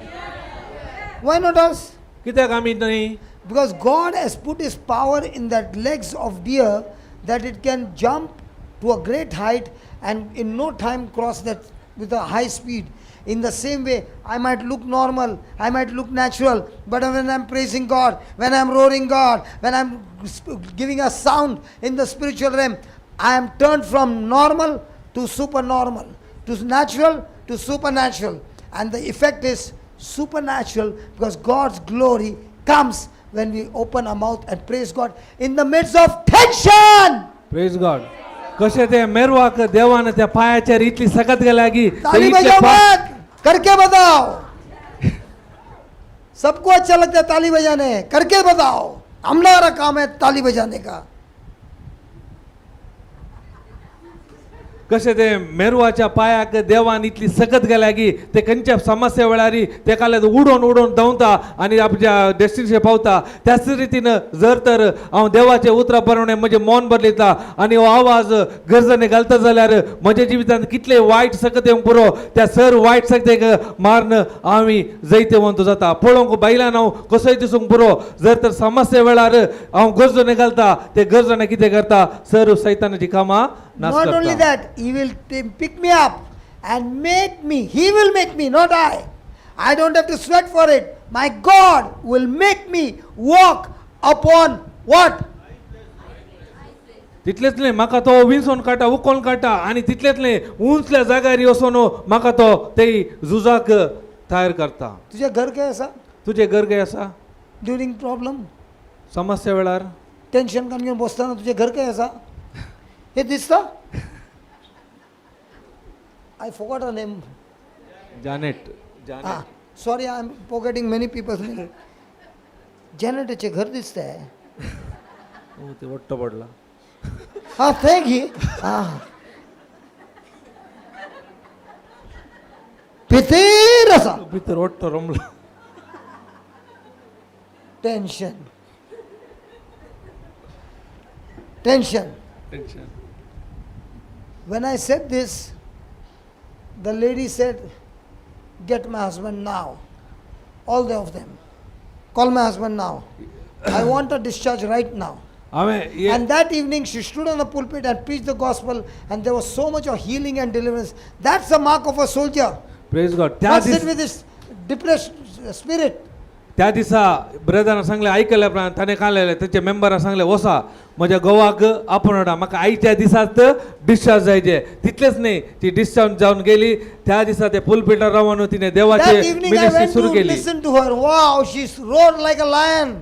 Why not us? कित्याक आमी नाही Because God has put His power in that legs of deer that it can jump to a great height and in no time cross that with a high speed. In the same way, I might look normal, I might look natural, but when I'm praising God, when I'm roaring God, when I'm giving a sound in the spiritual realm, I am turned from normal to supernormal, to natural to supernatural. And the effect is supernatural because God's glory comes when we open our mouth and praise God in the midst of tension. Praise God कसे ते मेरवाक देवान त्या पायाच्या इतली सकत गेल्या की ते ताली इतले बजाओ पा- मत, करके बताओ. सबको अच्छा लगता है ताली बजाने, करके बताओ. हमारा काम है ताली बजाने का. कसे ते मेरवाच्या पायाक देवान इतली सकत गेल्या की ते खंयच्या समस्या वेळारी ते काले उडोन धांवता आणि आपल्या डेस्टिनेशन पावता त्याच रितीनं जर तर हांव देवाचे उतरा प्रमाणे म्हजे मौन बदलयता आणि हो आवाज गरजने घालता जाल्यार म्हज्या जिवितांत कितले वायट सकत येवंक पुरो त्या सर वायट सकतेक मारन आमी जैतवंत जाता पळोवंक बायलान हांव कसोय दिसूंक पुरो जर तर समस्या वेळार हांव गरजने घालता ते गरजने कितें करता सर सैतानाची कामां नाश Not only करता that, He will pick me up and make me. He will make me, not I. I don't have to sweat for it. My God will make me walk upon what? तितलेच न्ही म्हाका तो विंचोन काडटा उखोवन काडटा आनी तितलेच न्ही उंचल्या जाग्यार वचून म्हाका तो ते झुजाक तयार करता तुझे घर काय असा? तुजे घर काय आसा ड्युरिंग प्रॉब्लेम, समस्या वेळार टेन्शन कान घेऊन बसताना तुझे घर काय असा? हे दिसतं? I forgot her name. जानेट Ah, sorry, I'm forgetting many people's name. जॅनेटचे घर दिसतंय. हो ते वट्ट पडला हा ते घे. हा पितेर असा. भितर वट्ट रमला tension. Tension. Tension When I said this, the lady said, get my husband now. All of them. Call my husband now. I want a discharge right now. हांवें And that evening she stood on the pulpit and preached the gospel and there was so much of healing and deliverance. That's the mark of a soldier. Praise God त्या Not sit this with this depressed spirit. त्या दिसा brethren सांगले आयकल्या उपरांत ताणें काडलेले तेचे मेंबरान सांगले वसा म्हज्या घोवाक आपण हाडा म्हाका आयच्या दिसात डिस्चार्ज जायचे तितलेच न्ही ती डिस्चार्ज जावन गेली त्या दिसा ते पुलपिटार रावन तिने That देवाची evening I ministry went to सुरू केली listen to her. Wow, she roared like a lion.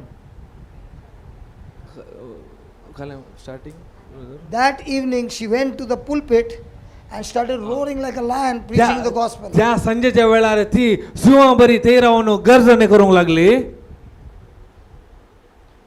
Starting That evening she went to the pulpit and started roaring like a lion preaching the gospel. त्या संजेच्या वेळार ती सिंहा बरी ते रावन गर्जने करूंक लागली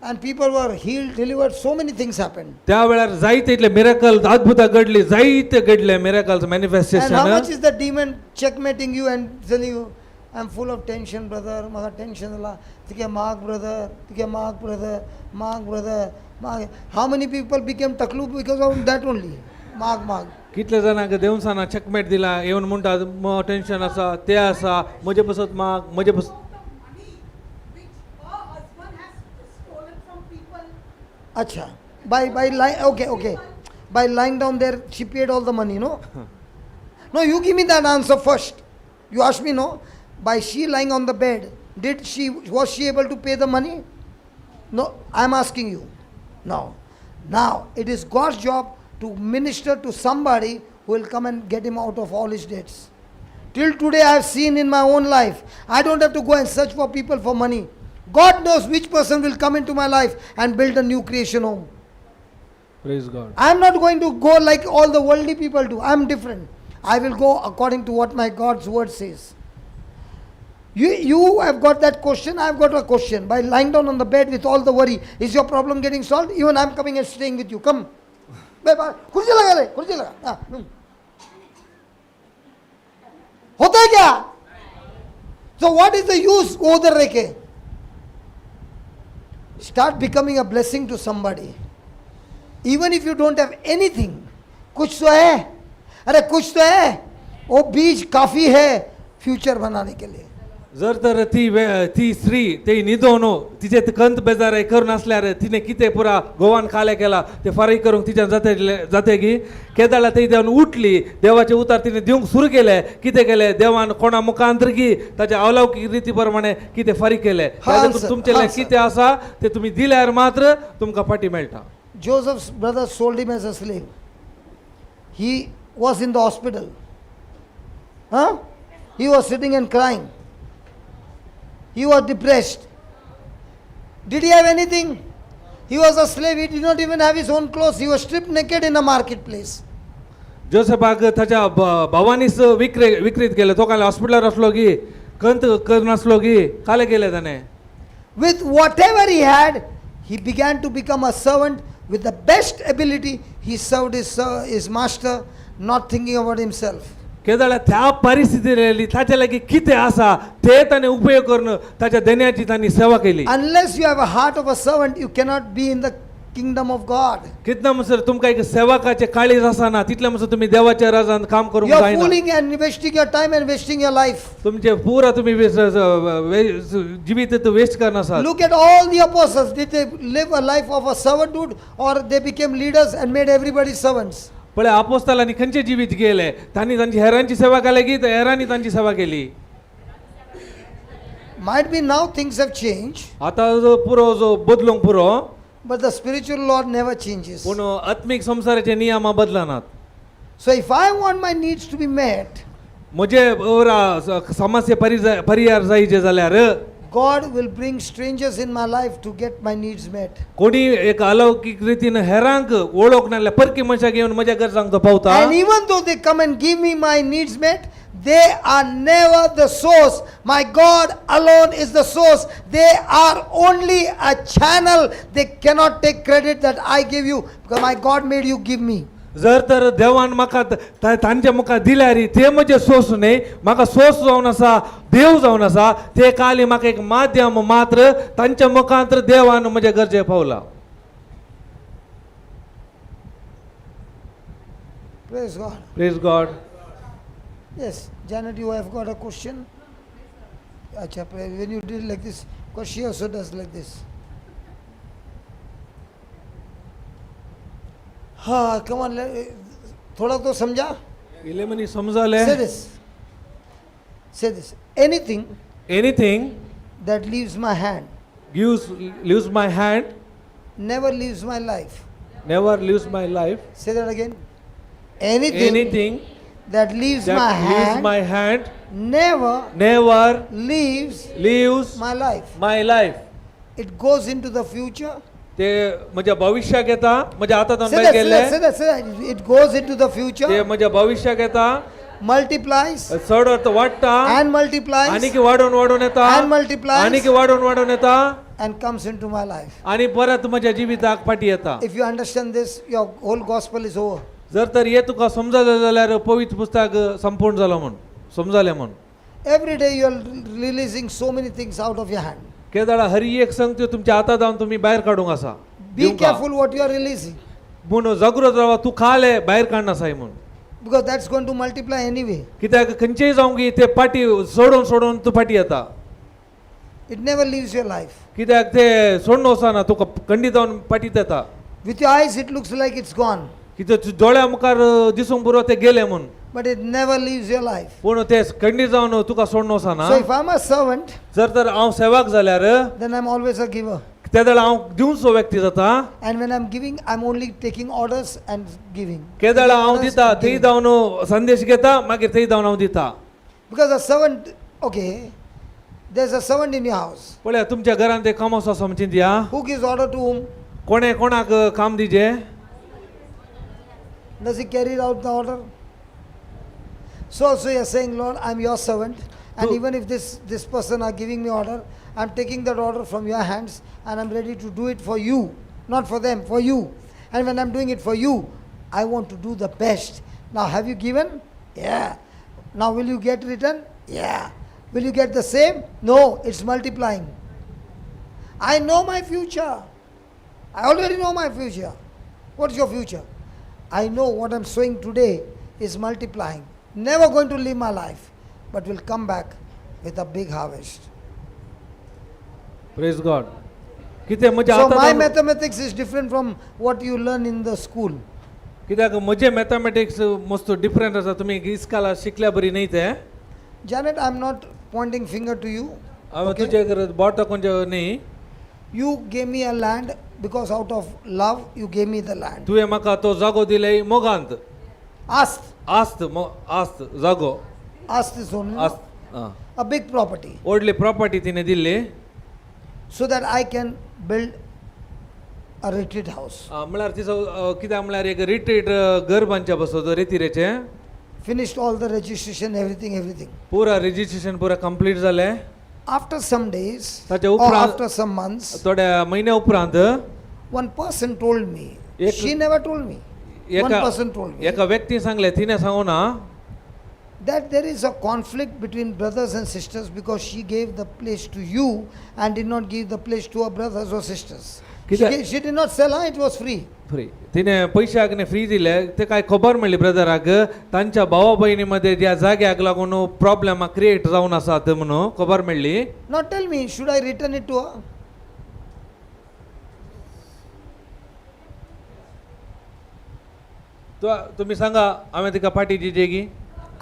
And people were healed, delivered, so many things happened. त्या वेळार जायते इतले मिरेकल अद्भुत घडली जायते घडले miracles And how much manifestation is the demon checkmating you and telling you, I'm full of tension, brother, maga tension ala, tike mark brother, tike mark brother, mark brother, mark. How many people became taklu because of that only? Mark. कितले जाणांक देवसाना checkmate दिला येवन म्हणटात मो tension आसा ते आसा म्हजे बसत माग म्हजे बस Acha. By lying, okay. By lying down there, she paid all the money, no? No, you give me that answer first. You ask me, no? By she lying on the bed, was she able to pay the money? No, I'm asking you. No. Now, it is God's job to minister to somebody who will come and get him out of all his debts. Till today I have seen in my own life, I don't have to go and search for people for money. God knows which person will come into my life and build a new creation home. Praise God. I am not going to go like all the worldly people do. I am different. I will go according to what my God's word says. You have got that question, I have got a question. By lying down on the bed with all the worry, is your problem getting solved? Even I am coming and staying with you. Come. कुर्सी लगा ले, कुर्सी लगा. होता है क्या? So what is the use? वो उधर रह के. Start becoming a blessing to somebody. Even if you don't have anything, कुछ तो है. अरे कुछ तो है. वो बीज काफी है फ्यूचर बनाने के लिए. जर तर ती स्त्री ते निदोनो तिचे ते कंत बेजार करून असल्यार तिने कितें पुरा गोवान खाले केला ते फारीक करूंक तिच्यान जाते की केदाळा ते देवन उठली देवाचे उतार तिने दिवंक सुरू केले कितें केले देवान कोणा मुखांतर की ताच्या अलौकिक रीती प्रमाणे कितें फारीक केले तुमचे कितें आसा ते तुम्ही दिल्यार मात्र तुमकां फाटी मेळटा. Joseph's brother sold him as a slave. He was in the hospital. He was sitting and crying. He was depressed. Did he have anything? He was a slave. He did not even have his own clothes. He was stripped naked in a marketplace. जोसेफाक ताच्या भावानीच विक्रीत केले तो काल हॉस्पिटलार असलो की कंत करनासलो की काले केले ताणे. With whatever he had, he began to become a servant. With the best ability, he served his master, not thinking about himself. केदाळा त्या परिस्थितीत ताच्या लागीं कितें आसा ते ताणें उपयोग करून ताच्या देण्याची तांणी सेवा केली. Unless you have a heart of a servant, you cannot be in the kingdom of God. कितना म्हणसर तुमकां एक सेवकाचे काळीज आसना तितले म्हणसर तुम्ही देवाच्या राजांत काम करूंक You are जायना. fooling and wasting your time and wasting your life. तुमचे पुरा तुम्ही जिवीत waste करनासात. Look at all the apostles. Did they live a life of a servanthood or they became leaders and made everybody servants? पळय आपोस्तलांनी खंयचे जिवीत गेले तांणी तांची हेरांची सेवा केली की हेरांनी तांची सेवा केली. Might be now things have changed, आता जो पुरो जो बदलूंक पुरो but the spiritual law never changes. पूण आत्मीक संसाराचे नियम बदलनात. So if I want my needs to be met, म्हजे समस्या परिहार जायचे जाल्यार God will bring strangers in my life to get my needs met. कोणी एक अलौकिक रीतीन हेरांक ओळख नासल्या परकी मनशाक घेवन म्हज्या गरजांक तो पावता. And even though they come and give me my needs met, they are never the source. My God alone is the source. They are only a channel. They cannot take credit that I give you because my God made you give me. जर तर देवान म्हाका तांच्या मुखार दिल्यार ते म्हजे source न्ही म्हाका सोर्स जावन आसा देव जावन आसा ते खाली म्हाका एक माध्यम मात्र तांच्या मुखांतर देवान म्हजे गरजे पावला. Praise God. Praise God. Yes, Janet, you have got a question? Acha, when you did like this, because she also does like this. हाँ, come on, थोड़ा तो समझा? इले मनी समजाले. Say this. Say this. Anything that leaves my hand leaves my hand never leaves my life. never leaves my life. Say that again. Anything that leaves that my leaves hand my hand never leaves my life. my life. It goes into the future. ते म्हज्या भविष्याक येता म्हज्या हातांतून Say भायर that, गेले say that, say that. It goes into the ते future, म्हज्या भविष्याक येता multiplies चड अर्थ वाडटा and multiplies आनीक वाडून येता and multiplies आनीक वाडून येता and comes into my life. आणि परत म्हज्या जिविताक फाटी येता. If you understand this, your whole gospel is over. जर तर हे तुका समजले जाल्यार पवित्र पुस्तक संपूर्ण जालो म्हण समजालें म्हण. Every day you are releasing so many things out of your hand. केदाळा हरी एक संगती तुमच्या हातात जावन तुम्ही भायर काडूंक आसा. Be careful what you are releasing, म्हूण जागृत रावा तू खाले भायर काडनासाय म्हूण because that's going to multiply anyway. कित्याक खंयचेय जावं की ते पाटी सोडून तू फाटी येता. It never leaves your life. कित्याक ते सोडून वचना तुका खंडीत जावन पाटीत येता. With your eyes it looks like it's gone, कित्याक दोळ्या मुखार दिसूंक पुरो ते गेले म्हूण but it never leaves your life. पूण ते खंडीत जावन तुका सोडून वचना. So if I'm a servant, जर तर हांव सेवाक जाल्यार then I'm always a giver. त्या वेळा हांव दिवचो व्यक्ती जाता. And when I'm giving, I'm only taking orders and giving. केदाळा हांव Orders दिता and थंय giving. जावन संदेश घेता मागीर थंय जावन हांव दिता. Because a servant, okay, there's a servant in your house. पळया तुमच्या घरांत एक कामोस आसा म्हणची दिया Who gives order to whom? कोणाक काम दिजे Does he carry out the order? So you are saying, Lord, I'm your servant, and So- even if this person are giving me order, I'm taking that order from your hands, and I'm ready to do it for you, not for them, for you. And when I'm doing it for you, I want to do the best. Now, have you given? Yeah. Now, will you get return? Yeah. Will you get the same? No, it's multiplying. I know my future. I already know my future. What's your future? I know what I'm sowing today is multiplying. Never going to live my life, but will come back with a big harvest. Praise God कितें म्हजे So my आतां mathematics is different from what you learn in the school. कित्याक म्हजे mathematics मस्त different आसा तुमी इस्काला शिकल्या बरी न्ही ते Janet, I'm not pointing finger to you. हांवें तुजे बोट खंयचे न्ही You gave me a land because out of love you gave me the land. तुवें म्हाका तो जागो दिले मोगांत Asked. आस्त जागो Asked is only आस्त आं. a big property व्हडली प्रॉपर्टी तिणें Delhi so that I can build a retreat house. म्हळ्यार तिचो कित्याक म्हळ्यार एक रिट्रीट घर बांदच्या बसो रेतीरेचे Finished all the registration, everything. पुरा रजिस्ट्रेशन पुरा कंप्लीट जालें After some days ताचे or उपरांत after some months, थोड्या म्हयन्या उपरांत one person told me. एक- She never told me. One एका person told me एका व्यक्तीन सांगलें तिणें सांगू ना that there is a conflict between brothers and sisters because she gave the place to you and did not give the place to her brothers or sisters. She did not sell, it was free. Free तिने पैशाक free दिले ते काय खबर मेळ्ळी ब्रदराक तांच्या भावा भयणी मध्ये ज्या जाग्याक लागून प्रॉब्लेम क्रिएट जावन आसात म्हणून खबर मेळ्ळी Now tell me, should I return it to her? तुम्ही सांगा हांवें तिका फाटी दिजे की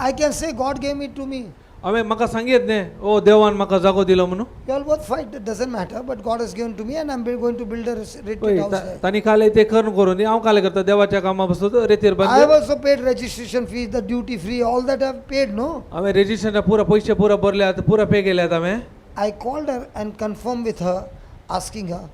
I can say God gave it to me. हांवें म्हाका सांगीत न्ही ओ देवान म्हाका जागो दिलो म्हणून You all both fight, it doesn't matter, but God has given to me and I'm going to build a retreat house there. तांणी काले ते करून दी हांव काले करता देवाच्या कामा बसतो रेतीर I बंद have also paid registration fees, the duty free, all that I have paid, no? हांवें रेजिस्ट्रेशन पुरा पैसे पुरा भरल्यात पुरा पे केल्यात हांवें I called her and confirmed with her, asking her,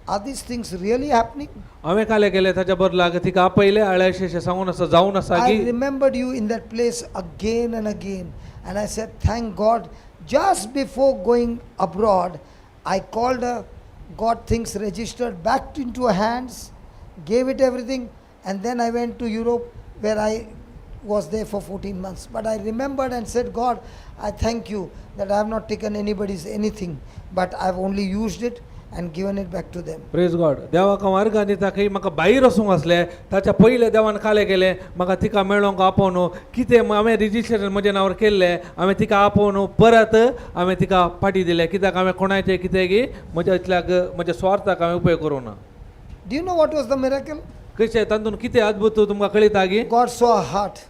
are these things really happening? हांवें काले केले ताच्या बदलाक तिका आपयले अशें सांगून आसा जावन आसा I की remembered you in that place again and again. And I said, thank God. Just before going abroad, I called her, got things registered back into her hands, gave it everything, and then I went to Europe where I was there for 14 months. But I remembered and said, God, I thank you that I have not taken anybody's anything, but I have only used it and given it back to them. Praise God देवाक मार्ग दिता खंय म्हाका भायर वचूंक आसलें ताच्या पयले देवान काले केले म्हाका तिका मेळोंक आपोवन कितें हांवें रिजिस्ट्रेशन म्हज्या नांवार केल्लें हांवें तिका आपोवन परत हांवें तिका फाटी दिलें कित्याक हांवें कोणाचें कितें की म्हज्या इतल्याक म्हज्या स्वार्थाक हांवें उपयोग करूं ना Do you know what was the miracle? कशें तातूंत कितें अद्भुत तुमकां कळटा की God saw her heart.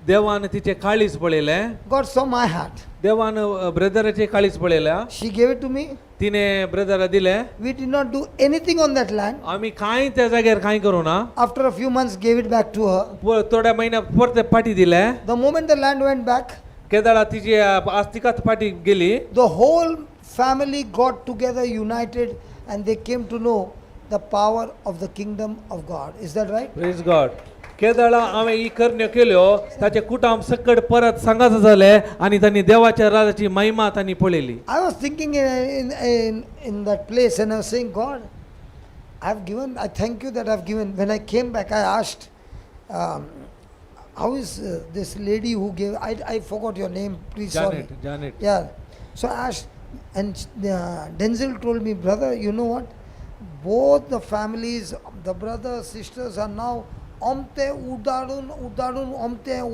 देवान तिचें काळीज पळयलें God saw my heart. देवान ब्रदराचें काळीज पळयल्या She gave it to me. तिणें ब्रदरा दिलें We did not do anything on that land. आमी कांय त्या जाग्यार कांय करूं ना After a few months, gave it back to her. थोड्या म्हयन्याक परत फाटी दिलें The moment the land went back, केदाळा तिची आस्तिकात फाटी गेली the whole family got together, united, and they came to know the power of the kingdom of God. Is that right? Praise God केदाळा हांवें ही करण्यो केल्यो ताचे कुटुंब सकट परत सांगात जाले आनी तांणी देवाच्या राजाची महिमा तांणी पळयली I was thinking in that place, and I was saying, God, I've given, I thank you that I've given. When I came back, I asked, how is this lady who gave, I forgot your name, please, sorry. Janet. Yeah. So I asked, and Denzel told me, brother, you know what? Both the families, the brothers, sisters are now omte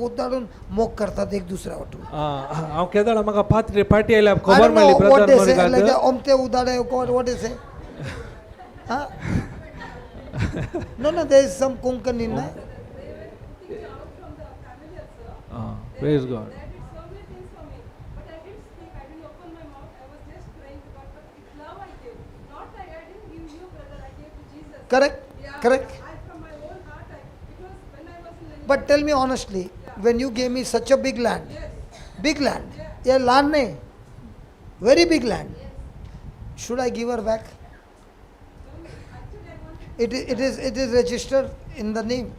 udaडून मोग करतात एक दुसऱ्यावर. हांव केदाळा म्हाका फाटी आयल्या I खबर don't मेळ्ळी know what they say, like brother omte udaडे, what they say? Huh? No, there is some Konkan in that. Praise God Correct. But tell me honestly, when you gave me such a big land, yeah, land nahi, very big land, should I give her back? It is registered in the name.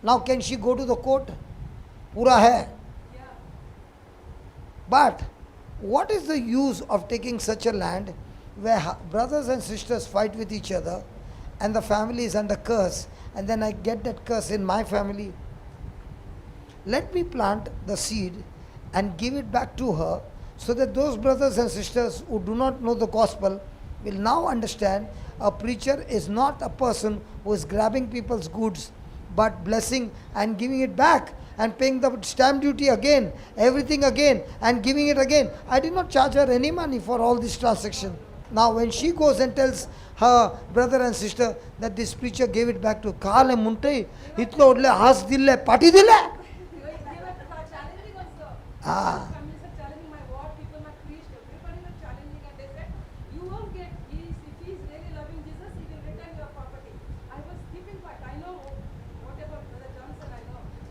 Now can she go to the court? Pura hai. But what is the use of taking such a land where brothers and sisters fight with each other and the family is under curse, and then I get that curse in my family? Let me plant the seed and give it back to her, so that those brothers and sisters who do not know the gospel will now understand a preacher is not a person who is grabbing people's goods, but blessing and giving it back and paying the stamp duty again, everything again, and giving it again. I did not charge her any money for all this transaction. Now when she goes and tells her brother and sister that this preacher gave it back to Kale Muntai, itlo odle has dille, pati dille. Ah.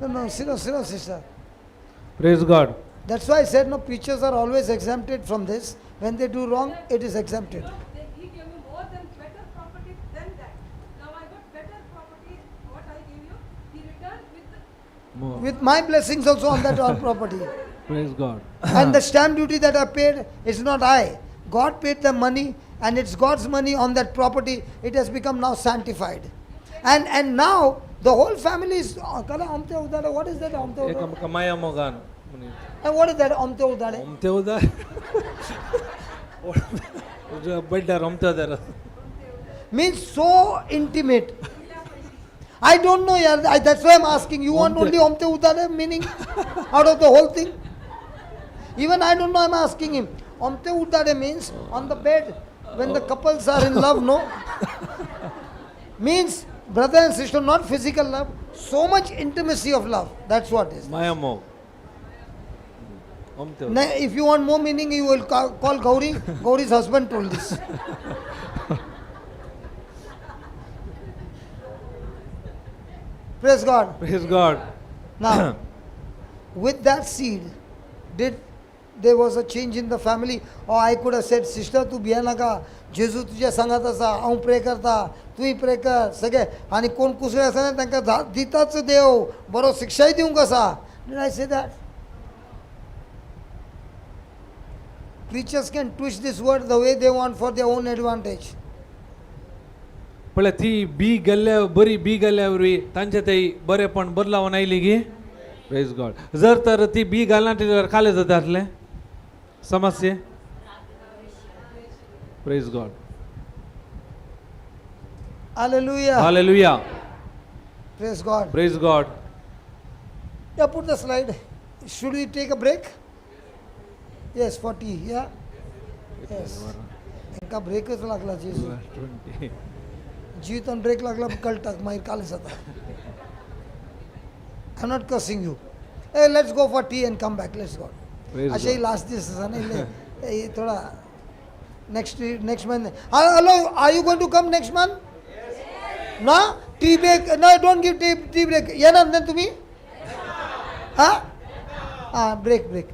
No, sit down, sister. Praise God. That's why I said, no, preachers are always exempted from this. When they do wrong, it is exempted. He gave me more than better property than that. Now I got better property, what I gave you, he returned with More. With my blessings also on that property. Praise God. And the stamp duty that I paid is not I. God paid the money, and it's God's money on that property. It has become now sanctified. And now the whole family is. What is that? Ekam kamaya mogan. And what is that? Amte udare? Omte udar. Bedda omte udar. Means so intimate. I don't know, yaar. That's why I'm asking. You want only Omte Udare meaning out of the whole thing? Even I don't know, I'm asking him. Omte Udare means on the bed when the couples are in love, no? Means brother and sister, not physical love, so much intimacy of love. That's what it is. Maya mo. Omte udar. Now, if you want more meaning, you will call Gauri. Gauri's husband told this. Praise God. Praise God. Now, with that seed, there was a change in the family? Or I could have said, sister, tu biya naka, Jesu tujya sangata sa, aun pray karta, tu pray kar, sage, ani kon kusre asa na, tanka dita tse deo, baro shiksha hi diunga sa. Did I say that? Preachers can twist this word the way they want for their own advantage. पण ती B गेल्या बरी B गेल्यावरी तांचे ते बरे पण बदलाव oily गी. Praise God. जर तर ती बी घालना खाले जातातले समस्ये. Praise God. Hallelujah. Hallelujah. Praise God. Praise God. Yeah, put the slide. Should we take a break? Yes, 40. Yeah. Yes. इनका ब्रेकच लागला जेजू. 20. जीवितन ब्रेक लागला कल तक माहिर काले जाता. I'm not cursing you. Hey, let's go for tea and come back. Let's go. Praise अच्छा ही God. last this है ना ये थोड़ा next month. Hello, are you going to come next month? Yes. No? Tea break? No, don't give tea break. Yeah, ना then तुम्ही? हाँ? हाँ, break.